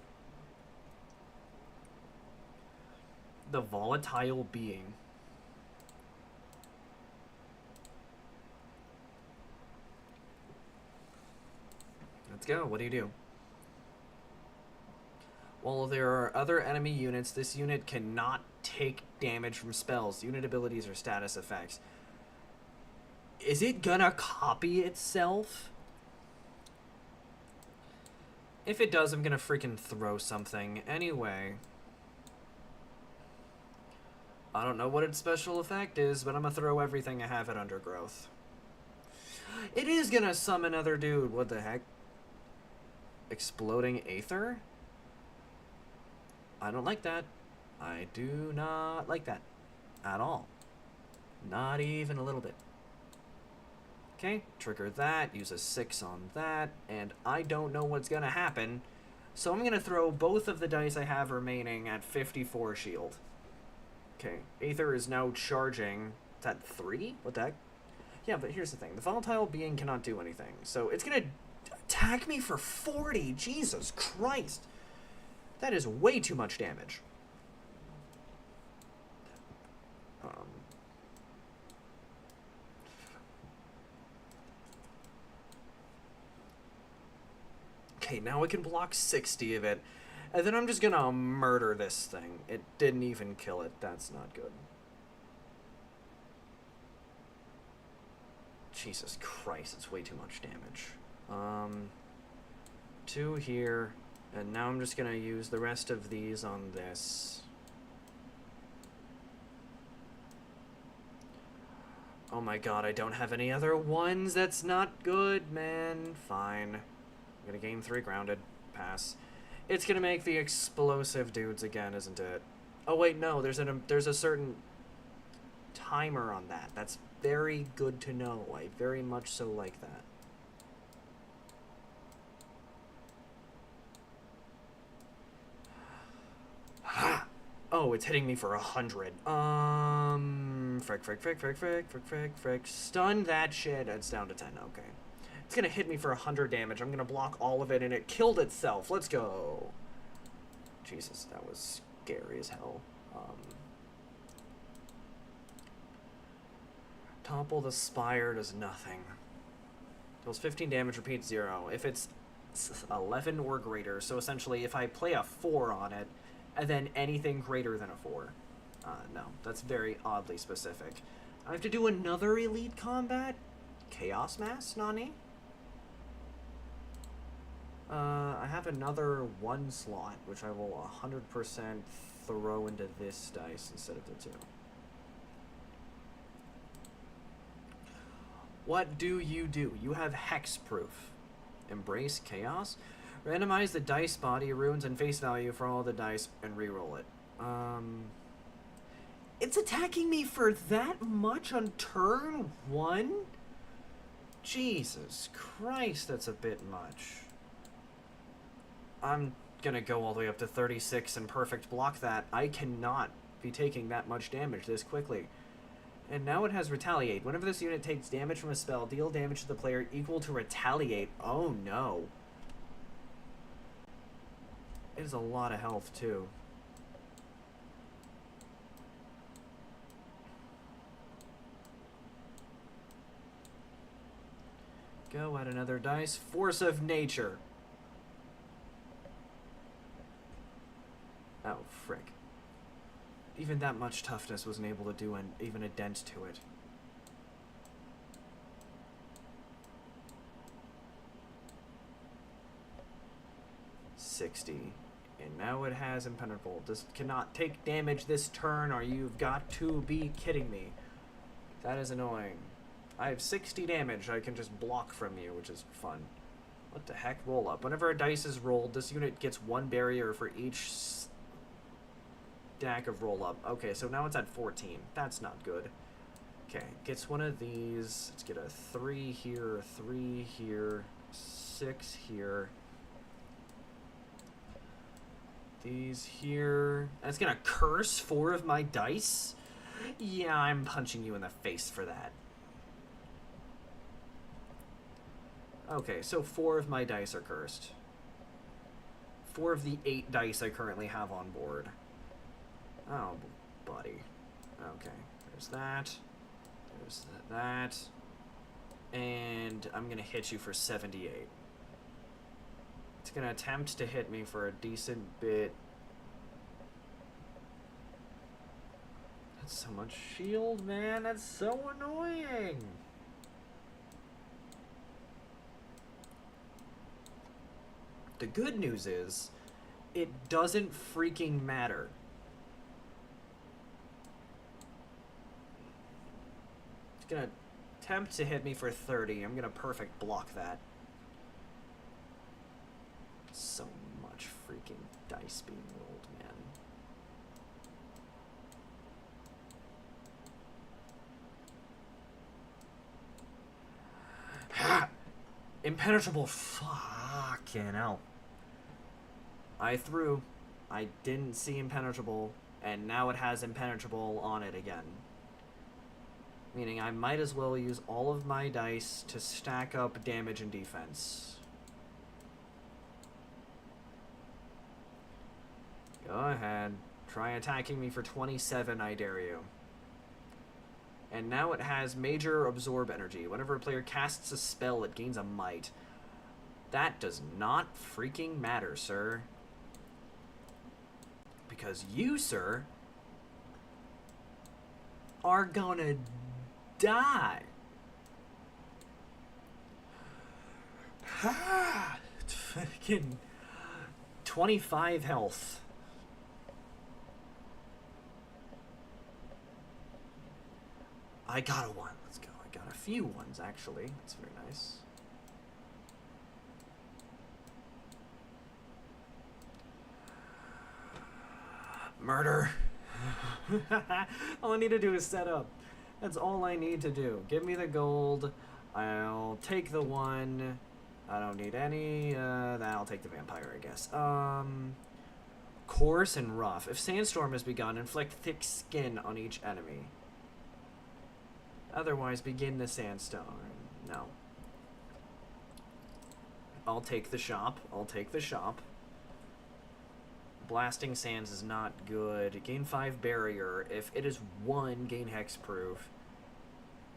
The volatile being. Let's go. What do you do? While there are other enemy units, this unit cannot take damage from spells, unit abilities, or status effects. Is it gonna copy itself? If it does, I'm gonna freaking throw something. Anyway. I don't know what its special effect is, but I'm gonna throw everything I have at Undergrowth. It is gonna summon another dude. What the heck? Exploding Aether? I don't like that. I do not like that. At all. Not even a little bit. Okay, trigger that, use a 6 on that, and I don't know what's gonna happen, so I'm gonna throw both of the dice I have remaining at 54 shield. Okay, Aether is now charging. Is that 3? What the heck? Yeah, but here's the thing. The volatile being cannot do anything, so it's gonna attack me for 40! Jesus Christ! That is way too much damage. Okay, now I can block 60 of it, and then I'm just gonna murder this thing. It didn't even kill it. That's not good. Jesus Christ, it's way too much damage. 2 here, and now I'm just gonna use the rest of these on this. Oh my god, I don't have any other ones. That's not good, man. Fine. I'm gonna gain 3 grounded. Pass. It's gonna make the explosive dudes again, isn't it? Oh wait, no. There's a certain timer on that. That's very good to know. I very much so like that. Oh, it's hitting me for 100. Frick. Stun that shit. It's down to 10. Okay. It's gonna hit me for 100 damage. I'm gonna block all of it, and it killed itself. Let's go. Jesus, that was scary as hell. Topple the Spire does nothing. Deals 15 damage, repeat 0. If it's 11 or greater, so essentially if I play a 4 on it, and then anything greater than a 4. No, that's very oddly specific. I have to do another elite combat? Chaos Mass, Nani? I have another 1 slot, which I will 100% throw into this dice instead of the 2. What do? You have hexproof. Embrace Chaos? Randomize the dice body, runes, and face value for all the dice and reroll it. It's attacking me for that much on turn 1? Jesus Christ, that's a bit much. I'm gonna go all the way up to 36 and perfect block that. I cannot be taking that much damage this quickly. And now it has Retaliate. Whenever this unit takes damage from a spell, deal damage to the player equal to Retaliate. Oh no. It is a lot of health too. Go add another dice. Force of Nature. Oh, frick. Even that much toughness wasn't able to do even a dent to it. $60. And now it has Impenetrable. This cannot take damage this turn, or you've got to be kidding me. That is annoying. I have 60 damage I can just block from you, which is fun. What the heck? Roll up. Whenever a dice is rolled, this unit gets 1 barrier for each stack of roll up. Okay, so now it's at 14. That's not good. Okay, gets one of these. Let's get a 3 here, 3 here, 6 here. These here. And it's gonna curse 4 of my dice? Yeah, I'm punching you in the face for that. Okay, so 4 of my dice are cursed. 4 of the 8 dice I currently have on board. Oh, buddy. Okay, there's that. There's that. And I'm gonna hit you for 78. It's gonna attempt to hit me for a decent bit. That's so much shield, man. That's so annoying. The good news is, it doesn't freaking matter. It's gonna attempt to hit me for 30. I'm gonna perfect block that. So much freaking dice being rolled, man. Impenetrable. Fucking hell. I threw. I didn't see impenetrable, and now it has impenetrable on it again. Meaning I might as well use all of my dice to stack up damage and defense. Go ahead. Try attacking me for 27, I dare you. And now it has major absorb energy. Whenever a player casts a spell, it gains a might. That does not freaking matter, sir. Because you, sir, are gonna die. Fucking 25 health. I got a one. Let's go. I got a few ones, actually. That's very nice. Murder. All I need to do is set up. That's all I need to do. Give me the gold. I'll take the one. I don't need any. I'll take the vampire, I guess. Coarse and rough. If sandstorm has begun, inflict thick skin on each enemy. Otherwise, begin the sandstorm. No. I'll take the shop. I'll take the shop. Blasting Sands is not good. Gain 5 barrier. If it is 1, gain hexproof.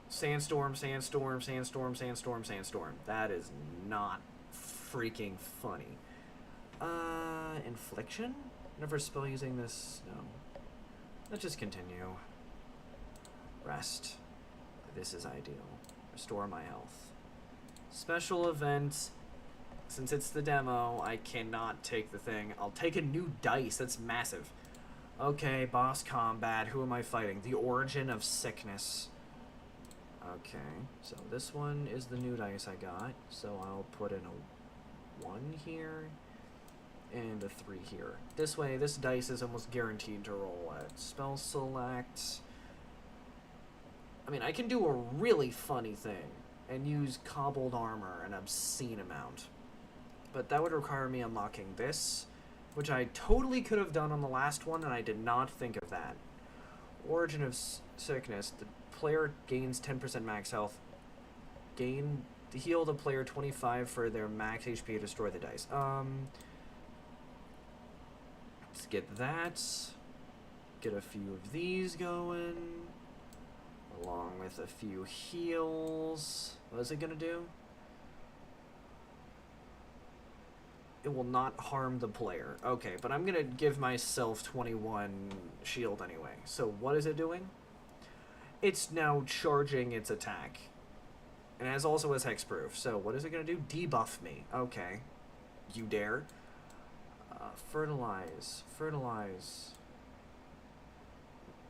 Sandstorm, sandstorm, sandstorm, sandstorm, sandstorm. That is not freaking funny. Infliction? Never spell using this. No. Let's just continue. Rest. This is ideal. Restore my health. Special event. Since it's the demo, I cannot take the thing. I'll take a new dice. That's massive. Okay, boss combat. Who am I fighting? The Origin of Sickness. Okay, so this one is the new dice I got. So I'll put in a 1 here and a 3 here. This way, this dice is almost guaranteed to roll at spell select. I mean, I can do a really funny thing and use cobbled armor an obscene amount. But that would require me unlocking this, which I totally could have done on the last one, and I did not think of that. Origin of Sickness. The player gains 10% max health. Heal the player 25 for their max HP to destroy the dice. Let's get that. Get a few of these going. Along with a few heals. What is it gonna do? It will not harm the player. Okay, but I'm gonna give myself 21 shield anyway. So what is it doing? It's now charging its attack. And it also has hexproof. So what is it gonna do? Debuff me. Okay. You dare? Fertilize. Fertilize.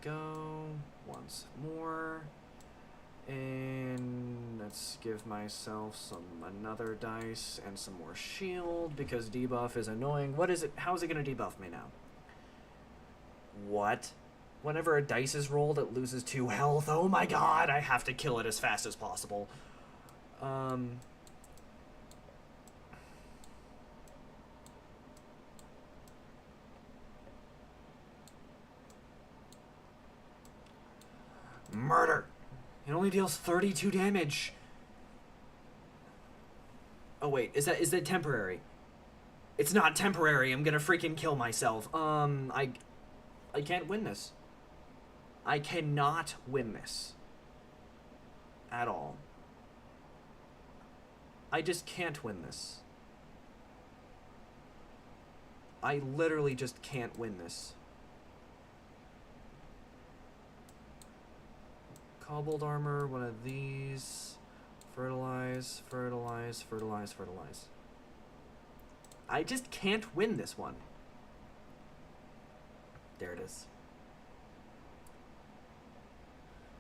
Go. Once more. And let's give myself another dice and some more shield because debuff is annoying. What is it? How is it going to debuff me now? What? Whenever a dice is rolled, it loses 2 health. Oh my god, I have to kill it as fast as possible. Murder! It only deals 32 damage. Oh wait, is that temporary? It's not temporary. I'm gonna freaking kill myself. I can't win this. I cannot win this. At all. I just can't win this. I literally just can't win this. Cobbled armor, one of these. Fertilize, fertilize, fertilize, fertilize. I just can't win this one. There it is.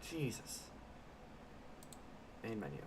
Jesus. Main menu.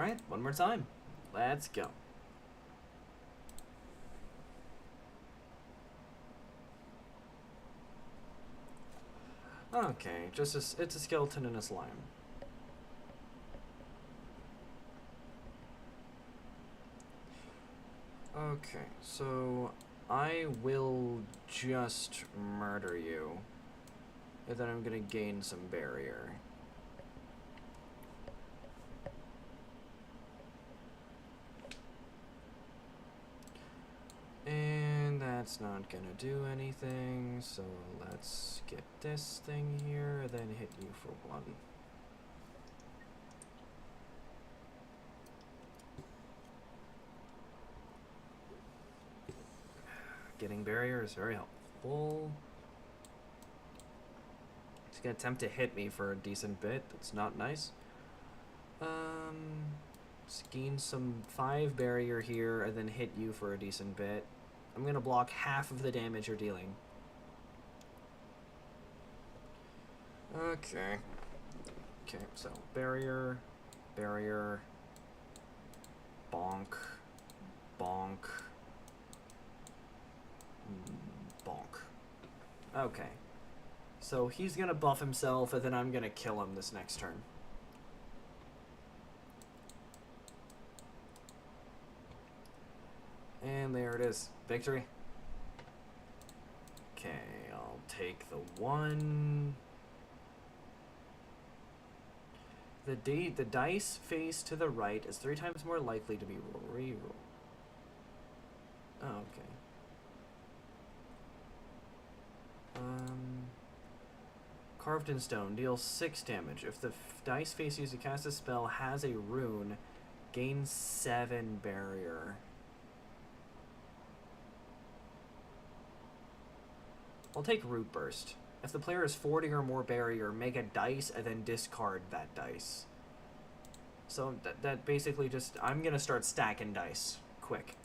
Alright, one more time. Let's go. Okay, it's a skeleton and a slime. Okay, so I will just murder you, and then I'm gonna gain some barrier. And that's not gonna do anything, so let's get this thing here, then hit you for 1. Getting barrier is very helpful. He's gonna attempt to hit me for a decent bit. That's not nice. Let's gain some 5 barrier here, and then hit you for a decent bit. I'm gonna block half of the damage you're dealing. Okay. Okay, so barrier, barrier, bonk, bonk, bonk. Okay. So he's gonna buff himself, and then I'm gonna kill him this next turn. And there it is. Victory. Okay, I'll take the 1. The dice face to the right is 3 times more likely to be reroll. Oh, okay. Carved in stone, deals 6 damage. If the dice face used to cast a spell has a rune, gains 7 barrier. I'll take Root Burst. If the player has 40 or more barrier, make a dice and then discard that dice. So that basically just... I'm gonna start stacking dice. Quick.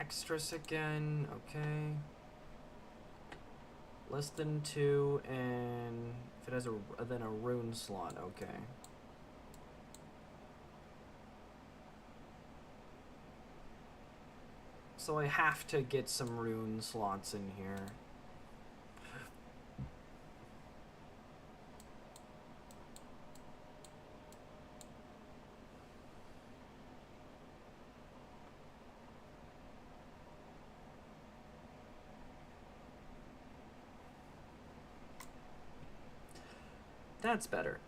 Hextress again. Okay. Less than 2, and if it has then a rune slot. Okay. So I have to get some rune slots in here. That's better.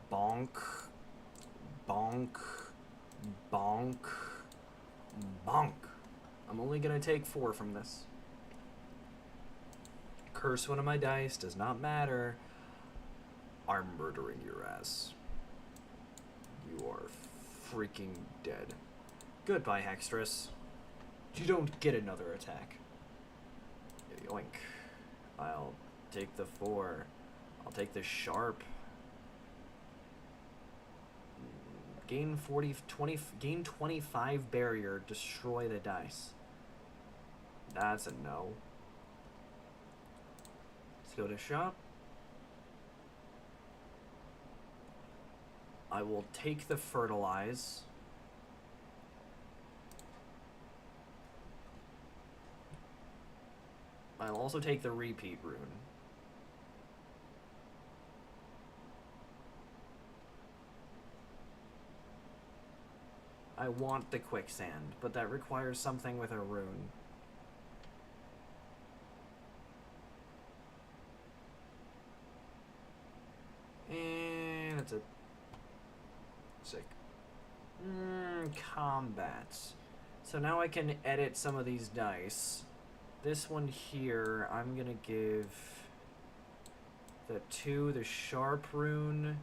Bonk. Bonk. Bonk. Bonk. I'm only gonna take 4 from this. Curse one of my dice, does not matter. I'm murdering your ass. You are freaking dead. Goodbye, Hextress. You don't get another attack. Yoink. I'll take the 4. I'll take the sharp. Gain 25 barrier, destroy the dice. That's a no. Let's go to shop. I will take the fertilize. I'll also take the repeat rune. I want the quicksand, but that requires something with a rune. And that's it. Sick. Combats. So now I can edit some of these dice. This one here, I'm gonna give the 2 the sharp rune.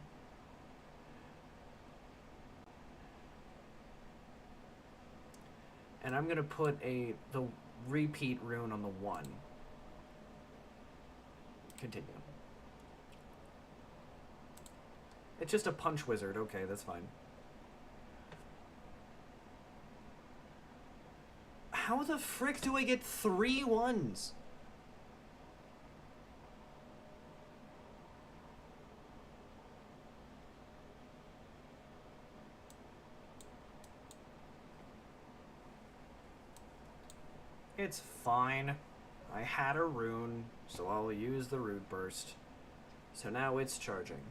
And I'm gonna put the repeat rune on the 1. Continue. It's just a punch wizard. Okay, that's fine. How the frick do I get 3 1s? It's fine. I had a rune, so I'll use the root burst. So now it's charging.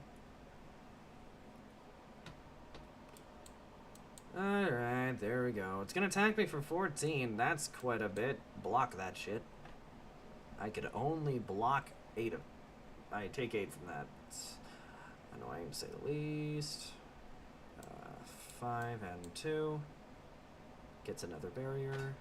Alright, there we go. It's gonna attack me for 14. That's quite a bit. Block that shit. I could only block 8 of... I take 8 from that. It's annoying to say the least. 5 and 2. Gets another barrier.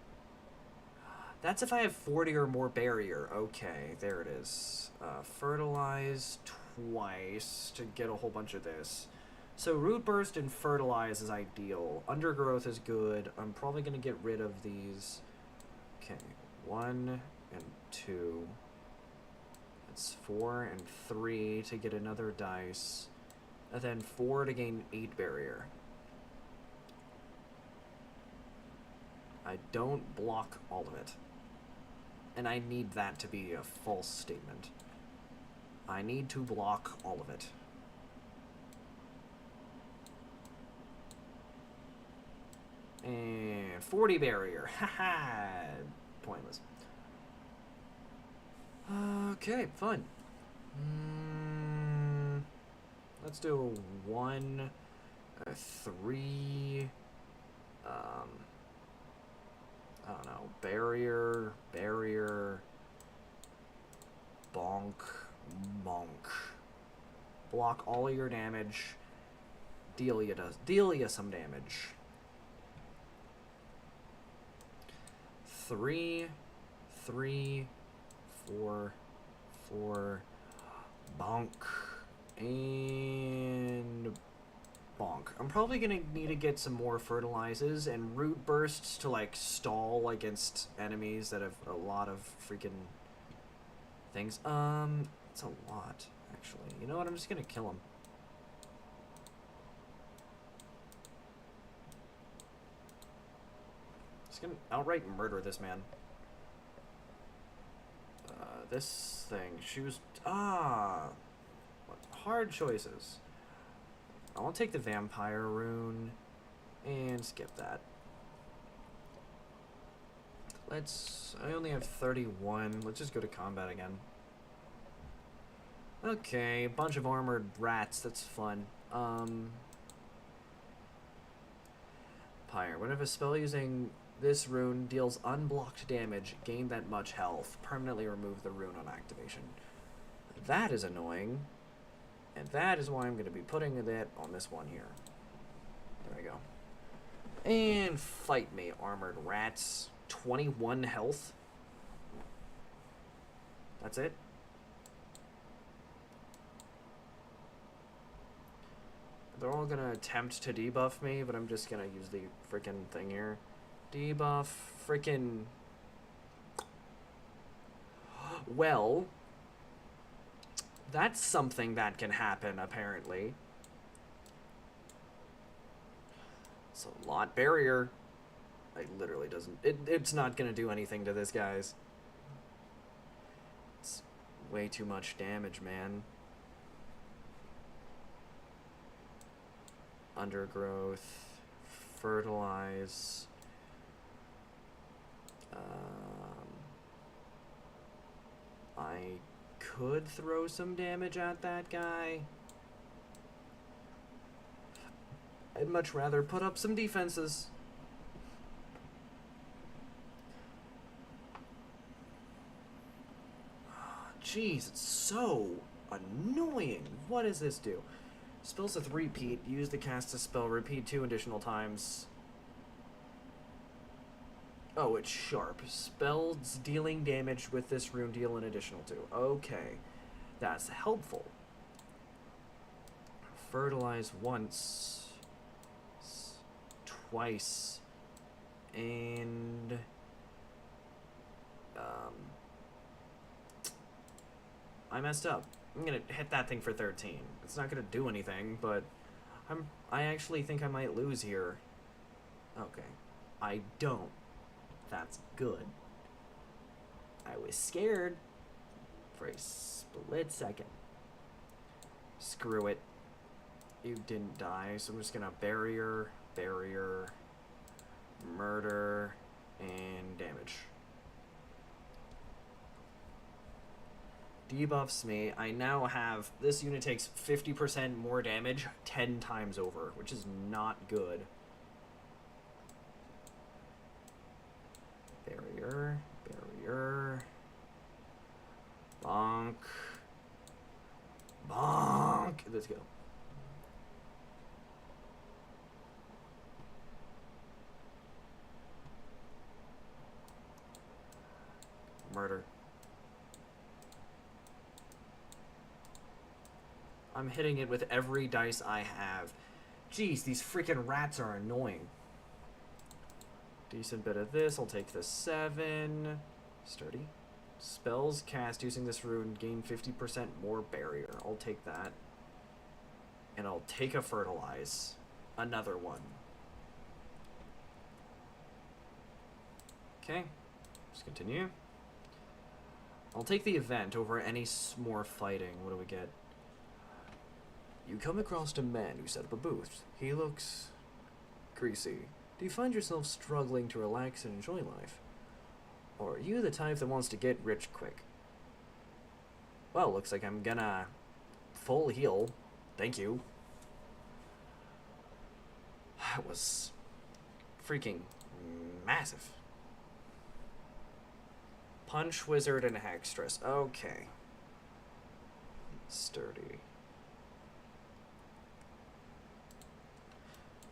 That's if I have 40 or more barrier. Okay, there it is. Fertilize twice to get a whole bunch of this. So Root Burst and Fertilize is ideal. Undergrowth is good. I'm probably going to get rid of these. Okay, 1 and 2. That's 4 and 3 to get another dice. And then 4 to gain 8 barrier. I don't block all of it. And I need that to be a false statement. I need to block all of it. And 40 barrier. Haha. Pointless. Okay, fun. Let's do a 1, a 3. I don't know. Barrier, bonk, bonk. Block all of your damage. Deal ya some damage. 3, 3, 4, 4, bonk, and bonk. I'm probably gonna need to get some more fertilizes and root bursts to like stall against enemies that have a lot of freaking things. It's a lot, actually. You know what? I'm just gonna kill him. Just gonna outright murder this man. This thing, she was hard choices. I want to take the vampire rune and skip that. I only have 31. Let's just go to combat again. Okay, a bunch of armored rats. That's fun. Pyre. Whenever a spell using this rune deals unblocked damage, gain that much health. Permanently remove the rune on activation. That is annoying. And that is why I'm going to be putting that on this one here. There we go. And fight me, armored rats. 21 health. That's it. They're all going to attempt to debuff me, but I'm just going to use the freaking thing here. Debuff, freaking... Well... That's something that can happen, apparently. It's a lot barrier. It literally doesn't... It's not going to do anything to this, guys. It's way too much damage, man. Undergrowth. Fertilize. I could throw some damage at that guy. I'd much rather put up some defenses. Jeez, it's so annoying. What does this do? Spells with repeat. Use the cast a spell. Repeat 2 additional times. Oh, it's sharp. Spells dealing damage with this rune deal an additional 2. Okay. That's helpful. Fertilize once. Twice. And... I messed up. I'm gonna hit that thing for 13. It's not gonna do anything, but... I actually think I might lose here. Okay. I don't. That's good. I was scared for a split second. Screw it. You didn't die, so I'm just gonna barrier, murder, and damage. debuffs me. I now have, this unit takes 50% more damage 10 times over, which is not good. Barrier, barrier, bonk, bonk. Let's go. Murder. I'm hitting it with every dice I have. Jeez, these freaking rats are annoying. Decent bit of this. I'll take the 7. Sturdy. Spells cast using this rune gain 50% more barrier. I'll take that. And I'll take a fertilize. Another one. Okay. Let's continue. I'll take the event over any more fighting. What do we get? You come across a man who set up a booth. He looks greasy. Do you find yourself struggling to relax and enjoy life? Or are you the type that wants to get rich quick? Well, looks like I'm gonna full heal. Thank you. That was freaking massive. Punch, Wizard, and Hextress. Okay. Sturdy.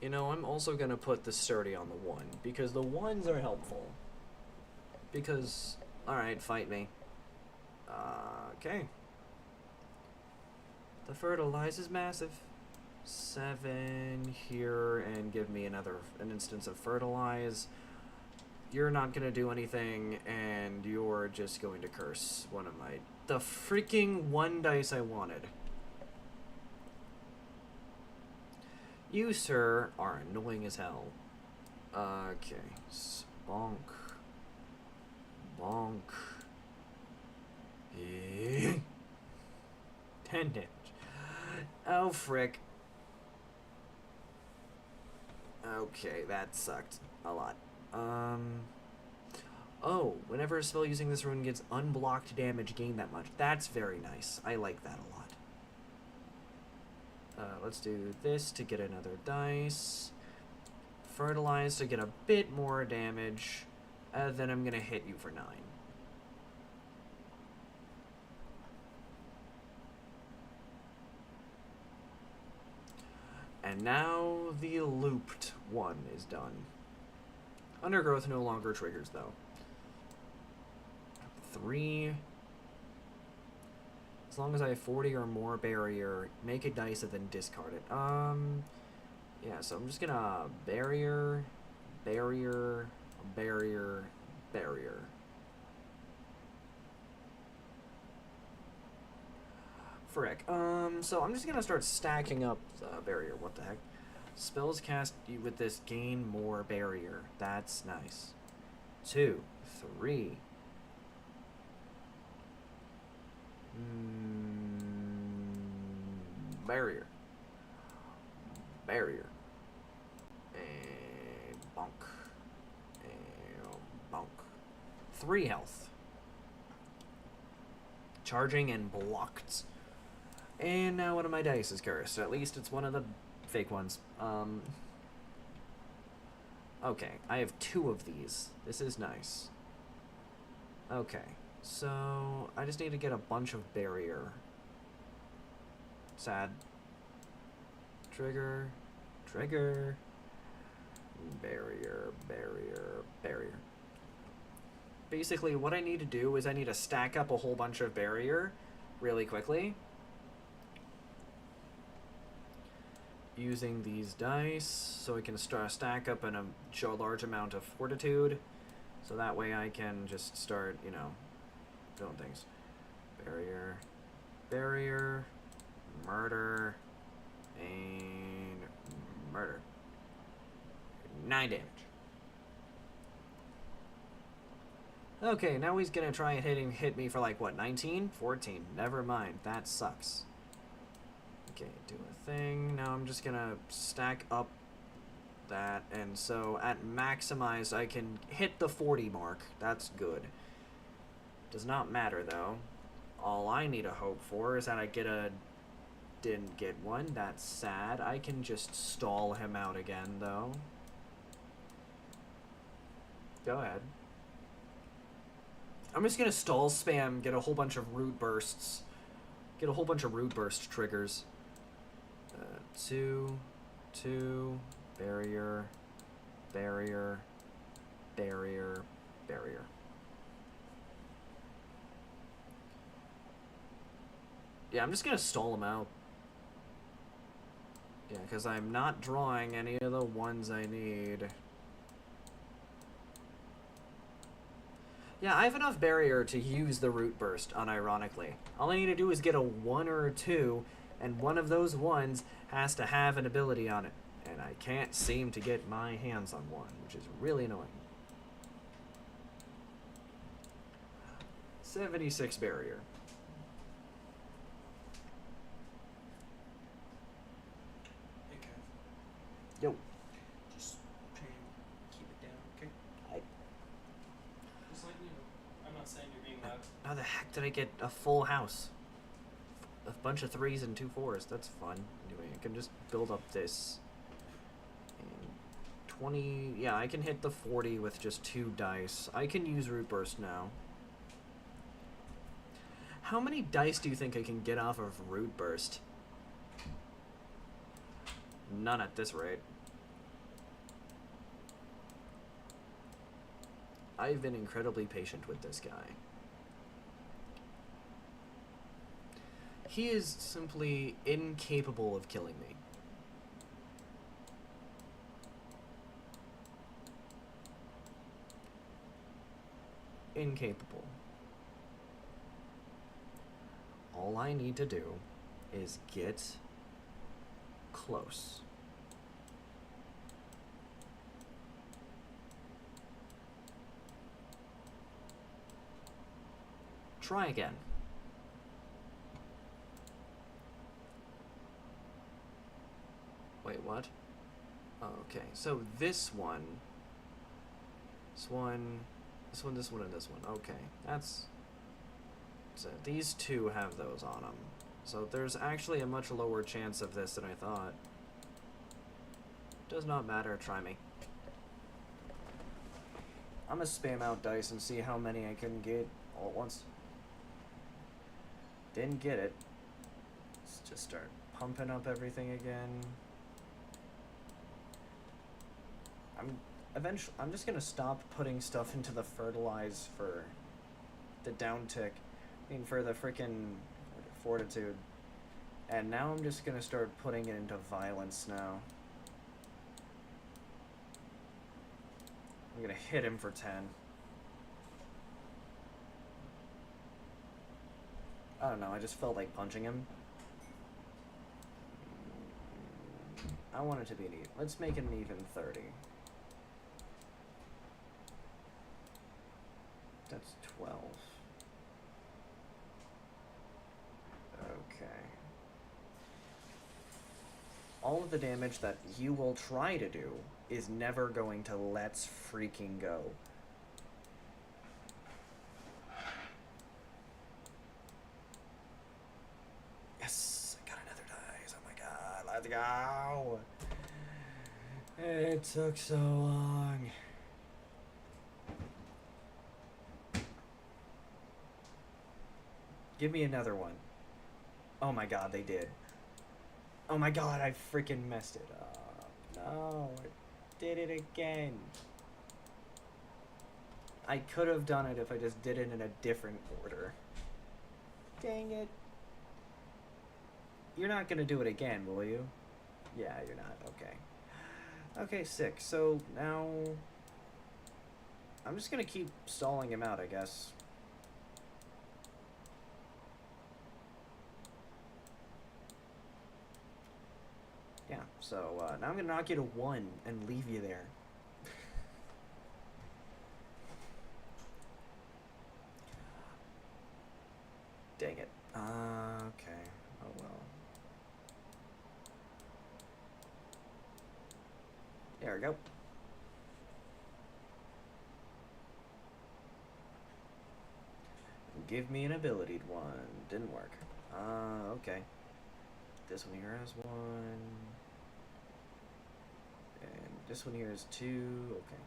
You know, I'm also gonna put the Sturdy on the 1, because the 1s are helpful. Because, alright, fight me. Okay. The Fertilize is massive. 7 here, and give me an instance of Fertilize. You're not gonna do anything, and you're just going to curse one of my... The freaking 1 dice I wanted. You, sir, are annoying as hell. Okay. Bonk. Bonk. 10 damage. Oh, frick. Okay, that sucked a lot. Oh, whenever a spell using this rune gets unblocked damage, gain that much. That's very nice. I like that a lot. Let's do this to get another dice. Fertilize to get a bit more damage. Then I'm gonna hit you for 9. And now the looped one is done. Undergrowth no longer triggers, though. 3. As long as I have 40 or more barrier, make a dice and then discard it. Yeah, so I'm just gonna barrier, barrier, barrier, barrier. Frick. So I'm just gonna start stacking up barrier. What the heck? Spells cast with this gain more barrier. That's nice. 2, 3. Barrier. Barrier. And bonk. And bonk. 3 health. Charging and blocked. And now one of my dice is cursed. At least it's one of the fake ones. Okay, I have 2 of these. This is nice. Okay, so I just need to get a bunch of barrier. Sad. Trigger. Trigger. Barrier, barrier, barrier. Basically, what I need to do is I need to stack up a whole bunch of barrier really quickly. Using these dice, so I can stack up in a large amount of fortitude. So that way I can just start, you know, doing things. Barrier, barrier, murder, and murder. 9 damage. Okay, now he's gonna try and hit me for like, what, 19? 14. Never mind, that sucks. Okay, do a thing. Now I'm just gonna stack up that, and so at maximize I can hit the 40 mark. That's good. Does not matter though. All I need to hope for is that I get a... Didn't get one. That's sad. I can just stall him out again, though. Go ahead. I'm just gonna stall spam, get a whole bunch of root bursts. Get a whole bunch of root burst triggers. 2, barrier, barrier, barrier, barrier. Yeah, I'm just gonna stall him out. Yeah, because I'm not drawing any of the ones I need. Yeah, I have enough barrier to use the root burst, unironically. All I need to do is get a 1 or a 2, and one of those ones has to have an ability on it. And I can't seem to get my hands on one, which is really annoying. 76 barrier. Hey, Kev. Yo. Just try and keep it down, okay? Just like, you know, I'm not saying you're being loud. How the heck did I get a full house? A bunch of 3s and 2 4s. That's fun. Anyway, I can just build up this. And 20... Yeah, I can hit the 40 with just 2 dice. I can use Root Burst now. How many dice do you think I can get off of Root Burst? None at this rate. I've been incredibly patient with this guy. He is simply incapable of killing me. Incapable. All I need to do is get close. Try again. Wait, what? Oh, okay, so this one, and this one. Okay, that's... So these two have those on them. So there's actually a much lower chance of this than I thought. Does not matter, try me. I'm gonna spam out dice and see how many I can get all at once. Didn't get it. Let's just start pumping up everything again. I'm just gonna stop putting stuff into the fertilize for the downtick. I mean, for the freaking fortitude. And now I'm just gonna start putting it into violence now. I'm gonna hit him for 10. I don't know, I just felt like punching him. I want it to be an even. Let's make it an even 30. That's 12. Okay. All of the damage that you will try to do is never going to let's freaking go. Yes, I got another dice. Oh my god, let's go. It took so long. Give me another one. Oh my god, they did. Oh my god, I freaking messed it up. No, I did it again. I could have done it if I just did it in a different order. Dang it. You're not gonna do it again, will you? Yeah, you're not. Okay. Okay, 6. So now... I'm just gonna keep stalling him out, I guess. Yeah, so now I'm gonna knock you to 1 and leave you there. Dang it. Okay. Oh well. There we go. give me an ability one. Didn't work. Okay. This one here has one. And this one here is two. Okay.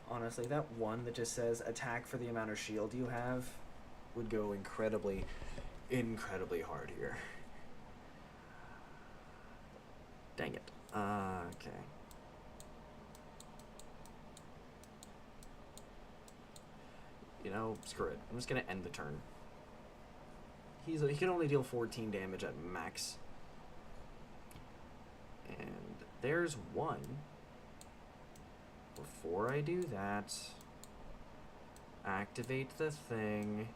Honestly, that one that just says attack for the amount of shield you have would go incredibly hard here. Dang it. Okay. You know, screw it. I'm just gonna end the turn. He can only deal 14 damage at max. And there's one. Before I do that, activate the thing,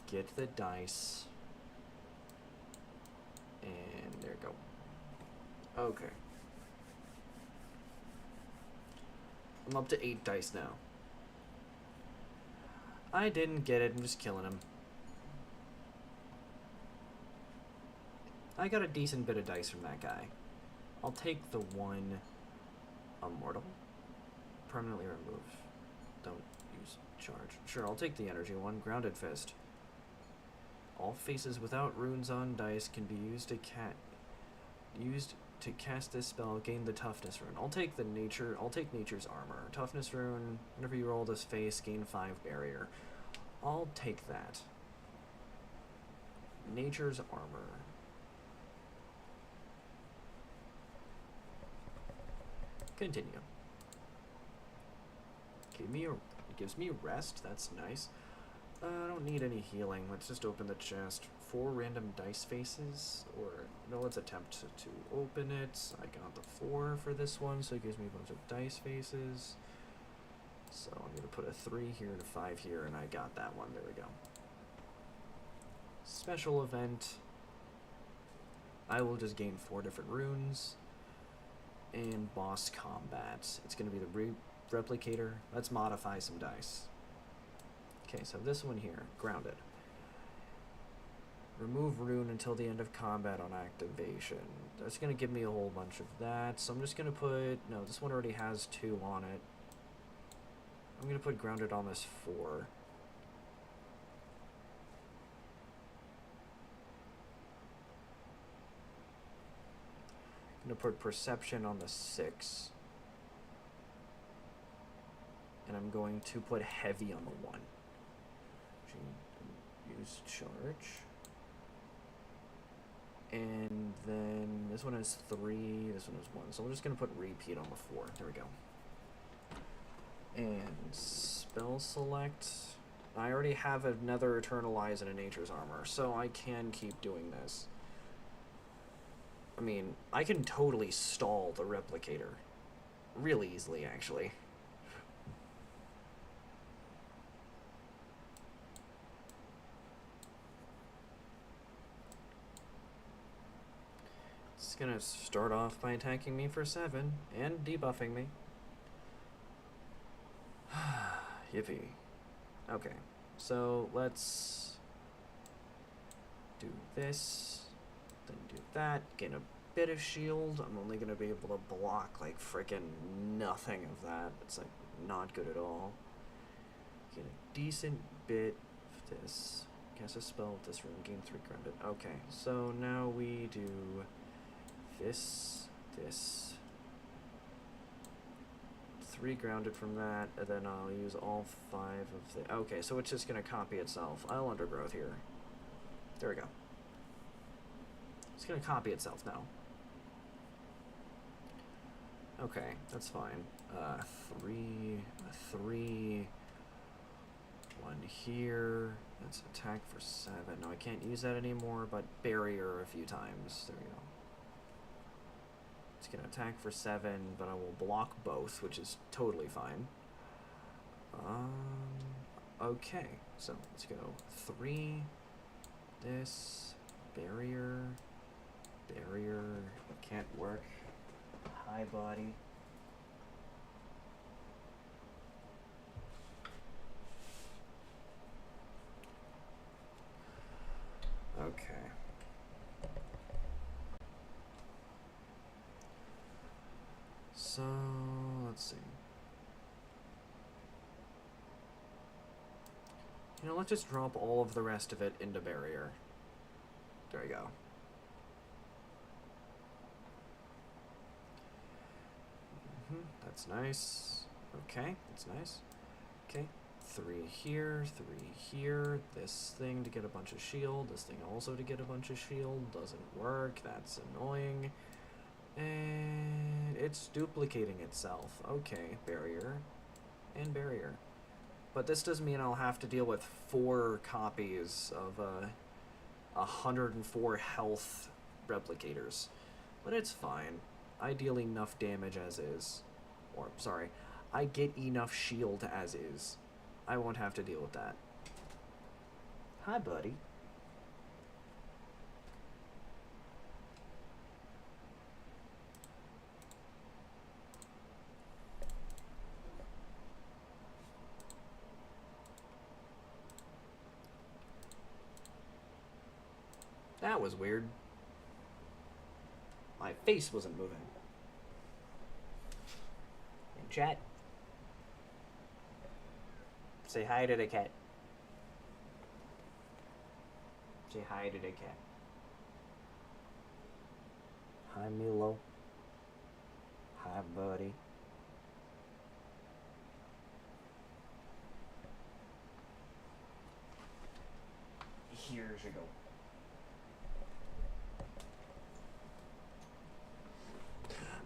get the dice, and there you go. Okay. I'm up to 8 dice now. I didn't get it, I'm just killing him. I got a decent bit of dice from that guy. I'll take the one immortal. Permanently remove. Don't use charge. Sure, I'll take the energy one. Grounded Fist. All faces without runes on dice can be used to cast this spell. Gain the toughness rune. I'll take nature's armor. Toughness rune. Whenever you roll this face, gain 5 barrier. I'll take that. Nature's armor. Continue. It gives me rest. That's nice. I don't need any healing. Let's just open the chest. 4 random dice faces. Or, no, let's attempt to open it. I got the 4 for this one, so it gives me a bunch of dice faces. So I'm going to put a 3 here and a 5 here, and I got that one. There we go. Special event. I will just gain 4 different runes. And boss combat. It's going to be the replicator. Let's modify some dice. Okay, so this one here, grounded. Remove rune until the end of combat on activation. That's going to give me a whole bunch of that. So I'm just going to put... No, this one already has 2 on it. I'm going to put grounded on this 4. I'm going to put perception on the 6. And I'm going to put heavy on the 1. Use charge. And then this one has 3, this one has 1. So we're just going to put repeat on the 4. There we go. And spell select. I already have another Eternalize and a Nature's Armor, so I can keep doing this. I mean, I can totally stall the Replicator. Really easily, actually. It's gonna start off by attacking me for 7 and debuffing me. Yippee. Okay, so let's do this, then do that, gain a bit of shield. I'm only gonna be able to block like frickin' nothing of that. It's like not good at all. Get a decent bit of this. Cast a spell with this room, gain 3 grounded. Okay, so now we do this, 3 grounded from that, and then I'll use all 5 of the... Okay, so it's just going to copy itself. I'll undergrowth here. There we go. It's going to copy itself now. Okay, that's fine. 3, 1 here. That's attack for 7. No, I can't use that anymore, but barrier a few times. There we go. It's going to attack for 7, but I will block both, which is totally fine. Okay, so let's go 3, this, barrier, can't work, high body. Okay. So You know, let's just drop all of the rest of it into barrier. There we go. That's nice. Okay, that's nice. Okay, 3 here, 3 here. This thing to get a bunch of shield. This thing also to get a bunch of shield. Doesn't work. That's annoying. And it's duplicating itself. Okay, barrier and barrier. But this does mean I'll have to deal with 4 copies of 104 health replicators. But it's fine. I deal enough damage as is. Or, sorry, I get enough shield as is. I won't have to deal with that. Hi, buddy. That was weird. My face wasn't moving. In chat, say hi to the cat. Say hi to the cat. Hi, Milo. Hi, buddy. Here you go.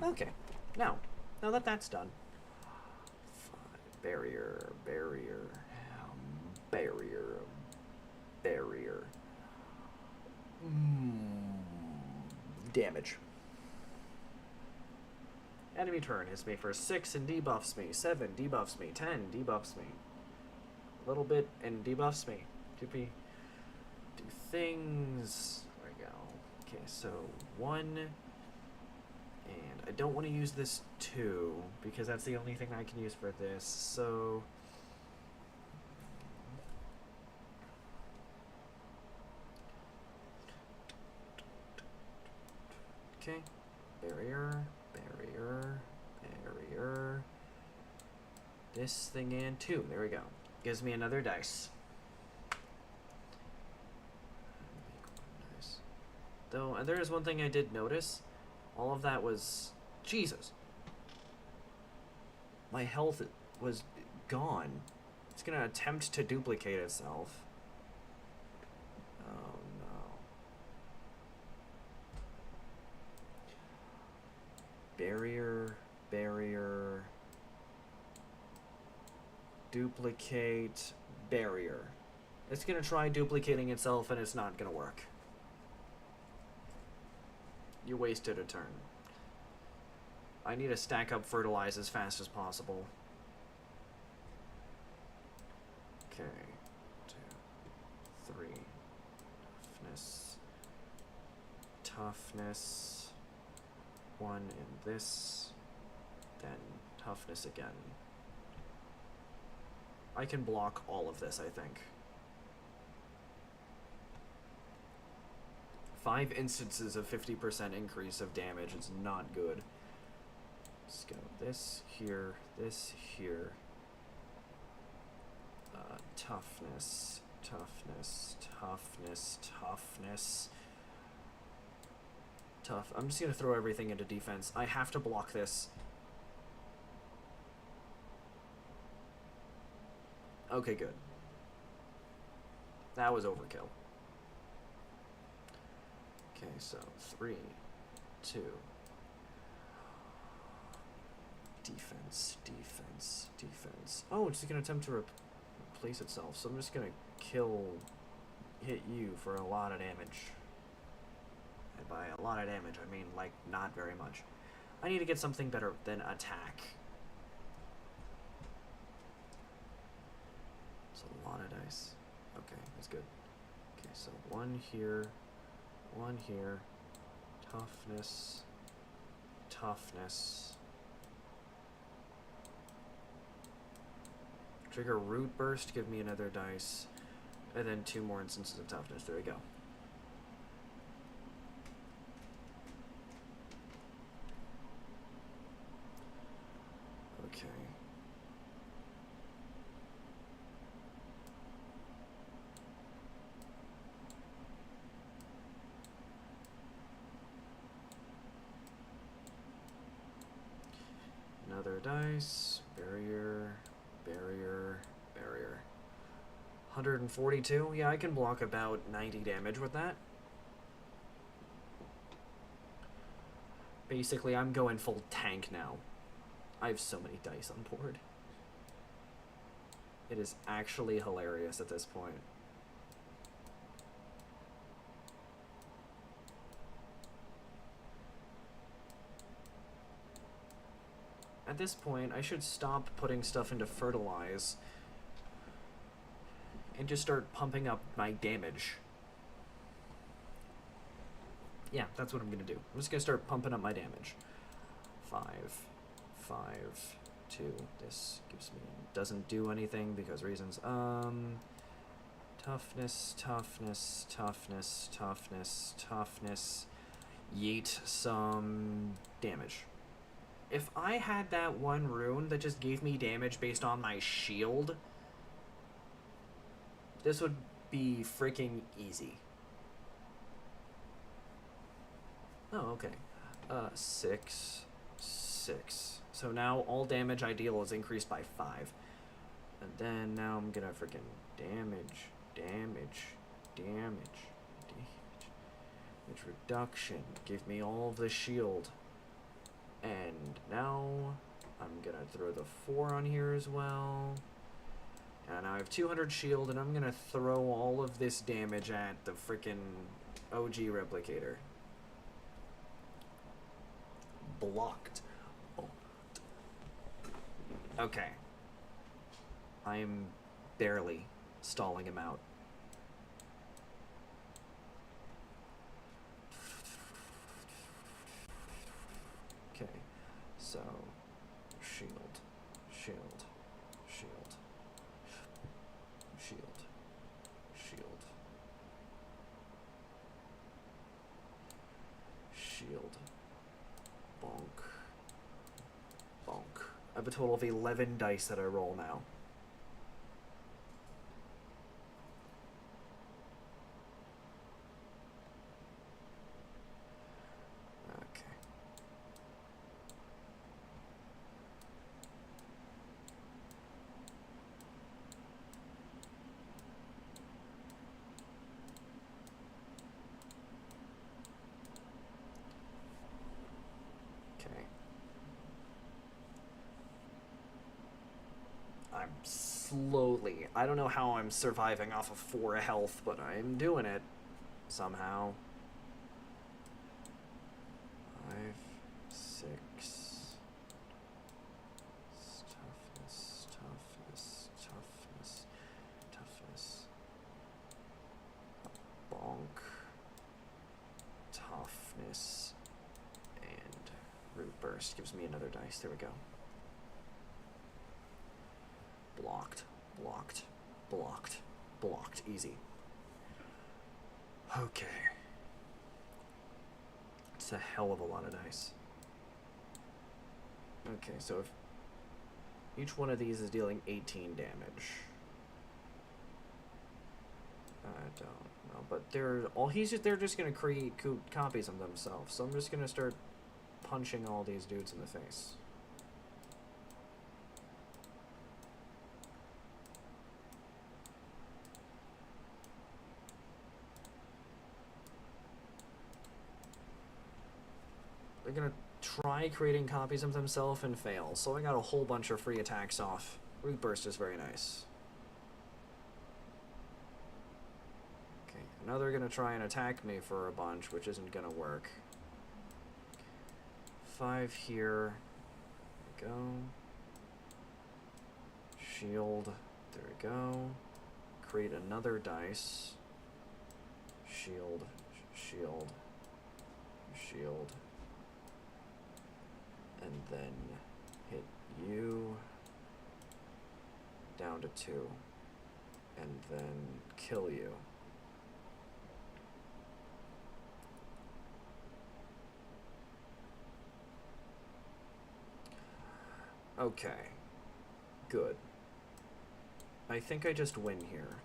Okay, now that that's done, barrier, damage. Enemy turn hits me for 6 and debuffs me, 7 debuffs me, 10 debuffs me, a little bit and debuffs me. Do things. There we go. Okay, so 1. And I don't want to use this 2, because that's the only thing I can use for this, so... Okay. Barrier. This thing and 2. There we go. Gives me another dice. Though, there is one thing I did notice. All of that was... Jesus. My health was gone. It's gonna attempt to duplicate itself. Oh no. Barrier. Duplicate. Barrier. It's gonna try duplicating itself and it's not gonna work. You wasted a turn. I need to stack up fertilize as fast as possible. Okay. 2, 3. Toughness. 1 in this. Then toughness again. I can block all of this, I think. 5 instances of 50% increase of damage is not good. Let's go this here, this here. Toughness. I'm just gonna throw everything into defense. I have to block this. Okay, good. That was overkill. Okay, so 3, 2. Defense. Oh, it's gonna attempt to replace itself, so I'm just gonna hit you for a lot of damage. And by a lot of damage, I mean, like, not very much. I need to get something better than attack. It's a lot of dice. Okay, that's good. Okay, so 1 here. 1 here. Toughness. Trigger root burst, give me another dice. And then 2 more instances of toughness. There we go. Okay. another dice. Barrier, barrier, barrier. 142? Yeah, I can block about 90 damage with that. Basically, I'm going full tank now. I have so many dice on board. It is actually hilarious at this point. At this point, I should stop putting stuff into fertilize and just start pumping up my damage. Yeah, that's what I'm gonna do. I'm just gonna start pumping up my damage. 5, 5, 2. This gives me... doesn't do anything because reasons. Toughness, toughness, toughness, toughness, toughness. Yeet some damage. If I had that one rune that just gave me damage based on my shield, this would be freaking easy. Oh, okay. 6, 6. So now all damage I deal is increased by 5. And then now I'm gonna freaking damage, damage, damage, damage reduction. Give me all of the shield. And now I'm gonna throw the 4 on here as well. And I have 200 shield, and I'm gonna throw all of this damage at the freaking OG replicator. Blocked. Oh. Okay. I'm barely stalling him out. Okay, so shield, shield, shield, shield, shield, shield, bonk, bonk. I have a total of 11 dice that I roll now. I'm slowly... I don't know how I'm surviving off of 4 health, but I'm doing it. Somehow. 5, 6... Toughness, toughness, toughness, toughness. Bonk. Toughness. And root burst gives me another dice. There we go. Blocked, blocked, blocked, blocked. Easy. Okay. It's a hell of a lot of dice. Okay, so if each one of these is dealing 18 damage. I don't know, but they're just gonna create copies of themselves. So I'm just gonna start punching all these dudes in the face. They're gonna try creating copies of themselves and fail, so I got a whole bunch of free attacks off. Root Burst is very nice. Okay, now they're gonna try and attack me for a bunch, which isn't gonna work. 5 here. There we go. Shield. There we go. Create another dice. Shield. Shield. Shield. And then hit you down to 2, and then kill you. Okay, good. I think I just win here.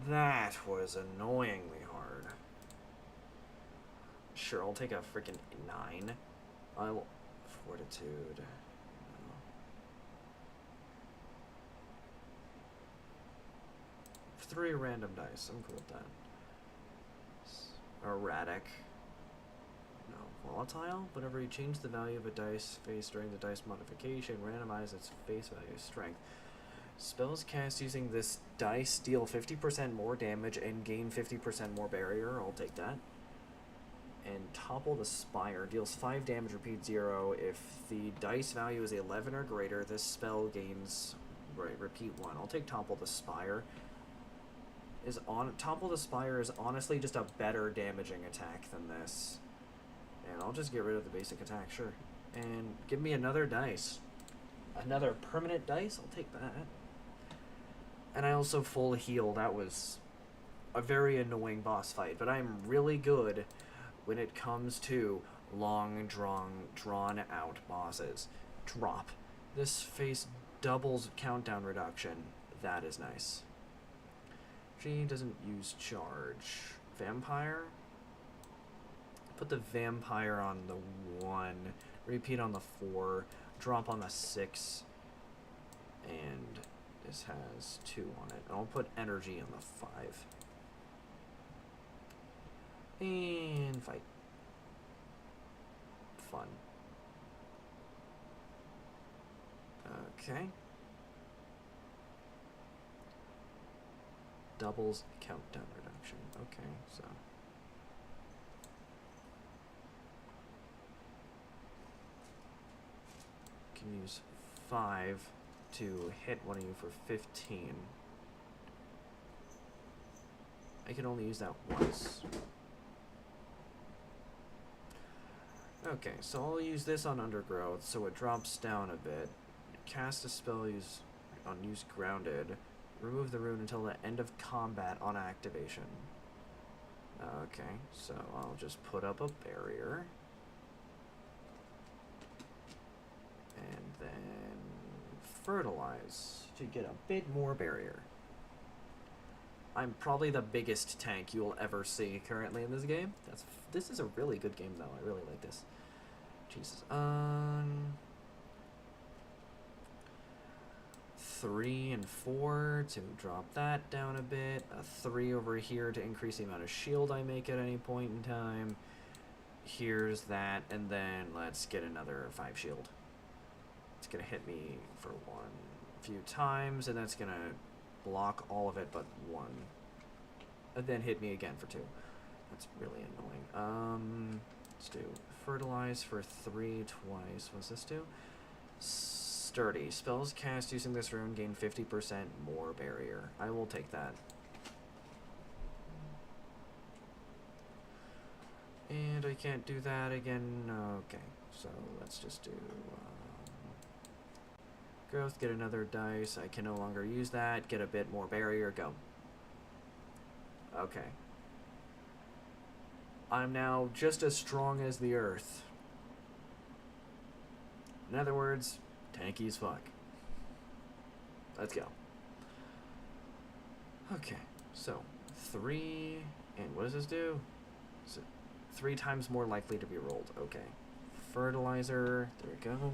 That was annoyingly hard. Sure, I'll take a freaking 9. I'll... Fortitude. No. 3 random dice. I'm cool with that. Erratic. No. Volatile? Whenever you change the value of a dice face during the dice modification, randomize its face value. Strength. Spells cast using this dice deal 50% more damage and gain 50% more barrier. I'll take that. And Topple the Spire deals 5 damage, repeat 0. If the dice value is 11 or greater, this spell gains... Right, repeat 1. I'll take Topple the Spire. Topple the Spire is honestly just a better damaging attack than this. And I'll just get rid of the basic attack, sure. And give me another dice. Another permanent dice? I'll take that. And I also full heal. That was a very annoying boss fight, but I'm really good when it comes to long, drawn out bosses. Drop. This face doubles countdown reduction. That is nice. She doesn't use charge. Vampire? Put the vampire on the 1. Repeat on the 4. Drop on the 6. And this has 2 on it. And I'll put energy on the 5. And fight. Fun. Okay. Doubles countdown reduction. Okay, so. Can use 5 to hit one of you for 15. I can only use that once. Okay, so I'll use this on Undergrowth, so it drops down a bit. Cast a spell on use Grounded. Remove the rune until the end of combat on activation. Okay, so I'll just put up a barrier. And then fertilize to get a bit more barrier. I'm probably the biggest tank you'll ever see currently in this game. This is a really good game though. I really like this. Jesus. 3 and 4 to drop that down a bit. A 3 over here to increase the amount of shield I make at any point in time. Here's that, and then let's get another 5 shield. It's gonna hit me for 1 few times, and that's gonna block all of it but 1. And then hit me again for 2. That's really annoying. Let's do fertilize for 3 twice. What's this do? Sturdy. Spells cast using this rune gain 50% more barrier. I will take that. And I can't do that again. Okay, so let's just do growth, get another dice. I can no longer use that. Get a bit more barrier. Go. Okay. I'm now just as strong as the earth. In other words, tanky as fuck. Let's go. Okay, so 3, and what does this do? So 3 times more likely to be rolled. Okay. Fertilizer, there we go.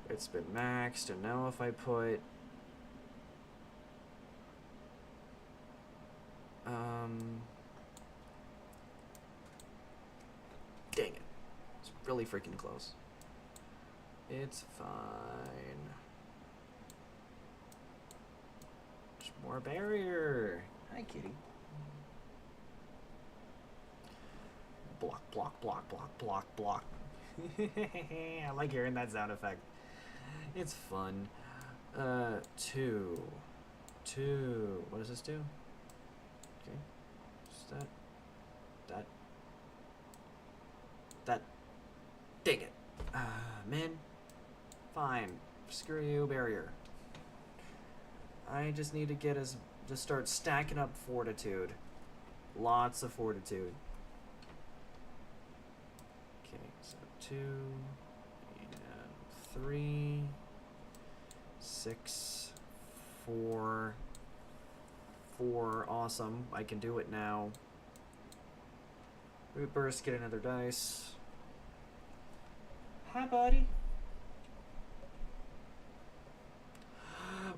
It's been maxed, and now if I put dang it. It's really freaking close. It's fine. Just more barrier. Hi, kitty. Block, block, block, block, block, block. I like hearing that sound effect. It's fun. 2. What does this do? Okay. Just that. Dang it. Man. Fine. Screw you, barrier. I just need to just start stacking up fortitude. Lots of fortitude. Okay, so 2 and 3, 6, 4, 4. Awesome. I can do it now. Root Burst, get another dice. Hi, buddy.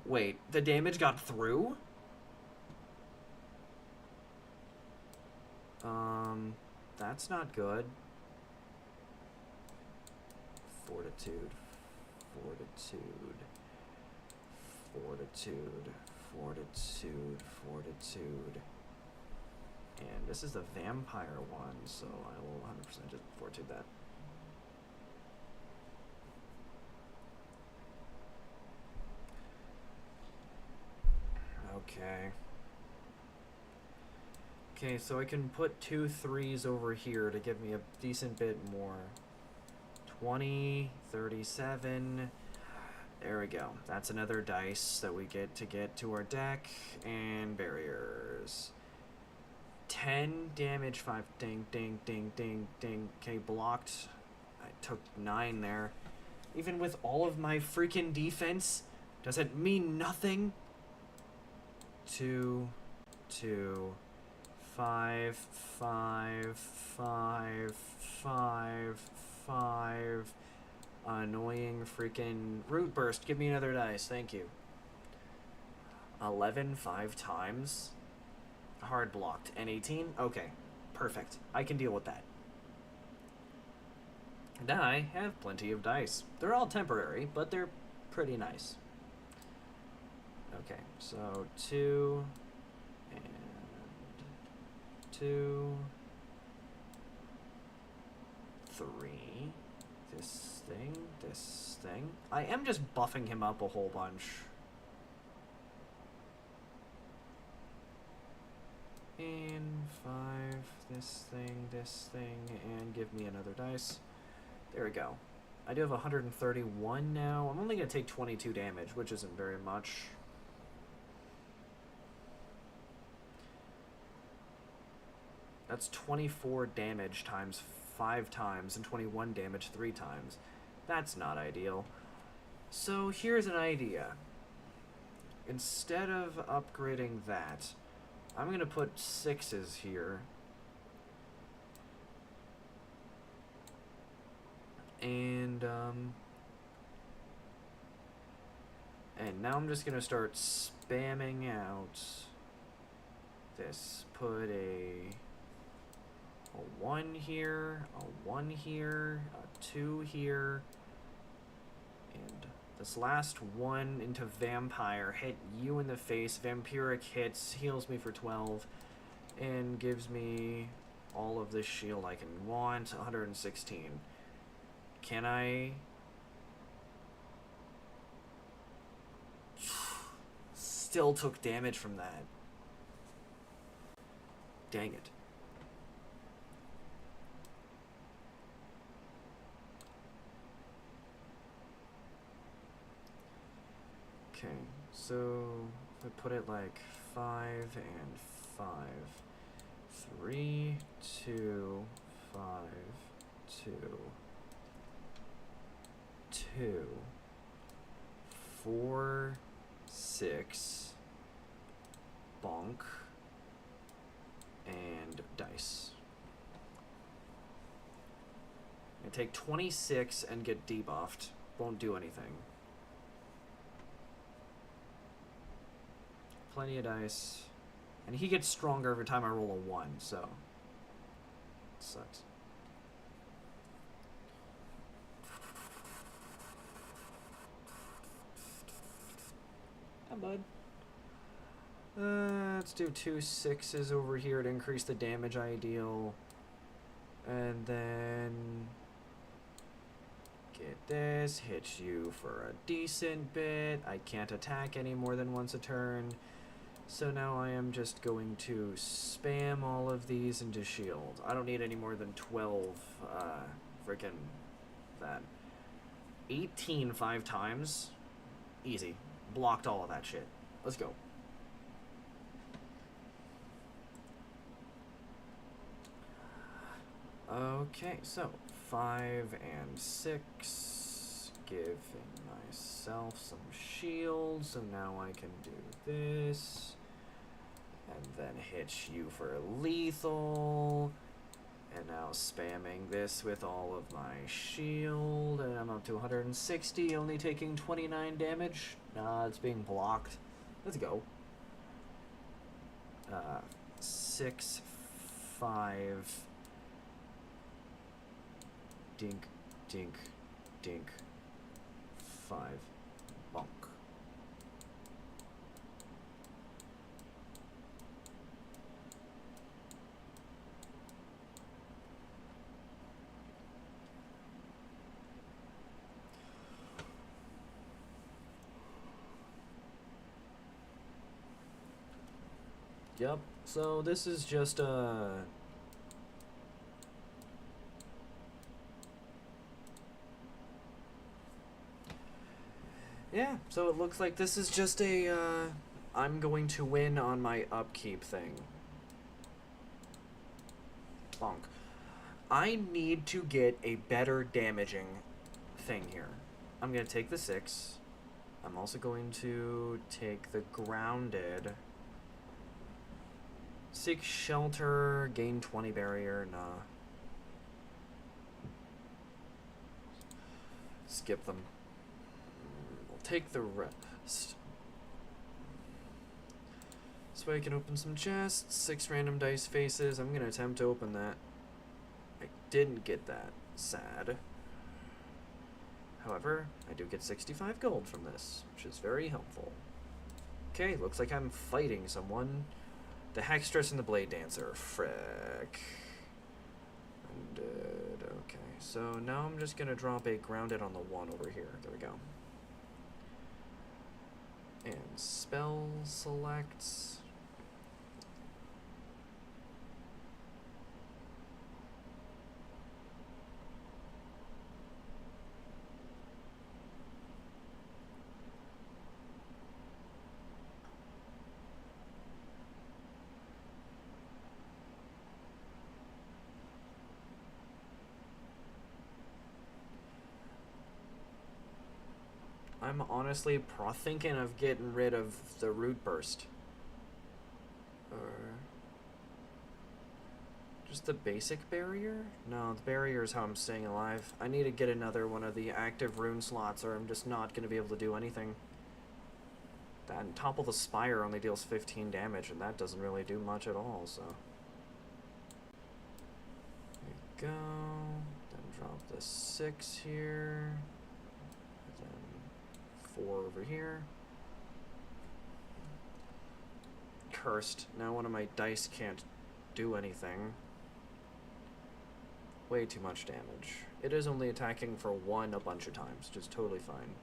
Wait, the damage got through? That's not good. Fortitude. Fortitude. Fortitude. Fortitude. Fortitude. And this is the vampire one, so I will 100% just fortitude that. Okay. Okay, so I can put 2 3s over here to give me a decent bit more. 20, 37. There we go. That's another dice that we get to our deck. And barriers. 10 damage, 5. Ding, ding, ding, ding, ding. Okay, blocked. I took 9 there. Even with all of my freaking defense, does it mean nothing? 2, 2, 5, 5, 5, 5, 5. Annoying freaking root burst. Give me another dice. Thank you. 11 5 times. Hard blocked. And 18? Okay. Perfect. I can deal with that. And I have plenty of dice. They're all temporary, but they're pretty nice. Okay, so 2 and 2, 3. This thing, this thing. I am just buffing him up a whole bunch. And 5, this thing, and give me another dice. There we go. I do have 131 now. I'm only going to take 22 damage, which isn't very much. That's 24 damage times 5 times, and 21 damage 3 times. That's not ideal. So here's an idea. Instead of upgrading that, I'm going to put 6s here. And now I'm just going to start spamming out this. Put a 1 here, a 1 here, a 2 here, and this last one into Vampire. Hit you in the face. Vampiric hits, heals me for 12, and gives me all of this shield I can want. 116. Can I... Still took damage from that. Dang it. Okay, so if I put it like 5 and 5, 3, 2, 5, 2, 2, 4, 6, bonk, and dice. I take 26 and get debuffed. Won't do anything. Plenty of dice. And he gets stronger every time I roll a 1, so... It sucks. Hi, bud. Let's do 2 6s over here to increase the damage I deal. And then... Get this, hit you for a decent bit. I can't attack any more than once a turn. So now I am just going to spam all of these into shield. I don't need any more than 12, frickin' that. 18 5 times. Easy. Blocked all of that shit. Let's go. Okay, so 5 and 6. Giving myself some shield, so now I can do this. then hit you for lethal. And now spamming this with all of my shield, and I'm up to 160, only taking 29 damage. Nah, it's being blocked. Let's go. 6, 5. Dink, dink, dink. 5. Bonk. Yep, so this is just yeah, so it looks like this is just a I'm going to win on my upkeep thing. Bonk. I need to get a better damaging thing here. I'm going to take the 6. I'm also going to take the grounded. 6 shelter, gain 20 barrier, nah. Skip them. We'll take the rest. This way I can open some chests, 6 random dice faces. I'm gonna attempt to open that. I didn't get that. Sad. However, I do get 65 gold from this, which is very helpful. Okay, looks like I'm fighting someone. The Hextress and the Blade Dancer. Frick. Undead. Okay, so now I'm just gonna drop a grounded on the 1 over here. There we go. And spell selects. I'm honestly thinking of getting rid of the Root Burst. Or just the basic barrier? No, the barrier is how I'm staying alive. I need to get another one of the active rune slots or I'm just not going to be able to do anything. That Topple the Spire only deals 15 damage and that doesn't really do much at all, so. There we go. Then drop the 6 here. 4 over here. Cursed. Now one of my dice can't do anything. Way too much damage. It is only attacking for 1 a bunch of times, which is totally fine.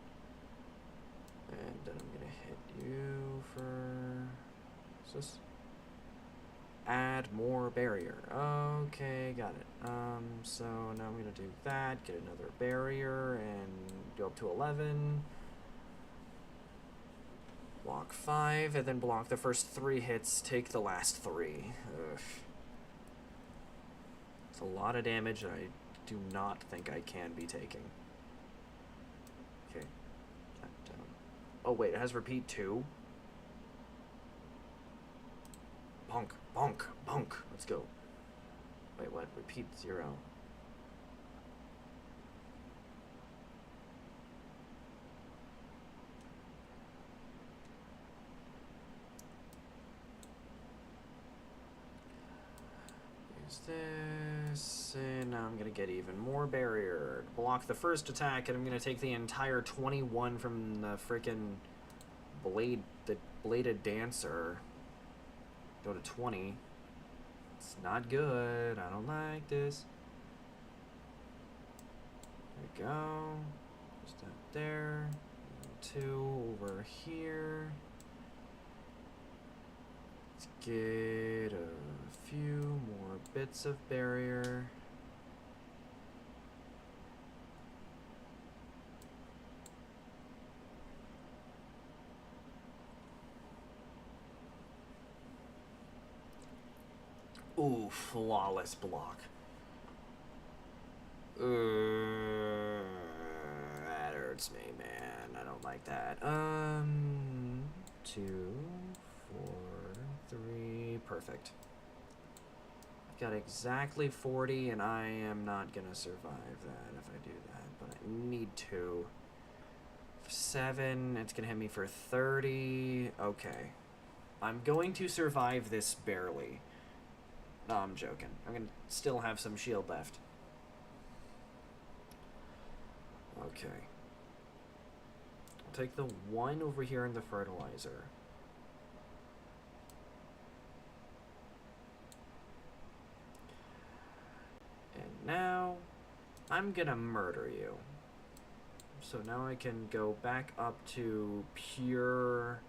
And then I'm gonna hit you for... What's this? Add more barrier. Okay, got it. So now I'm gonna do that, get another barrier, and go up to 11. Block 5, and then block the first 3 hits, take the last 3. Ugh. It's a lot of damage that I do not think I can be taking. Okay. Oh wait, it has repeat 2? Bonk, bonk, bonk. Let's go. Wait, what? Repeat 0. This, and now I'm gonna get even more barrier. Block the first attack, and I'm gonna take the entire 21 from the frickin' the bladed dancer. Go to 20. It's not good. I don't like this. There we go. Just that there. 2 over here. Let's get a few more bits of barrier. Ooh, flawless block. That hurts me, man. I don't like that. 2, 4, 3. Perfect. perfect. I've got exactly 40, and I am not gonna survive that if I do that, but I need to. 7, it's gonna hit me for 30. Okay. I'm going to survive this barely. No, I'm joking. I'm gonna still have some shield left. Okay. I'll take the 1 over here in the fertilizer. And now, I'm gonna murder you. So now I can go back up to pure...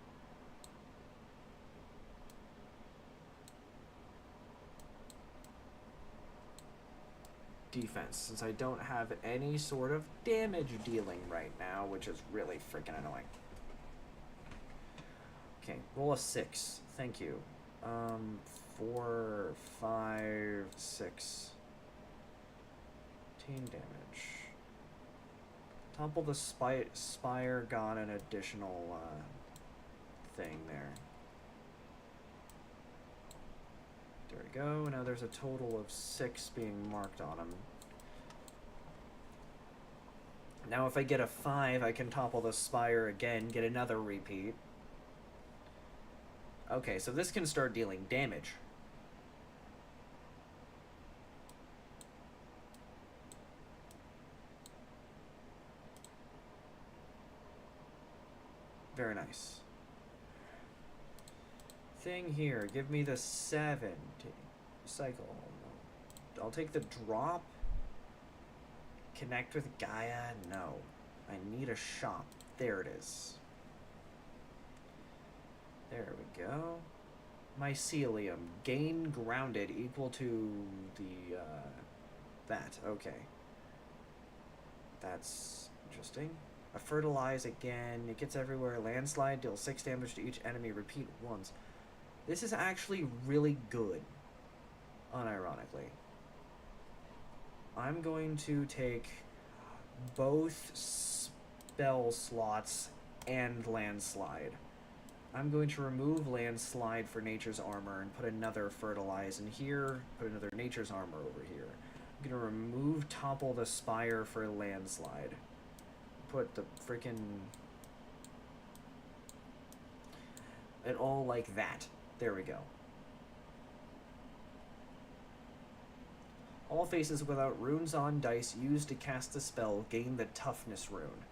defense, since I don't have any sort of damage dealing right now, which is really freaking annoying. Okay, roll a 6. Thank you. 4, 5, 6. 10 damage. Topple the spire got an additional thing there. There we go. Now there's a total of 6 being marked on him. Now if I get a 5, I can topple the spire again, get another repeat. Okay, so this can start dealing damage. Very nice. Thing here, give me the 7. Cycle. I'll take the drop. Connect with Gaia? No. I need a shop. There it is. There we go. Mycelium. Gain grounded equal to the, that. Okay. That's interesting. A fertilize again. It gets everywhere. Landslide. Deals 6 damage to each enemy. Repeat once. This is actually really good. Unironically. I'm going to take both spell slots and landslide. I'm going to remove landslide for nature's armor and put another fertilize in here, put another nature's armor over here. I'm going to remove topple the spire for landslide. Put the freaking... it all like that. There we go. All faces without runes on dice used to cast the spell gain the toughness rune,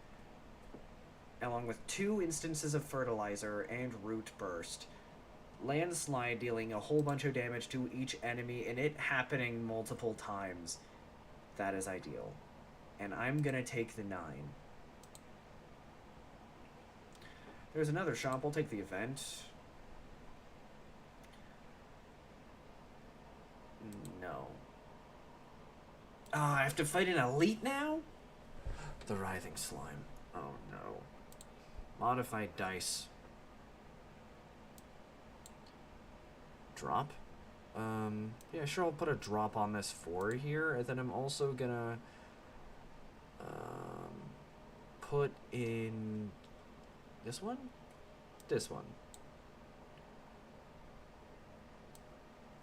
along with 2 instances of fertilizer and root burst. Landslide dealing a whole bunch of damage to each enemy and it happening multiple times. That is ideal. And I'm gonna take the 9. There's another shop. I'll take the event. No. Ah, I have to fight an elite now? The writhing slime. Oh no. Modified dice. Drop? Yeah, sure, I'll put a drop on this 4 here, and then I'm also gonna put in this one? This one.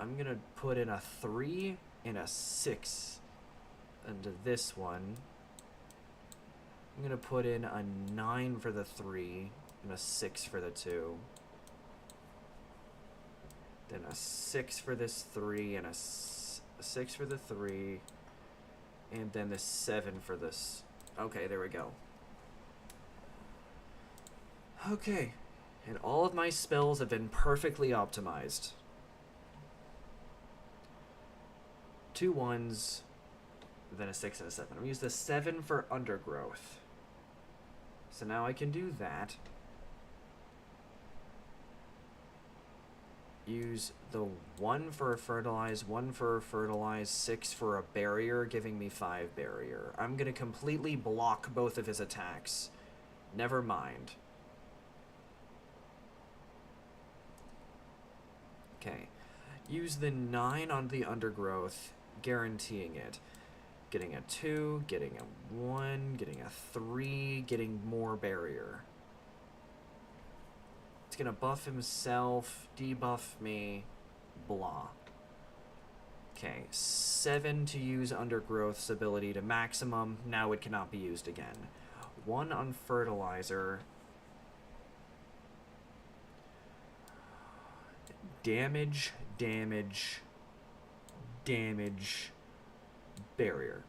I'm gonna put in a 3 and a 6 into this one. I'm gonna put in a 9 for the 3 and a 6 for the 2. Then a 6 for this 3 and a 6 for the 3. And then the 7 for this. Okay, there we go. Okay. And all of my spells have been perfectly optimized. 2 1s, then a 6 and a 7. I'm gonna use the 7 for undergrowth. So now I can do that. Use the 1 for a fertilize, 1 for a fertilize, 6 for a barrier, giving me 5 barrier. I'm gonna completely block both of his attacks. Never mind. Okay. Use the 9 on the undergrowth, guaranteeing it. Getting a 2, getting a 1, getting a 3, getting more barrier. It's gonna buff himself, debuff me, blah. Okay, 7 to use Undergrowth's ability to maximum. Now it cannot be used again. 1 on Fertilizer. Damage, damage, damage, barrier.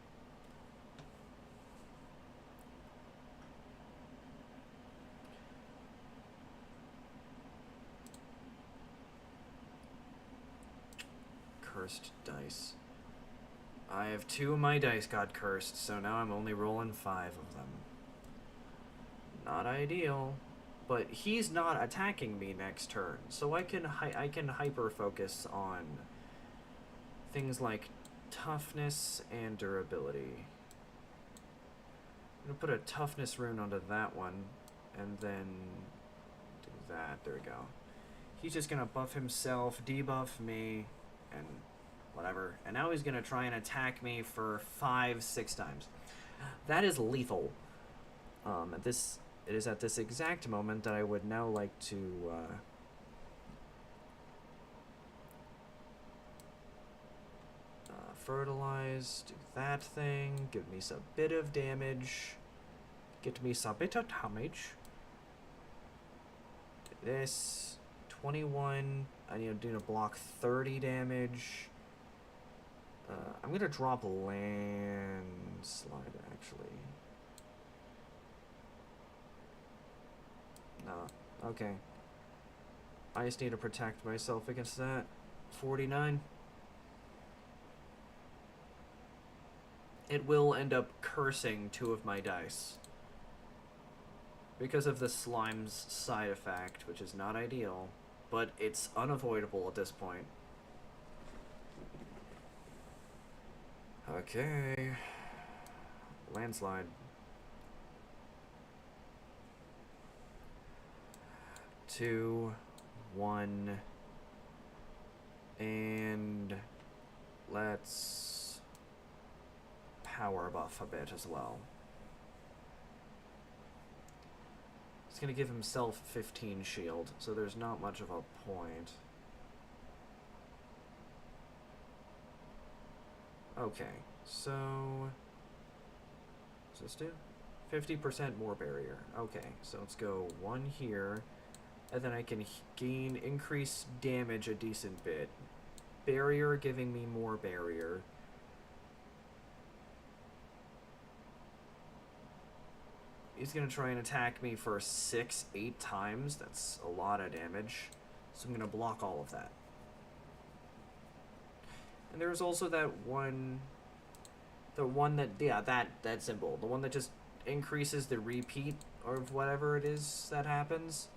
Cursed dice. I have 2 of my dice got cursed, so now I'm only rolling 5 of them. Not ideal, but he's not attacking me next turn, so I can hyper focus on things like toughness and durability. I'm gonna put a toughness rune onto that one, and then do that. There we go. He's just gonna buff himself, debuff me, and whatever. And now he's gonna try and attack me for 5-6 times. That is lethal. It is at this exact moment that I would now like to fertilize, do that thing, give me a bit of damage, get me a bit of damage. This 21. I need to block 30 damage. I'm gonna drop landslide actually. No, okay. I just need to protect myself against that. 49. It will end up cursing 2 of my dice because of the slime's side effect, which is not ideal, but it's unavoidable at this point. Okay. Landslide. Two, 1, and let's power buff a bit as well. He's gonna give himself 15 shield, so there's not much of a point. Okay, so what's this do? 50% more barrier. Okay, so let's go 1 here, and then I can gain increased damage a decent bit. Barrier giving me more barrier. He's gonna try and attack me for 6-8 times. That's a lot of damage. So I'm gonna block all of that. And there's also that one, that symbol, the one that just increases the repeat of whatever it is that happens.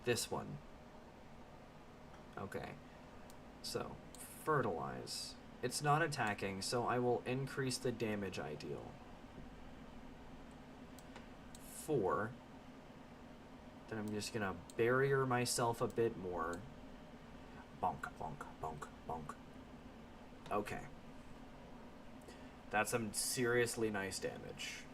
This one. Okay. So, fertilize. It's not attacking, so I will increase the damage I deal. 4. Then I'm just gonna barrier myself a bit more. Bonk, bonk, bonk, bonk. Okay. That's some seriously nice damage.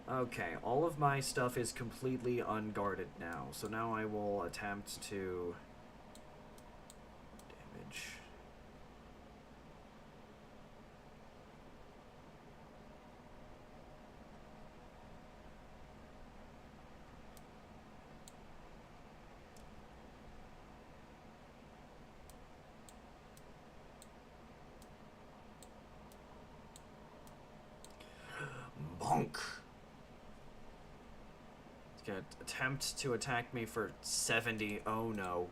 Okay, all of my stuff is completely unguarded now, so now I will attempt to damage. Bonk. It's gonna attempt to attack me for 70. Oh no.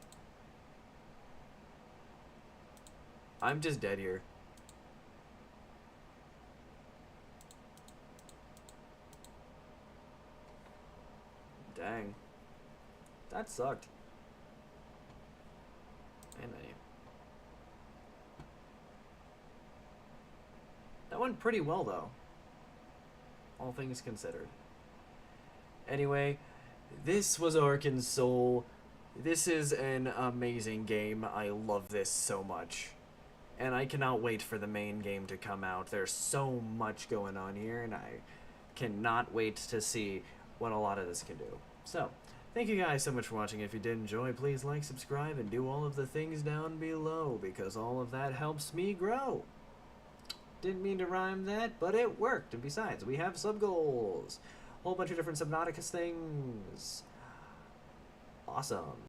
I'm just dead here. Dang. That sucked. And that went pretty well though, all things considered. Anyway, this was Arkan Soul. This is an amazing game. I love this so much. And I cannot wait for the main game to come out. There's so much going on here, and I cannot wait to see what a lot of this can do. So, thank you guys so much for watching. If you did enjoy, please like, subscribe, and do all of the things down below, because all of that helps me grow. Didn't mean to rhyme that, but it worked. And besides, we have sub-goals. Whole bunch of different Subnauticus things. Awesome.